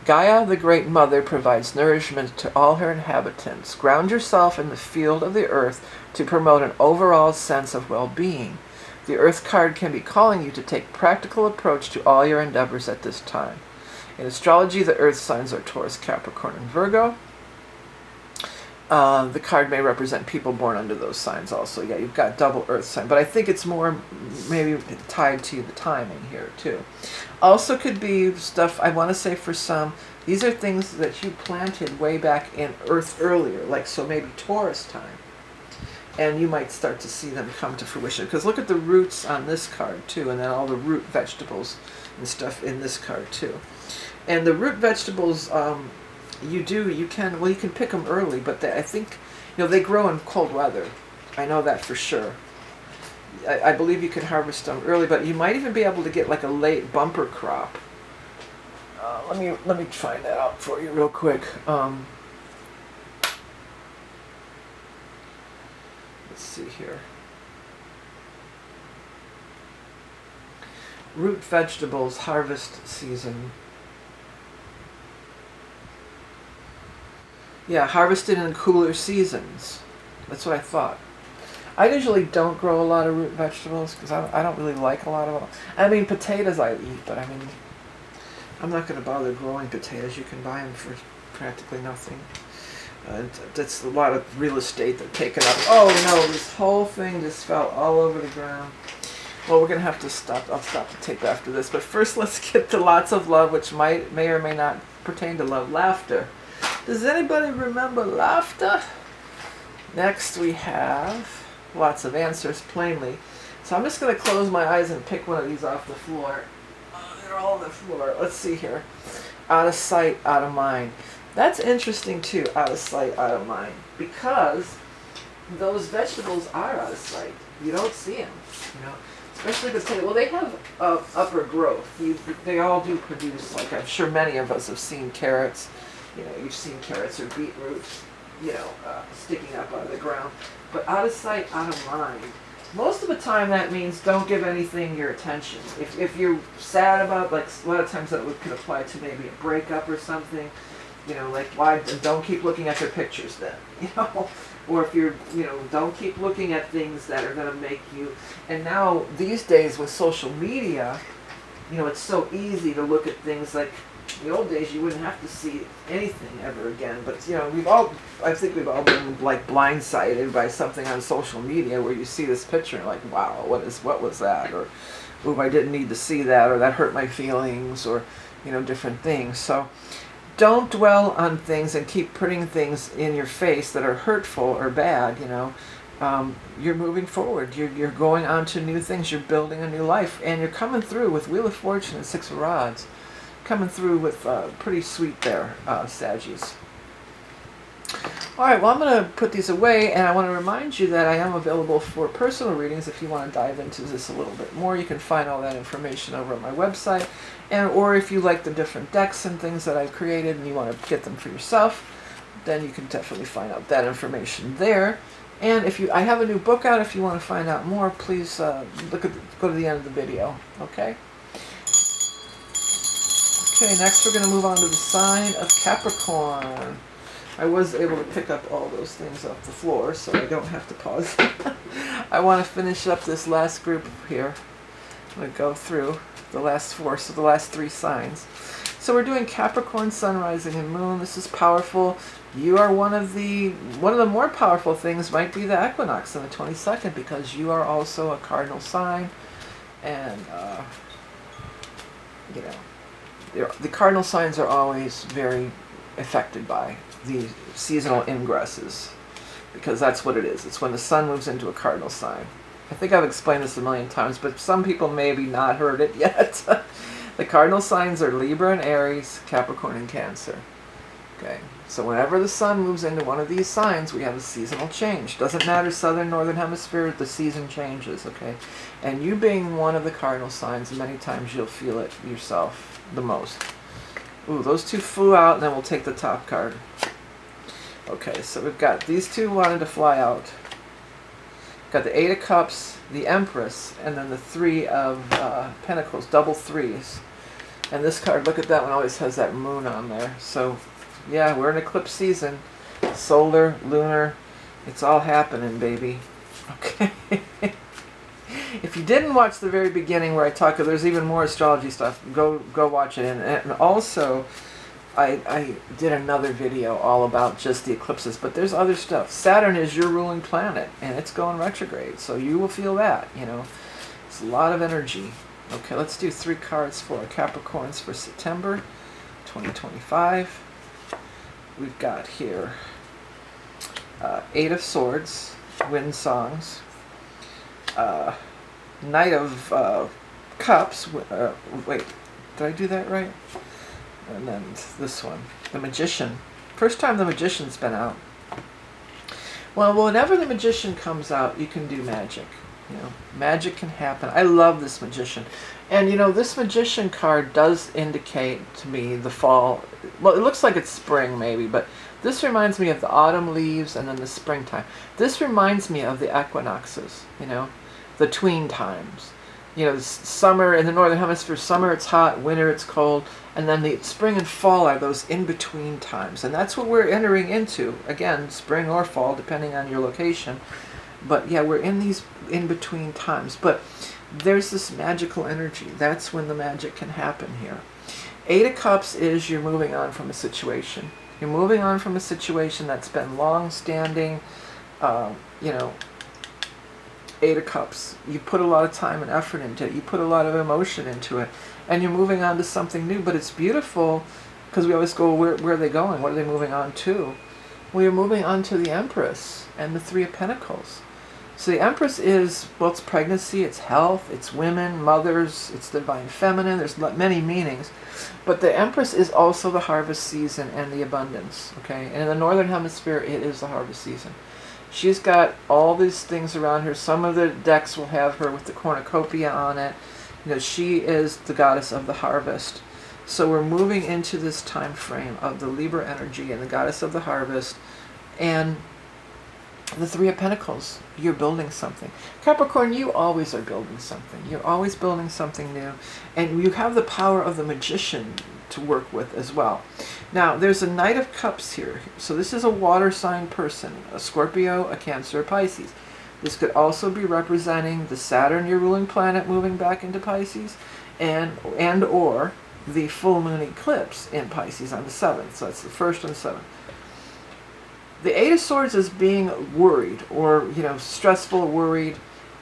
Gaia, the Great Mother, provides nourishment to all her inhabitants. Ground yourself in the field of the earth to promote an overall sense of well-being. The Earth card can be calling you to take practical approach to all your endeavors at this time. In astrology, the Earth signs are Taurus, Capricorn, and Virgo. The card may represent people born under those signs also. Yeah, you've got double Earth sign, but I think it's more maybe tied to the timing here too. Also could be stuff, I want to say for some, these are things that you planted way back in Earth earlier, like so maybe Taurus time. And you might start to see them come to fruition. Because look at the roots on this card too, and then all the root vegetables and stuff in this card too. And the root vegetables, You do, you can, well, you can pick them early, but I think, you know, they grow in cold weather. I know that for sure. I believe you can harvest them early, but you might even be able to get like a late bumper crop. Let me find that out for you real quick. Let's see here. Root vegetables harvest season. Yeah, harvested in cooler seasons. That's what I thought. I usually don't grow a lot of root vegetables because I don't really like a lot of them. I mean, potatoes I eat, but I mean, I'm not going to bother growing potatoes. You can buy them for practically nothing. That's a lot of real estate they're taking up. Oh no, this whole thing just fell all over the ground. Well, we're going to have to stop. I'll stop the tape after this. But first, let's get to lots of love, which may or may not pertain to love. Laughter. Does anybody remember laughter? Next, we have lots of answers, plainly. So I'm just going to close my eyes and pick one of these off the floor. They're all on the floor. Let's see here. Out of sight, out of mind. That's interesting too, out of sight, out of mind. Because those vegetables are out of sight. You don't see them, you know. Especially potato. Well, they have upper growth. They all do produce, like I'm sure many of us have seen carrots. You know, you've seen carrots or beetroot, you know, sticking up out of the ground. But out of sight, out of mind. Most of the time that means don't give anything your attention. If you're sad about, like a lot of times that could apply to maybe a breakup or something, you know, like why don't keep looking at their pictures then, you know? Or if you're, you know, don't keep looking at things that are going to make you, and now these days with social media, you know, it's so easy to look at things like, in the old days you wouldn't have to see anything ever again, but you know, I think we've all been like blindsided by something on social media where you see this picture and like, wow, what was that? Or, ooh, I didn't need to see that, or that hurt my feelings, or, you know, different things. So don't dwell on things and keep putting things in your face that are hurtful or bad, you know. You're moving forward. You're going on to new things. You're building a new life. And you're coming through with Wheel of Fortune and Six of Rods. Coming through with pretty sweet there, Saggies. Alright, well, I'm going to put these away, and I want to remind you that I am available for personal readings. If you want to dive into this a little bit more, you can find all that information over on my website. Or if you like the different decks and things that I've created and you want to get them for yourself, then you can definitely find out that information there. And I have a new book out. If you want to find out more, please go to the end of the video. Okay? Okay, next we're going to move on to the sign of Capricorn. I was able to pick up all those things off the floor, so I don't have to pause. I want to finish up this last group here. I'm going to go through the last four, so the last three signs. So we're doing Capricorn, Sun, Rising, and Moon. This is powerful. You are one of the more powerful things might be the Equinox on the 22nd, because you are also a cardinal sign, and you know, the cardinal signs are always very affected by the seasonal ingresses, because that's what it is. It's when the sun moves into a cardinal sign. I think I've explained this a million times, but some people maybe not heard it yet. The cardinal signs are Libra and Aries, Capricorn and Cancer. Okay, so whenever the sun moves into one of these signs, we have a seasonal change. Doesn't matter southern, northern hemisphere, the season changes, okay? And you being one of the cardinal signs, many times you'll feel it yourself the most. Ooh, those two flew out, and then we'll take the top card. Okay, so we've got these two wanted to fly out. Got the Eight of Cups, the Empress, and then the Three of Pentacles, double threes. And this card, look at that one, always has that moon on there. So, yeah, we're in eclipse season. Solar, lunar, it's all happening, baby. Okay. If you didn't watch the very beginning where I talk, there's even more astrology stuff. Go watch it. And also, I did another video all about just the eclipses, but there's other stuff. Saturn is your ruling planet, and it's going retrograde, so you will feel that, you know. It's a lot of energy. Okay, let's do 3 cards for Capricorns for September 2025. We've got here Eight of Swords, Wind Songs, Knight of Cups. Wait, did I do that right? And then this one, the Magician. First time the Magician's been out. Well, whenever the Magician comes out, you can do magic. You know, magic can happen. I love this Magician. And you know, this Magician card does indicate to me the fall. Well, it looks like it's spring maybe, but this reminds me of the autumn leaves and then the springtime. This reminds me of the equinoxes, you know, the tween times. You know, summer in the northern hemisphere, summer it's hot, winter it's cold, and then the spring and fall are those in-between times. And that's what we're entering into. Again, spring or fall, depending on your location. But yeah, we're in these in-between times. But there's this magical energy. That's when the magic can happen here. 8 of Cups is you're moving on from a situation. You're moving on from a situation that's been long-standing, you know, 8 of Cups. You put a lot of time and effort into it. You put a lot of emotion into it. And you're moving on to something new. But it's beautiful because we always go, where are they going? What are they moving on to? Well, you're moving on to the Empress and the 3 of Pentacles. So the Empress is, well, it's pregnancy, it's health, it's women, mothers, it's the divine feminine. There's many meanings. But the Empress is also the harvest season and the abundance. Okay, and in the northern hemisphere, it is the harvest season. She's got all these things around her. Some of the decks will have her with the cornucopia on it. You know, she is the goddess of the harvest. So we're moving into this time frame of the Libra energy and the goddess of the harvest. And the 3 of Pentacles, you're building something. Capricorn, you always are building something. You're always building something new. And you have the power of the Magician to work with as well. Now, there's a Knight of Cups here. So this is a water sign person, a Scorpio, a Cancer, a Pisces. This could also be representing the Saturn, your ruling planet, moving back into Pisces, and or the full moon eclipse in Pisces on the 7th. So that's the 1st and 7th. The 8 of Swords is being worried or, you know, stressful, worried.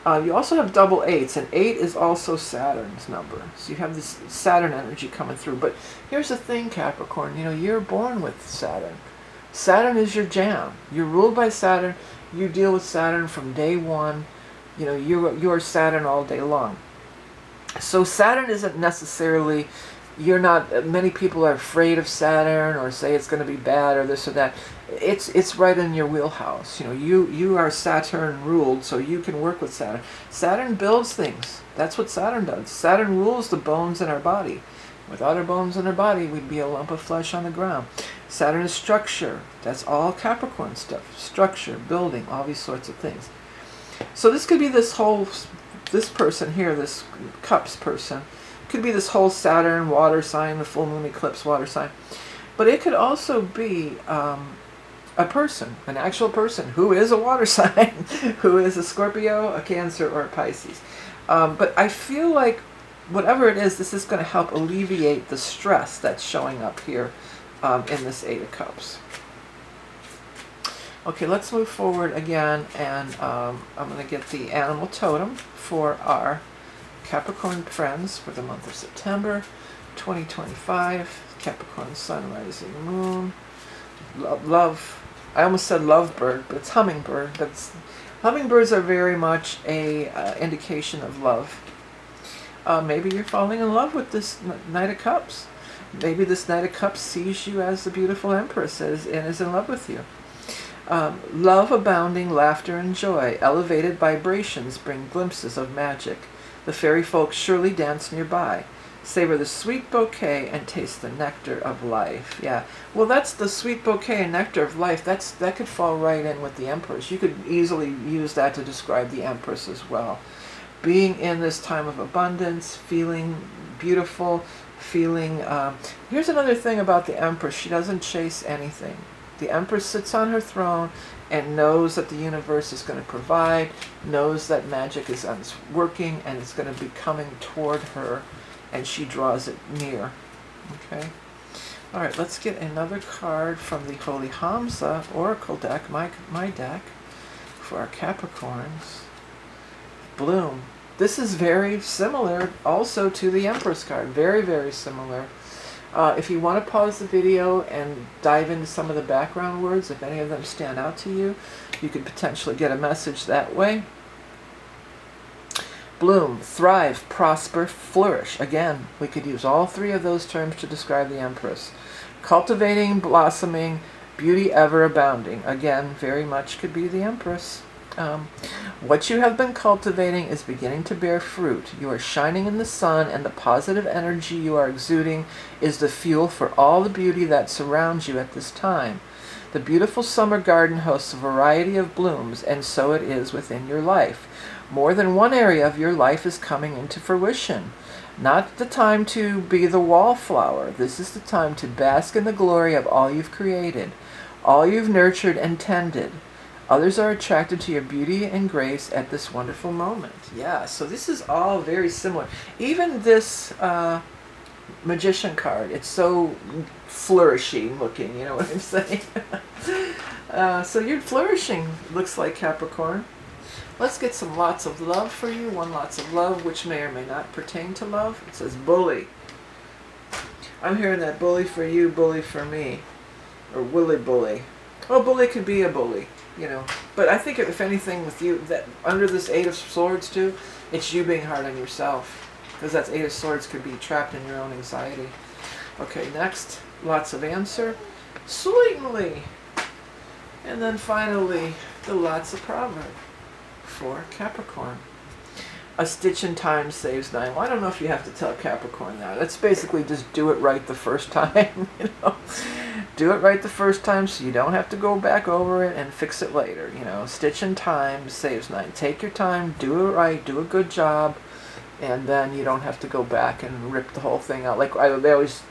You also have double 8s, and 8 is also Saturn's number. So you have this Saturn energy coming through. But here's the thing, Capricorn, you know, you're born with Saturn. Saturn is your jam. You're ruled by Saturn. You deal with Saturn from day one. You know, you're Saturn all day long. So Saturn isn't necessarily, you're not, many people are afraid of Saturn or say it's going to be bad or this or that. It's right in your wheelhouse. You know, you are Saturn ruled, so you can work with Saturn. Saturn builds things. That's what Saturn does. Saturn rules the bones in our body. Without our bones in our body, we'd be a lump of flesh on the ground. Saturn is structure. That's all Capricorn stuff. Structure, building, all these sorts of things. So this could be this person here, this Cups person. Could be this whole Saturn water sign, the full moon eclipse water sign. But it could also be a person, an actual person who is a water sign, who is a Scorpio, a Cancer, or a Pisces. But I feel like whatever it is, this is going to help alleviate the stress that's showing up here in this 8 of Cups. Okay, let's move forward again, and I'm going to get the animal totem for our Capricorn friends for the month of September 2025. Capricorn sun, rising moon. Love. I almost said lovebird, but it's hummingbird. Hummingbirds are very much a indication of love. Maybe you're falling in love with this Knight of Cups. Maybe this Knight of Cups sees you as the beautiful Empress and is in love with you. Love abounding, laughter and joy. Elevated vibrations bring glimpses of magic. The fairy folk surely dance nearby. Savor the sweet bouquet and taste the nectar of life. Yeah, well, that's the sweet bouquet and nectar of life. That could fall right in with the Empress. You could easily use that to describe the Empress as well. Being in this time of abundance, feeling beautiful, feeling... here's another thing about the Empress. She doesn't chase anything. The Empress sits on her throne and knows that the universe is going to provide, knows that magic is working and it's going to be coming toward her, and she draws it near. Okay? All right, let's get another card from the Holy Hamza Oracle deck, my deck, for our Capricorns. Bloom. This is very similar also to the Empress card. Very, very similar. If you want to pause the video and dive into some of the background words, if any of them stand out to you, you could potentially get a message that way. bloom, thrive, prosper, flourish. Again, we could use all three of those terms to describe the Empress. Cultivating, blossoming, beauty ever abounding. Again, very much could be the Empress. What you have been cultivating is beginning to bear fruit. You are shining in the sun, and the positive energy you are exuding is the fuel for all the beauty that surrounds you at this time. The beautiful summer garden hosts a variety of blooms, and so it is within your life. More than one area of your life is coming into fruition. Not the time to be the wallflower. This is the time to bask in the glory of all you've created, all you've nurtured and tended. Others are attracted to your beauty and grace at this wonderful moment. Yeah, so this is all very similar. Even this Magician card, it's so flourishing looking, you know what I'm saying? So you're flourishing, looks like, Capricorn. Let's get some lots of love for you. One lots of love, which may or may not pertain to love. It says bully. I'm hearing that bully for you, bully for me. Or willy bully. Oh, bully could be a bully, you know. But I think if anything with you, that under this Eight of Swords too, it's you being hard on yourself. Because that Eight of Swords could be trapped in your own anxiety. Okay, next, lots of answer. Sweetly. And then finally, the lots of proverb for Capricorn. A stitch in time saves nine. Well, I don't know if you have to tell Capricorn that. It's basically just do it right the first time, you know. Do it right the first time so you don't have to go back over it and fix it later, you know. Stitch in time saves nine. Take your time, do it right, do a good job, and then you don't have to go back and rip the whole thing out. Like I always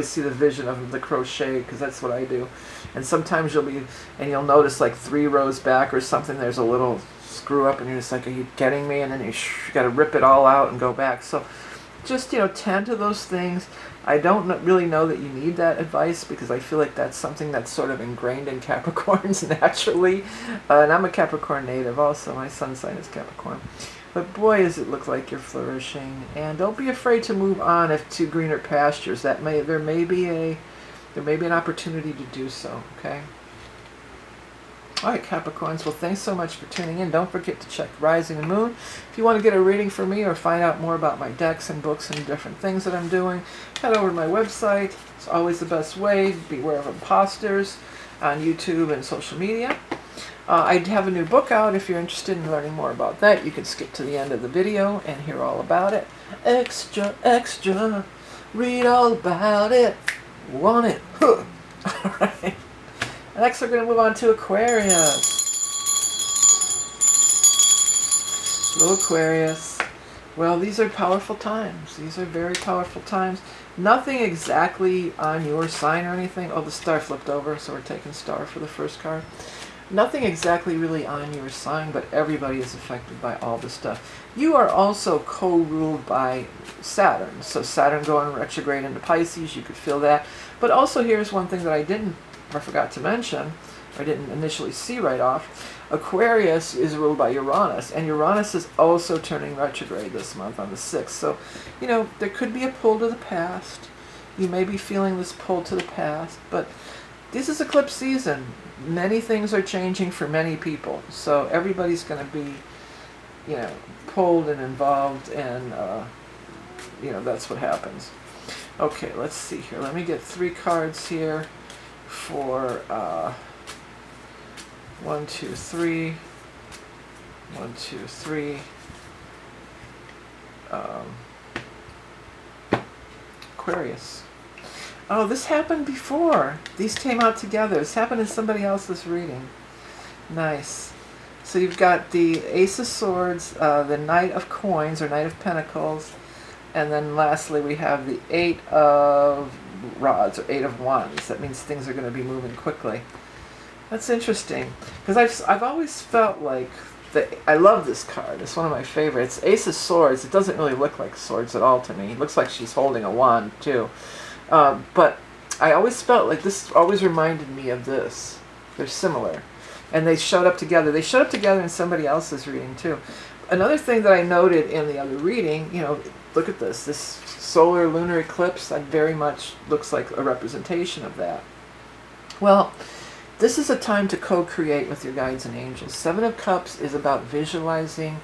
see the vision of the crochet, because that's what I do. And sometimes you'll notice like 3 rows back or something, there's a little screw up, and you're just like, are you kidding me? And then you got to rip it all out and go back. So just, you know, tend to those things. I don't really know that you need that advice, because I feel like that's something that's sort of ingrained in Capricorns naturally. And I'm a Capricorn native also. My sun sign is Capricorn. But boy, does it look like you're flourishing. And don't be afraid to move on to greener pastures. There may be an opportunity to do so, okay? All right, Capricorns, well, thanks so much for tuning in. Don't forget to check Rising and Moon. If you want to get a reading from me or find out more about my decks and books and different things that I'm doing, head over to my website. It's always the best way. Beware of imposters on YouTube and social media. I have a new book out. If you're interested in learning more about that, you can skip to the end of the video and hear all about it. Extra, extra, read all about it. Want it? Huh. All right. Next, we're going to move on to Aquarius. Little Aquarius. Well, these are powerful times. These are very powerful times. Nothing exactly on your sign or anything. Oh, the star flipped over, so we're taking star for the first card. Nothing exactly really on your sign, but everybody is affected by all this stuff. You are also co-ruled by Saturn. So Saturn going retrograde into Pisces, you could feel that. But also, here's one thing that I forgot to mention, I didn't initially see right off. Aquarius is ruled by Uranus, and Uranus is also turning retrograde this month on the 6th. So, you know, there could be a pull to the past. You may be feeling this pull to the past, but this is eclipse season. Many things are changing for many people, so everybody's going to be, you know, pulled and involved, and, you know, that's what happens. Okay, let's see here. Let me get 3 cards here for 1, 2, 3, 1, 2, 3. Aquarius. Oh, this happened before. These came out together. This happened in somebody else's reading. Nice. So you've got the Ace of Swords, the Knight of Coins or Knight of Pentacles, and then lastly we have the 8 of Rods or 8 of Wands. That means things are going to be moving quickly. That's interesting, because I've always felt like I love this card. It's one of my favorites. Ace of Swords. It doesn't really look like swords at all to me. It looks like she's holding a wand too. But I always felt like this always reminded me of this. They're similar. And they showed up together. They showed up together in somebody else's reading too. Another thing that I noted in the other reading, you know, look at this. This solar lunar eclipse, that very much looks like a representation of that. Well, this is a time to co-create with your guides and angels. 7 of Cups is about visualizing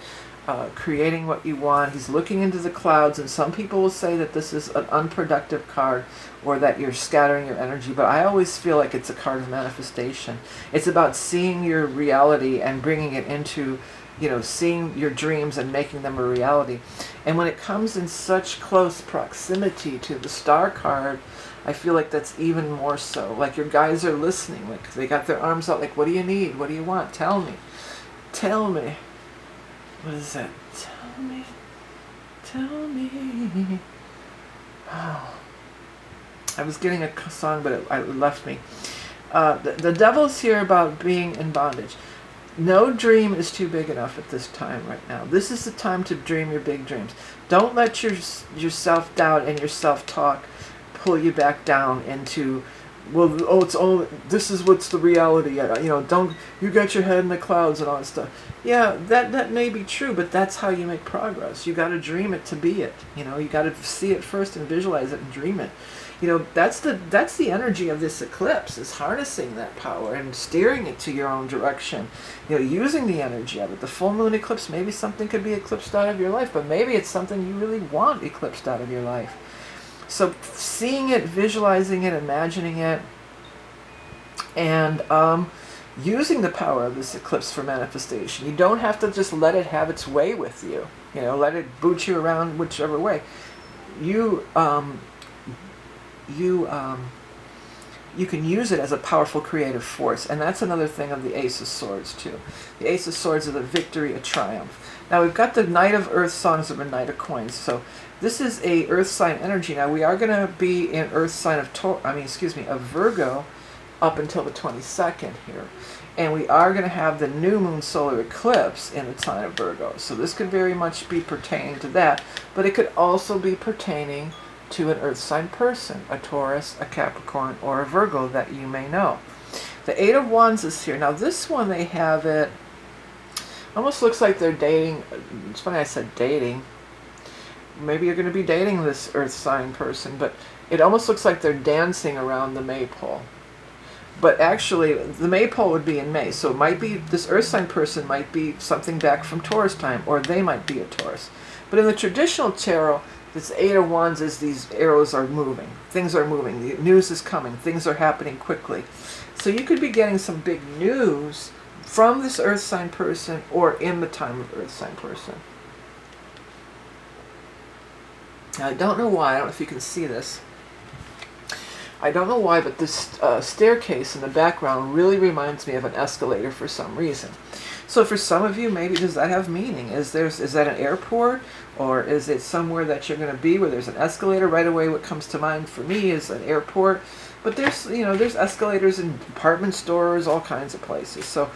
creating what you want. He's looking into the clouds, and some people will say that this is an unproductive card or that you're scattering your energy, but I always feel like it's a card of manifestation. It's about seeing your reality and bringing it into, you know, seeing your dreams and making them a reality. And when it comes in such close proximity to the star card, I feel like that's even more so. Like your guides are listening, like they got their arms out, like, what do you need? What do you want? Tell me. Tell me. What is that? Tell me. Tell me. Oh. I was getting a song, but it left me. The devil's here about being in bondage. No dream is too big enough at this time right now. This is the time to dream your big dreams. Don't let your self-doubt and your self-talk pull you back down into, well, oh, it's all, this is what's the reality. You know, don't, you got your head in the clouds and all that stuff. Yeah, that may be true, but that's how you make progress. You got to dream it to be it. You know, you got to see it first and visualize it and dream it. You know, that's the energy of this eclipse, is harnessing that power and steering it to your own direction. You know, using the energy of it. The full moon eclipse, maybe something could be eclipsed out of your life, but maybe it's something you really want eclipsed out of your life. So seeing it, visualizing it, imagining it, and using the power of this eclipse for manifestation. You don't have to just let it have its way with you. You know, let it boot you around whichever way. You can use it as a powerful creative force, and that's another thing of the Ace of Swords too. The Ace of Swords is a victory, a triumph. Now we've got the Knight of Earth songs of a Knight of Coins, so this is a Earth sign energy. Now we are going to be in Earth sign of of Virgo up until the 22nd here, and we are going to have the new moon solar eclipse in the sign of Virgo. So this could very much be pertaining to that, but it could also be pertaining to an earth sign person, a Taurus, a Capricorn, or a Virgo that you may know. The Eight of Wands is here. Now this one, they have it, almost looks like they're dating. It's funny I said dating. Maybe you're going to be dating this earth sign person, but it almost looks like they're dancing around the maypole. But actually, the maypole would be in May, so it might be, this earth sign person might be something back from Taurus time, or they might be a Taurus. But in the traditional tarot, this Eight of Wands is these arrows are moving. Things are moving. The news is coming. Things are happening quickly. So you could be getting some big news from this earth sign person or in the time of earth sign person. Now, I don't know why. I don't know if you can see this. I don't know why, but this staircase in the background really reminds me of an escalator for some reason. So for some of you, maybe does that have meaning? Is that an airport, or is it somewhere that you're going to be where there's an escalator? Right away, what comes to mind for me is an airport. But there's, you know, there's escalators in department stores, all kinds of places. So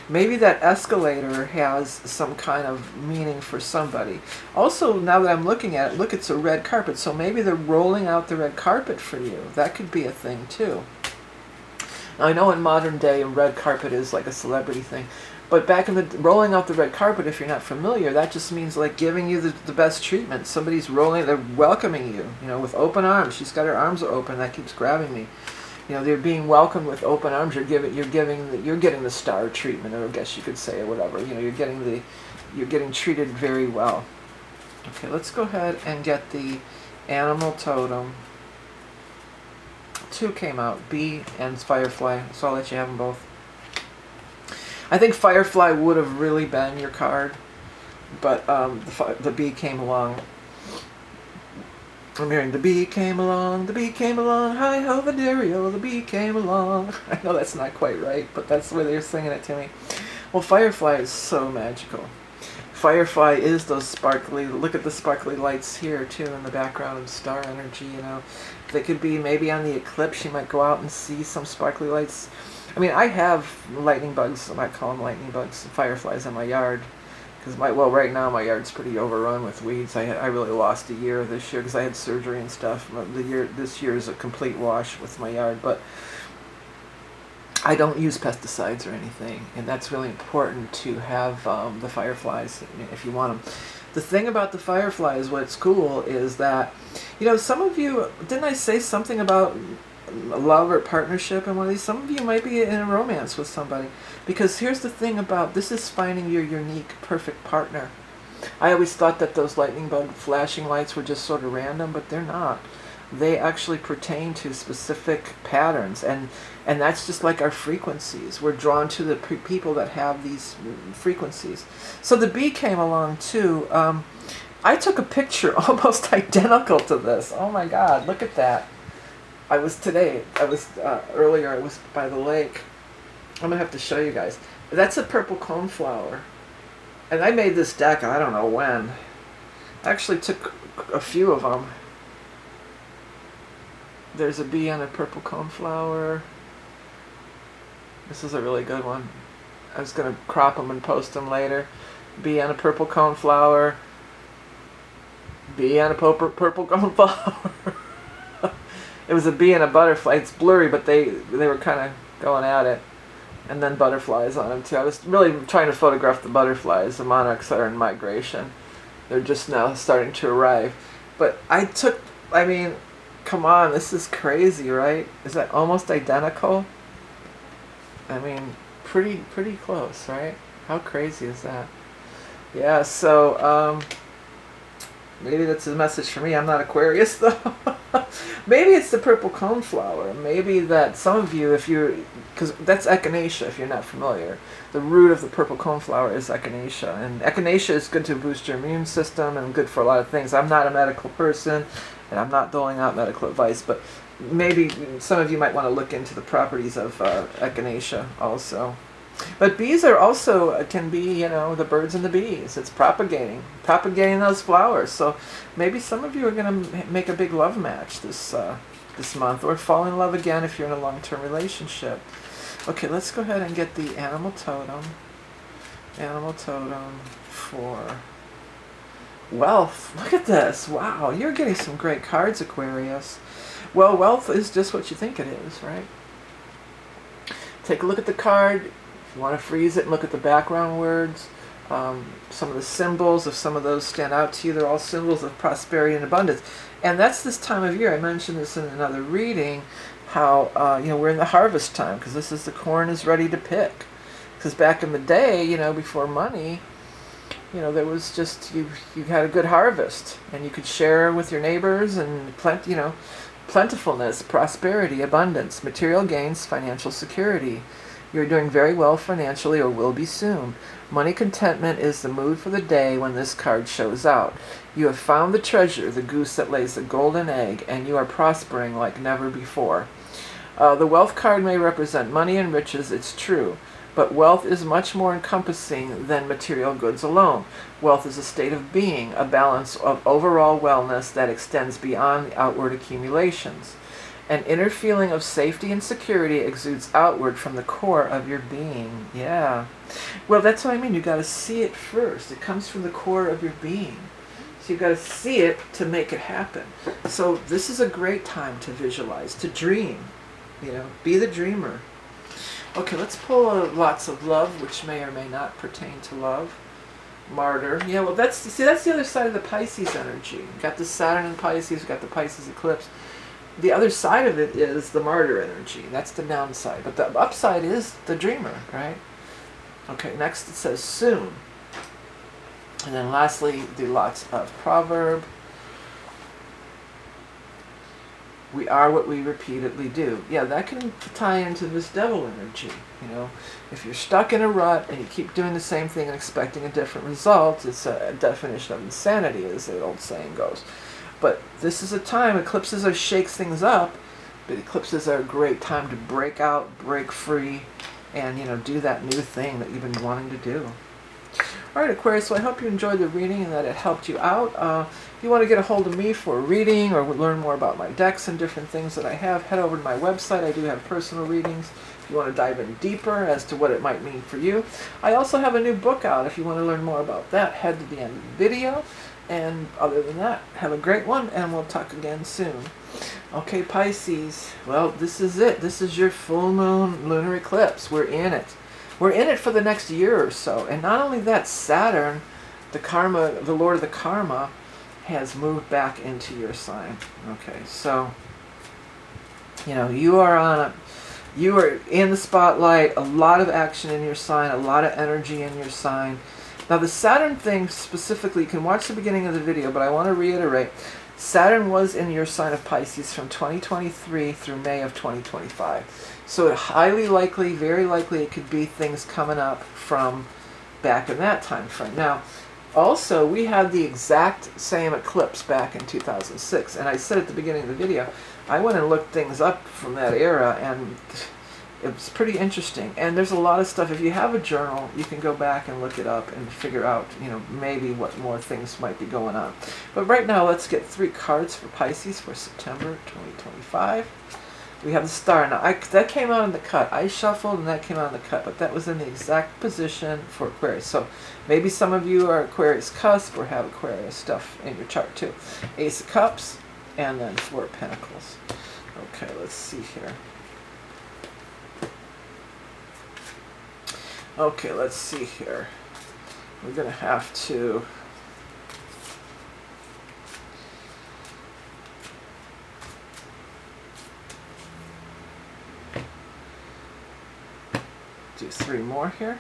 maybe that escalator has some kind of meaning for somebody. Also, now that I'm looking at it, look, it's a red carpet. So maybe they're rolling out the red carpet for you. That could be a thing too. Now, I know in modern day, a red carpet is like a celebrity thing. But back in the rolling out the red carpet, if you're not familiar, that just means like giving you the best treatment. Somebody's rolling, they're welcoming you, you know, with open arms. She's got her arms are open. That keeps grabbing me. You know, they're being welcomed with open arms. You're getting the star treatment, or I guess you could say, or whatever. You know, you're getting treated very well. Okay, let's go ahead and get the animal totem. Two came out, bee and firefly. So I'll let you have them both. I think Firefly would have really been your card, but the bee came along. I'm hearing the bee came along, hi ho the dario, the bee came along. I know that's not quite right, but that's the way they're singing it to me. Well, Firefly is so magical. Firefly is those sparkly, look at the sparkly lights here too in the background of star energy, you know. They could be maybe on the eclipse, you might go out and see some sparkly lights. I mean, I have lightning bugs, I might call them lightning bugs, fireflies in my yard. Because right now my yard's pretty overrun with weeds. I really lost a year this year because I had surgery and stuff. This year is a complete wash with my yard, but I don't use pesticides or anything, and that's really important to have the fireflies if you want them. The thing about the fireflies, what's cool is that, you know, some of you, didn't I say something about love or partnership in one of these? Some of you might be in a romance with somebody, because here's the thing about this is finding your unique perfect partner. I always thought that those lightning bug flashing lights were just sort of random, but they're not. They actually pertain to specific patterns, and that's just like our frequencies. We're drawn to the people that have these frequencies. So the bee came along too. I took a picture almost identical to this. Oh my God, look at that. Earlier I was by the lake. I'm gonna have to show you guys. That's a purple coneflower. And I made this deck, I don't know when. I actually took a few of them. There's a bee on a purple coneflower. This is a really good one. I was going to crop them and post them later. Bee on a purple coneflower. Bee on a purple coneflower. It was a bee and a butterfly. It's blurry, but they were kind of going at it. And then butterflies on them too. I was really trying to photograph the butterflies. The monarchs are in migration. They're just now starting to arrive. But I mean, come on, this is crazy, right? Is that almost identical? I mean, pretty close, right? How crazy is that? Yeah, so maybe that's a message for me. I'm not Aquarius though. Maybe it's the purple coneflower. Maybe that some of you, because that's echinacea if you're not familiar. The root of the purple coneflower is echinacea. And echinacea is good to boost your immune system and good for a lot of things. I'm not a medical person and I'm not doling out medical advice, but maybe some of you might want to look into the properties of echinacea also. But bees are also, can be, the birds and the bees. It's propagating those flowers. So maybe some of you are going to make a big love match this month, or fall in love again if you're in a long-term relationship. Okay, let's go ahead and get the animal totem. Animal totem for wealth. Look at this. Wow, you're getting some great cards, Aquarius. Well, wealth is just what you think it is, right? Take a look at the card. You want to freeze it and look at the background words. Some of the symbols, if some of those stand out to you, they're all symbols of prosperity and abundance. And that's this time of year. I mentioned this in another reading, how we're in the harvest time, because this is the corn is ready to pick. Because back in the day, before money, there was just, you had a good harvest, and you could share with your neighbors, and plentifulness, prosperity, abundance, material gains, financial security. You're doing very well financially, or will be soon. Money contentment is the mood for the day when this card shows out. You have found the treasure, the goose that lays the golden egg, and you are prospering like never before. The wealth card may represent money and riches, it's true. But wealth is much more encompassing than material goods alone. Wealth is a state of being, a balance of overall wellness that extends beyond outward accumulations. An inner feeling of safety and security exudes outward from the core of your being. Yeah. Well, that's what I mean. You got to see it first. It comes from the core of your being. So you got to see it to make it happen. So this is a great time to visualize, to dream. Be the dreamer. Okay, let's pull lots of love, which may or may not pertain to love. Martyr. Yeah, well, that's the other side of the Pisces energy. We've got the Saturn in Pisces. We've got the Pisces eclipse. The other side of it is the martyr energy. That's the downside. But the upside is the dreamer, right? Okay, next it says soon. And then lastly, the lots of proverb. We are what we repeatedly do. Yeah, that can tie into this devil energy. If you're stuck in a rut and you keep doing the same thing and expecting a different result, it's a definition of insanity, as the old saying goes. But this is a time, eclipses shakes things up, but eclipses are a great time to break out, break free, and do that new thing that you've been wanting to do. All right, Aquarius, so I hope you enjoyed the reading and that it helped you out. If you want to get a hold of me for a reading or learn more about my decks and different things that I have, head over to my website. I do have personal readings if you want to dive in deeper as to what it might mean for you. I also have a new book out. If you want to learn more about that, head to the end of the video. And other than that, have a great one, and we'll talk again soon. Okay, Pisces. Well, this is it. This is your full moon lunar eclipse. We're in it. We're in it for the next year or so. And not only that, Saturn, the Lord of the Karma, has moved back into your sign. Okay, so, you are in the spotlight, a lot of action in your sign, a lot of energy in your sign. Now the Saturn thing specifically, you can watch the beginning of the video, but I want to reiterate, Saturn was in your sign of Pisces from 2023 through May of 2025. So it highly likely, very likely, it could be things coming up from back in that time frame. Now, also, we had the exact same eclipse back in 2006, and I said at the beginning of the video, I went and looked things up from that era, and it was pretty interesting. And there's a lot of stuff. If you have a journal, you can go back and look it up and figure out, you know, maybe what more things might be going on. But right now, let's get 3 cards for Pisces for September 2025. We have the star. Now, that came out in the cut. I shuffled and that came out in the cut, but that was in the exact position for Aquarius. So maybe some of you are Aquarius cusp or have Aquarius stuff in your chart too. Ace of Cups and then 4 of Pentacles. Okay, let's see here. Okay, let's see here. We're going to have to... do 3 more here.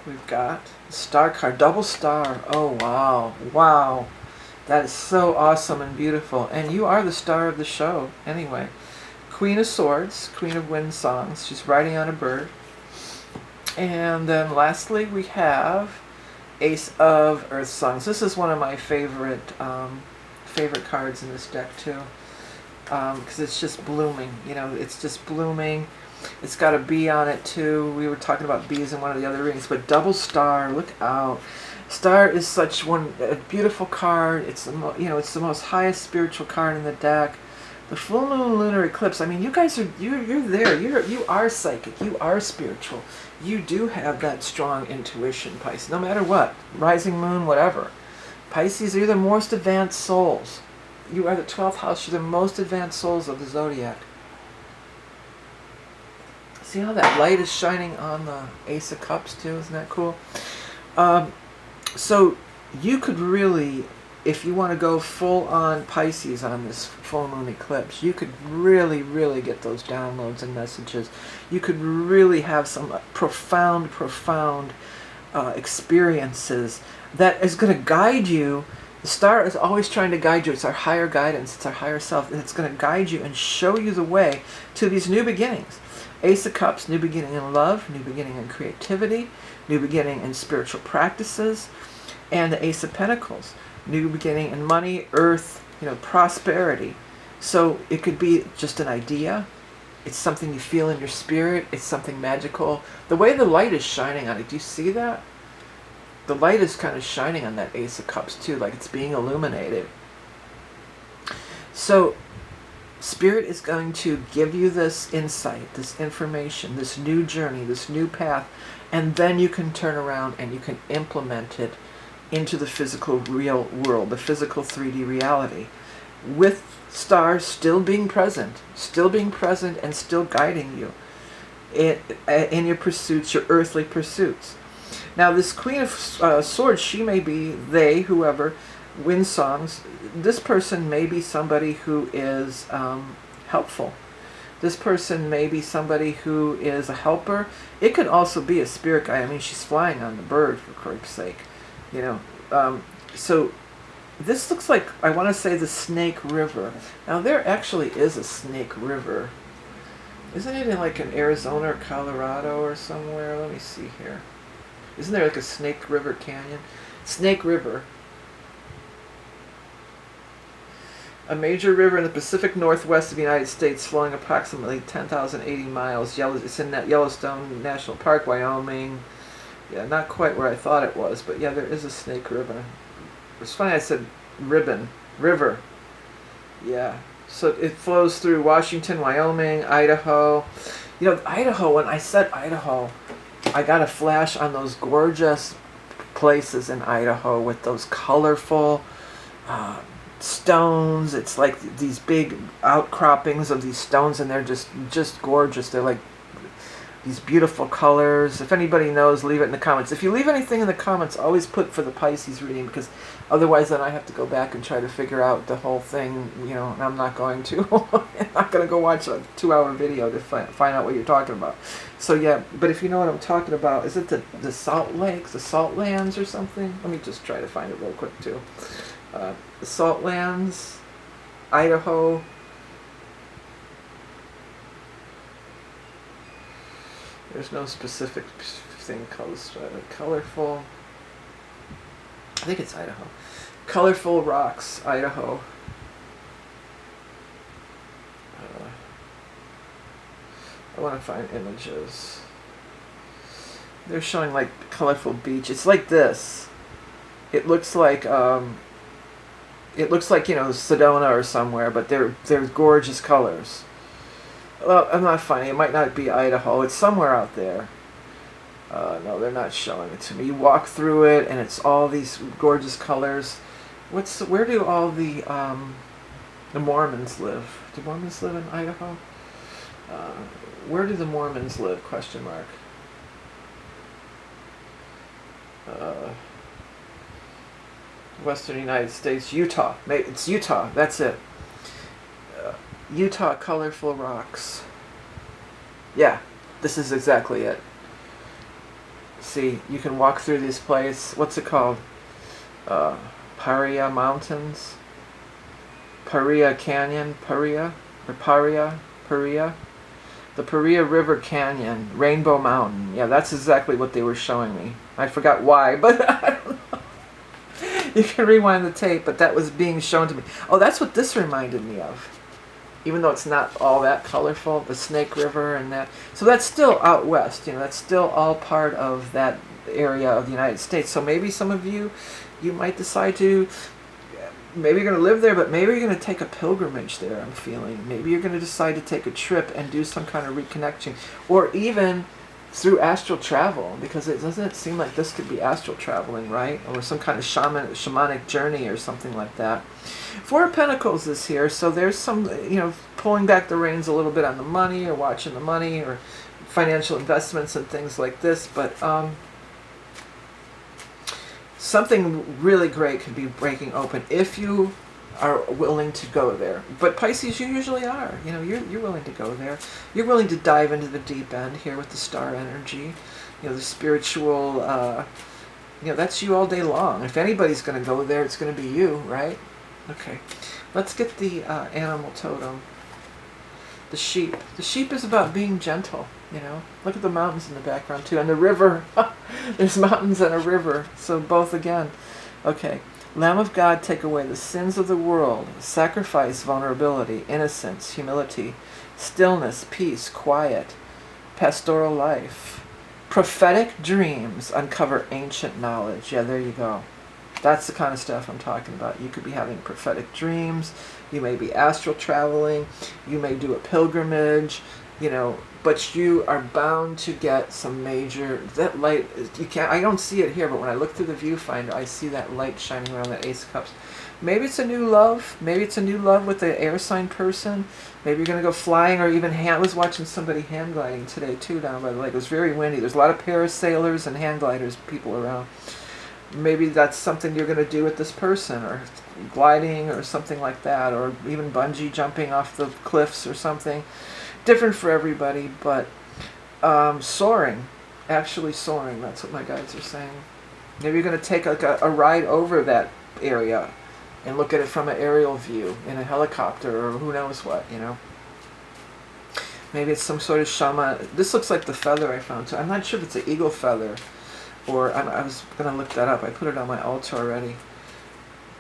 We've got the star card, double star. Oh, wow. Wow. That is so awesome and beautiful. And you are the star of the show anyway. Queen of Swords, Queen of Wind Songs. She's riding on a bird. And then lastly, we have Ace of Earth Songs. This is one of my favorite cards in this deck too, because it's just blooming. You know, it's just blooming. It's got a bee on it too. We were talking about bees in one of the other readings, but double star. Look out! Star is such a beautiful card. It's it's the most highest spiritual card in the deck. The full moon lunar eclipse. I mean, you guys are you're there. You are psychic. You are spiritual. You do have that strong intuition, Pisces. No matter what, rising moon, whatever. Pisces are the most advanced souls. You are the 12th house. You're the most advanced souls of the zodiac. See how that light is shining on the Ace of Cups too? Isn't that cool? So you could really, if you want to go full on Pisces on this full moon eclipse, you could really, really get those downloads and messages. You could really have some profound experiences that is going to guide you. The star is always trying to guide you. It's our higher guidance. It's our higher self. And it's going to guide you and show you the way to these new beginnings. Ace of Cups, new beginning in love, new beginning in creativity, new beginning in spiritual practices, and the Ace of Pentacles, new beginning in money, earth, prosperity. So it could be just an idea. It's something you feel in your spirit. It's something magical. The way the light is shining on it, do you see that? The light is kind of shining on that Ace of Cups too, like it's being illuminated. So Spirit is going to give you this insight, this information, this new journey, this new path, and then you can turn around and you can implement it into the physical real world, the physical 3D reality, with stars still being present and still guiding you in your pursuits, your earthly pursuits. Now this Queen of Swords, she may be, they, whoever, Wind Songs, this person may be somebody who is helpful. This person may be somebody who is a helper. It could also be a spirit guide. I mean, she's flying on the bird, for Christ's sake. So this looks like, I want to say, the Snake River. Now, there actually is a Snake River. Isn't it in like in Arizona or Colorado or somewhere? Let me see here. Isn't there like a Snake River Canyon? Snake River. A major river in the Pacific Northwest of the United States, flowing approximately 10,080 miles. It's in that Yellowstone National Park, Wyoming. Yeah, not quite where I thought it was, but yeah, there is a Snake River. It's funny I said river. Yeah, so it flows through Washington, Wyoming, Idaho. Idaho, when I said Idaho, I got a flash on those gorgeous places in Idaho with those colorful stones. It's like these big outcroppings of these stones, and they're just gorgeous. They're like, these beautiful colors. If anybody knows, leave it in the comments. If you leave anything in the comments, always put for the Pisces reading, because otherwise then I have to go back and try to figure out the whole thing, you know, and I'm not going to. I'm not going to go watch a 2-hour video to find out what you're talking about. So yeah, but if you know what I'm talking about, is it the Salt Lakes, the Salt Lands or something? Let me just try to find it real quick too. The Salt Lands, Idaho. There's no specific thing called colorful. I think it's Idaho. Colorful Rocks, Idaho. I want to find images. They're showing like colorful beach. It's like this. It looks like you know, Sedona or somewhere, but they're gorgeous colors. Well, I'm not finding it. It might not be Idaho. It's somewhere out there. No, they're not showing it to me. You walk through it, and it's all these gorgeous colors. Where do all the Mormons live? Do Mormons live in Idaho? Where do the Mormons live? Question mark. Western United States, Utah. Maybe it's Utah. That's it. Utah, colorful rocks. Yeah, this is exactly it. See, you can walk through this place. What's it called? Paria Mountains? Paria Canyon? Paria? Or Paria? Paria? The Paria River Canyon. Rainbow Mountain. Yeah, that's exactly what they were showing me. I forgot why, but I don't know. You can rewind the tape, but that was being shown to me. Oh, that's what this reminded me of. Even though it's not all that colorful, the Snake River and that. So that's still out west, you know, that's still all part of that area of the United States. So maybe some of you might decide to, maybe you're going to live there, but maybe you're going to take a pilgrimage there, I'm feeling. Maybe you're going to decide to take a trip and do some kind of reconnection. Or even through astral travel, because doesn't it seem like this could be astral traveling, right? Or some kind of shamanic journey or something like that. Four of Pentacles is here, so there's some, you know, pulling back the reins a little bit on the money, or watching the money, or financial investments and things like this. But something really great could be breaking open if you are willing to go there. But Pisces, you usually are. You know, you're willing to go there. You're willing to dive into the deep end here with the star energy. You know, the spiritual. You know, that's you all day long. If anybody's going to go there, it's going to be you, right? Okay, let's get the animal totem. The sheep. The sheep is about being gentle, you know. Look at the mountains in the background too, and the river. There's mountains and a river, so both again. Okay, Lamb of God, take away the sins of the world. Sacrifice vulnerability, innocence, humility, stillness, peace, quiet, pastoral life. Prophetic dreams, uncover ancient knowledge. Yeah, there you go. That's the kind of stuff I'm talking about. You could be having prophetic dreams. You may be astral traveling. You may do a pilgrimage, you know, but you are bound to get some major, that light, you can't, I don't see it here, but when I look through the viewfinder, I see that light shining around that Ace of Cups. Maybe it's a new love. Maybe it's a new love with the air sign person. Maybe you're going to go flying, or even I was watching somebody hand gliding today too down by the lake. It was very windy. There's a lot of parasailers and hand gliders, people around. Maybe that's something you're going to do with this person, or gliding or something like that, or even bungee jumping off the cliffs or something. Different for everybody, but soaring, actually soaring, that's what my guides are saying. Maybe you're going to take like a ride over that area and look at it from an aerial view in a helicopter, or who knows what, you know. Maybe it's some sort of shaman. This looks like the feather I found too. I'm not sure if it's an eagle feather. Or I was going to look that up. I put it on my altar already.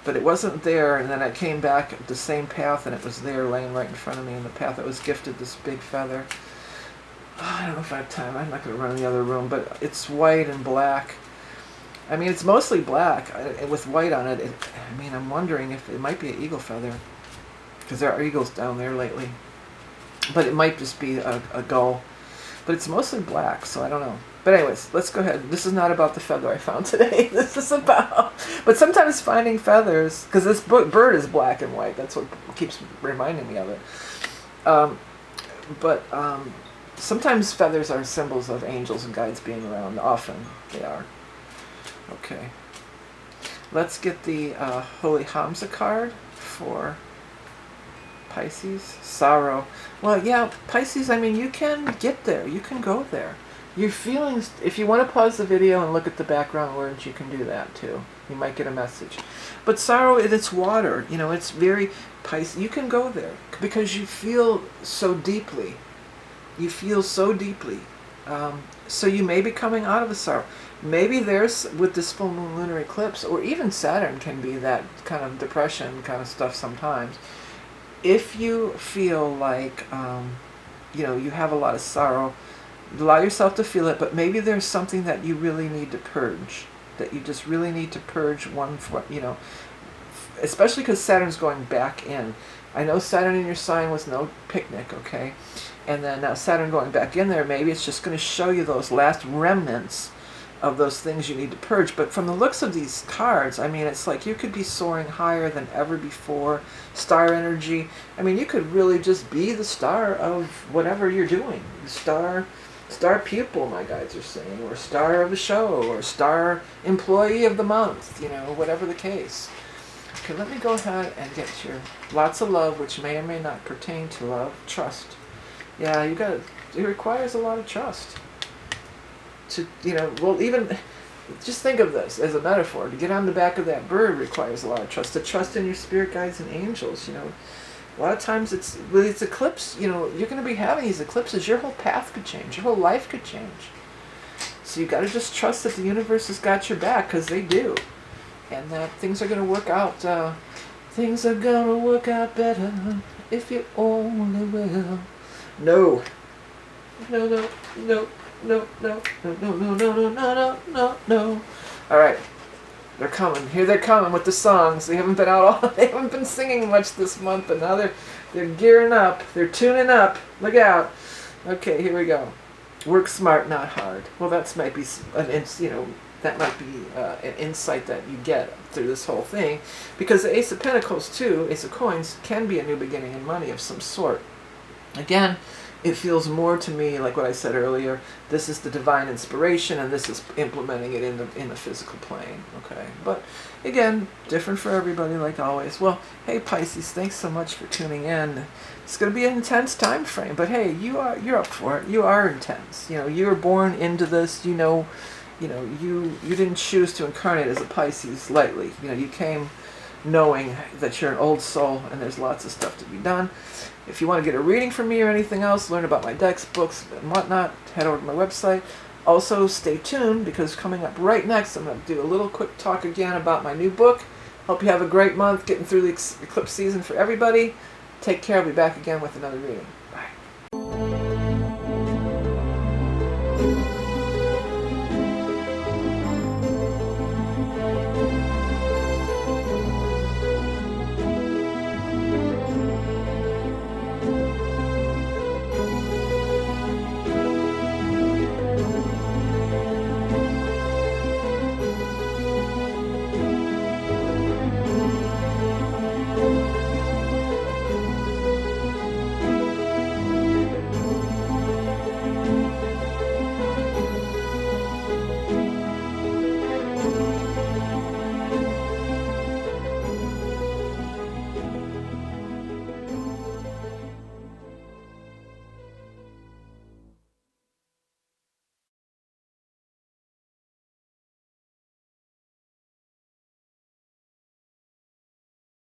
But it wasn't there, and then I came back the same path, and it was there laying right in front of me in the path. I was gifted this big feather. Oh, I don't know if I have time. I'm not going to run in the other room, but it's white and black. I mean, it's mostly black with white on it. I mean, I'm wondering if it might be an eagle feather, because there are eagles down there lately. But it might just be a gull. But it's mostly black, so I don't know. But anyways, let's go ahead. This is not about the feather I found today. This is about... But sometimes finding feathers... Because this bird is black and white. That's what keeps reminding me of it. Sometimes feathers are symbols of angels and guides being around. Often they are. Okay. Let's get the Holy Hamza card for Pisces. Sorrow. Well, yeah, Pisces, I mean, you can get there. You can go there. Your feelings, if you want to pause the video and look at the background words, you can do that too. You might get a message. But sorrow, it's water. You know, it's very Pisces. You can go there because you feel so deeply. You feel so deeply. So you may be coming out of a sorrow. Maybe there's, with this full moon lunar eclipse, or even Saturn can be that kind of depression kind of stuff sometimes. If you feel like, you know, you have a lot of sorrow, allow yourself to feel it, but maybe there's something that you really need to purge, that you just really need to purge you know, especially because Saturn's going back in. I know Saturn in your sign was no picnic, okay? And then now Saturn going back in there, maybe it's just going to show you those last remnants of those things you need to purge. But from the looks of these cards, I mean, it's like you could be soaring higher than ever before. Star energy. I mean, you could really just be the star of whatever you're doing. Star pupil, my guides are saying, or star of the show, or star employee of the month, you know, whatever the case. Okay, let me go ahead and get your lots of love, which may or may not pertain to love. Trust. Yeah, it requires a lot of trust. To, you know, well, even, just think of this as a metaphor. To get on the back of that bird requires a lot of trust. To trust in your spirit guides and angels, you know. A lot of times with these eclipse, you know, you're going to be having these eclipses. Your whole path could change. Your whole life could change. So you got to just trust that the universe has got your back, because they do. And that things are going to work out. Things are going to work out better if you only will. No. No, no, no. No, no, no, no, no, no, no, no, no, no. All right, they're coming. Here they're coming with the songs. They haven't been out they haven't been singing much this month, but now they're gearing up. They're tuning up. Look out. Okay, here we go. Work smart, not hard. Well, that might be that might be an insight that you get through this whole thing, because the Ace of Pentacles too, Ace of Coins, can be a new beginning in money of some sort. Again, it feels more to me like what I said earlier. This is the divine inspiration, and this is implementing it in the physical plane. Okay, but again, different for everybody, like always. Well, hey Pisces, thanks so much for tuning in. It's going to be an intense time frame, but hey, you're up for it. You are intense. You know, you were born into this. You know, you didn't choose to incarnate as a Pisces lightly. You know, you came knowing that you're an old soul, and there's lots of stuff to be done. If you want to get a reading from me or anything else, learn about my decks, books, and whatnot, head over to my website. Also, stay tuned, because coming up right next, I'm going to do a little quick talk again about my new book. Hope you have a great month getting through the eclipse season for everybody. Take care. I'll be back again with another reading. Bye.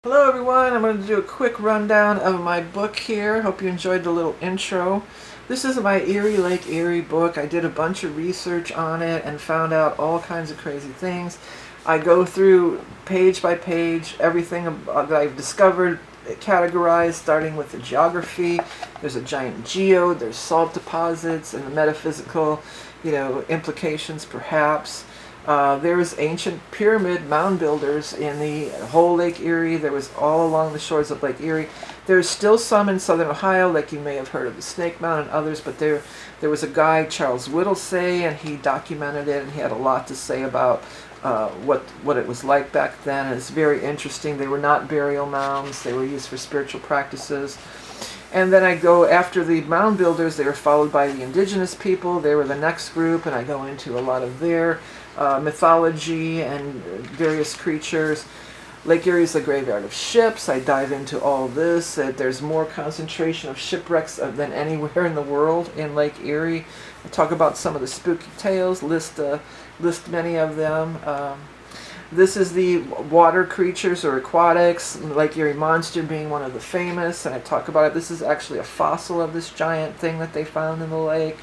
Hello everyone, I'm going to do a quick rundown of my book here. Hope you enjoyed the little intro. This is my Eerie Lake Erie book. I did a bunch of research on it and found out all kinds of crazy things. I go through page by page everything that I've discovered, categorized, starting with the geography. There's a giant geode, there's salt deposits, and the metaphysical, implications perhaps. There's ancient pyramid mound builders in the whole Lake Erie. There was all along the shores of Lake Erie. There's still some in southern Ohio, like you may have heard of the Snake Mound and others, but there was a guy, Charles Whittlesey, and he documented it, and he had a lot to say about what it was like back then. And it's very interesting. They were not burial mounds. They were used for spiritual practices. And then I go after the mound builders. They were followed by the indigenous people. They were the next group, and I go into a lot of their mythology and various creatures. Lake Erie is the graveyard of ships. I dive into all this. There's more concentration of shipwrecks than anywhere in the world in Lake Erie. I talk about some of the spooky tales, list many of them. This is the water creatures or aquatics, Lake Erie monster being one of the famous, and I talk about it. This is actually a fossil of this giant thing that they found in the lake.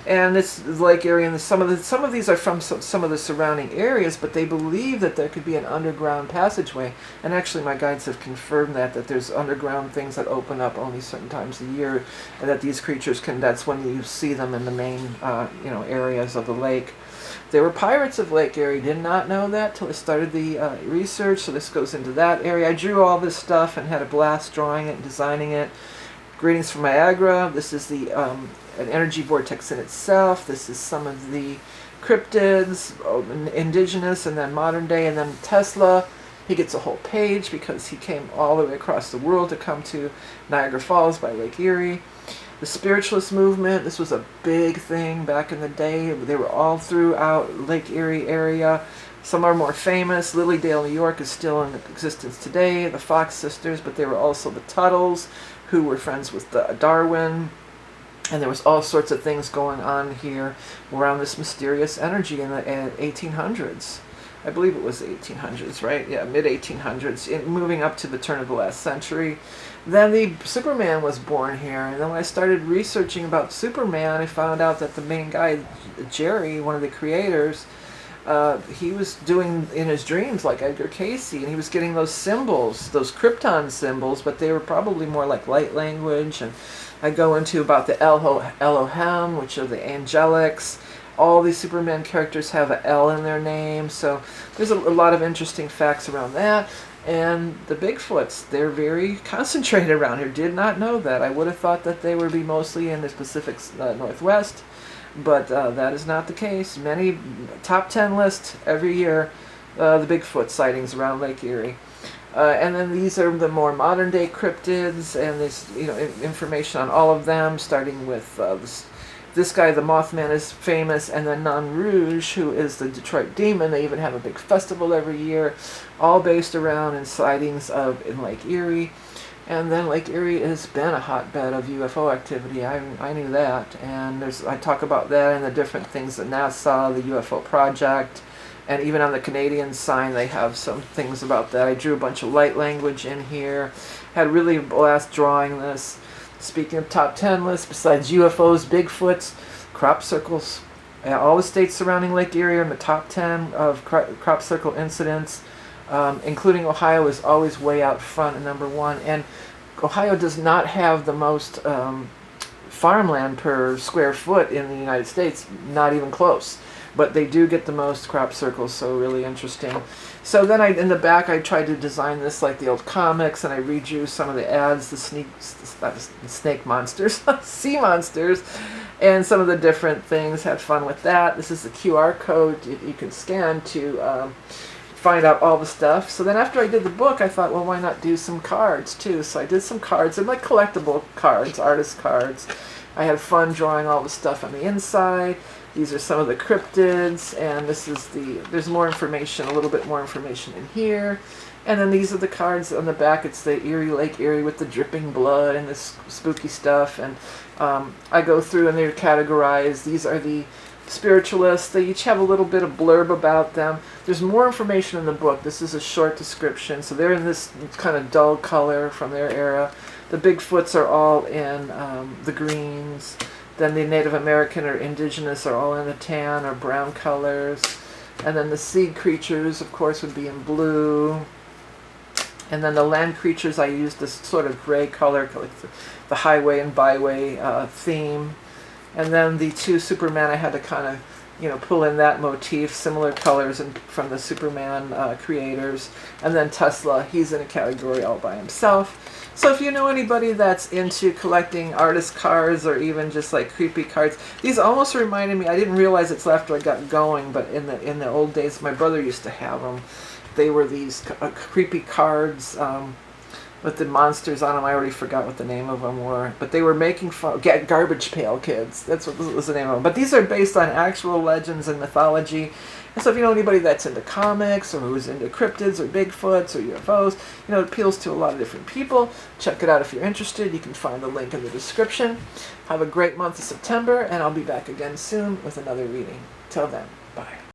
And this Lake Erie, and some of these are from some of the surrounding areas, but they believe that there could be an underground passageway. And actually, my guides have confirmed that there's underground things that open up only certain times a year, and that these creatures can. That's when you see them in the main, areas of the lake. They were pirates of Lake Erie. Did not know that till I started the research. So this goes into that area. I drew all this stuff and had a blast drawing it and designing it. Greetings from Niagara. This is the an energy vortex in itself. This is some of the cryptids, indigenous, and then modern day, and then Tesla. He gets a whole page because he came all the way across the world to come to Niagara Falls by Lake Erie. The spiritualist movement, this was a big thing back in the day. They were all throughout Lake Erie area. Some are more famous. Lilydale, New York is still in existence today. The Fox sisters, but there were also the Tuttles, who were friends with Darwin. And there was all sorts of things going on here around this mysterious energy in the 1800s. I believe it was the 1800s, right? Yeah, mid-1800s, moving up to the turn of the last century. Then the Superman was born here, and then when I started researching about Superman, I found out that the main guy, Jerry, one of the creators, he was doing in his dreams like Edgar Casey, and he was getting those symbols, those Krypton symbols, but they were probably more like light language. And I go into about the Elohim, which are the angelics. All these Superman characters have an L in their name, so there's a lot of interesting facts around that. And the Bigfoots, they're very concentrated around here. Did not know that. I would have thought that they would be mostly in the Pacific Northwest, but that is not the case. Many top 10 list every year, the Bigfoot sightings around Lake Erie. And then these are the more modern day cryptids, and there's information on all of them, starting with this guy, the Mothman, is famous, and then Nun Rouge, who is the Detroit Demon. They even have a big festival every year, all based around in sightings in Lake Erie. And then Lake Erie has been a hotbed of UFO activity. I knew that, and I talk about that and the different things that NASA, the UFO project, and even on the Canadian sign they have some things about that. I drew a bunch of light language in here, had really a blast drawing this. Speaking of top 10 lists, besides UFOs, Bigfoots, crop circles, all the states surrounding Lake Erie are in the top 10 of crop circle incidents, including Ohio is always way out front at number 1. And Ohio does not have the most farmland per square foot in the United States, not even close. But they do get the most crop circles, so really interesting. So then in the back, I tried to design this like the old comics, and I redrew some of the ads, the snake monsters, sea monsters, and some of the different things. Had fun with that. This is the QR code you can scan to find out all the stuff. So then after I did the book, I thought, well, why not do some cards too? So I did some cards. They're like collectible cards, artist cards. I had fun drawing all the stuff on the inside. These are some of the cryptids, and this is there's more information, a little bit more information in here. And then these are the cards on the back. It's the Erie, Lake Erie with the dripping blood and this spooky stuff. And I go through and they're categorized. These are the spiritualists. They each have a little bit of blurb about them. There's more information in the book. This is a short description. So they're in this kind of dull color from their era. The Bigfoots are all in the greens. Then the Native American or indigenous are all in the tan or brown colors. And then the sea creatures, of course, would be in blue. And then the land creatures, I used this sort of gray color, like the highway and byway theme. And then the two Superman, I had to kind of, pull in that motif, similar colors from the Superman creators. And then Tesla, he's in a category all by himself. So if you know anybody that's into collecting artist cards or even just like creepy cards, these almost reminded me, I didn't realize it's after I got going, but in the old days, my brother used to have them. They were these creepy cards, with the monsters on them. I already forgot what the name of them were, but they were making fun. Garbage Pail Kids. That's what was the name of them. But these are based on actual legends and mythology. And so if you know anybody that's into comics or who's into cryptids or Bigfoots or UFOs, you know, it appeals to a lot of different people. Check it out if you're interested. You can find the link in the description. Have a great month of September, and I'll be back again soon with another reading. Till then, bye.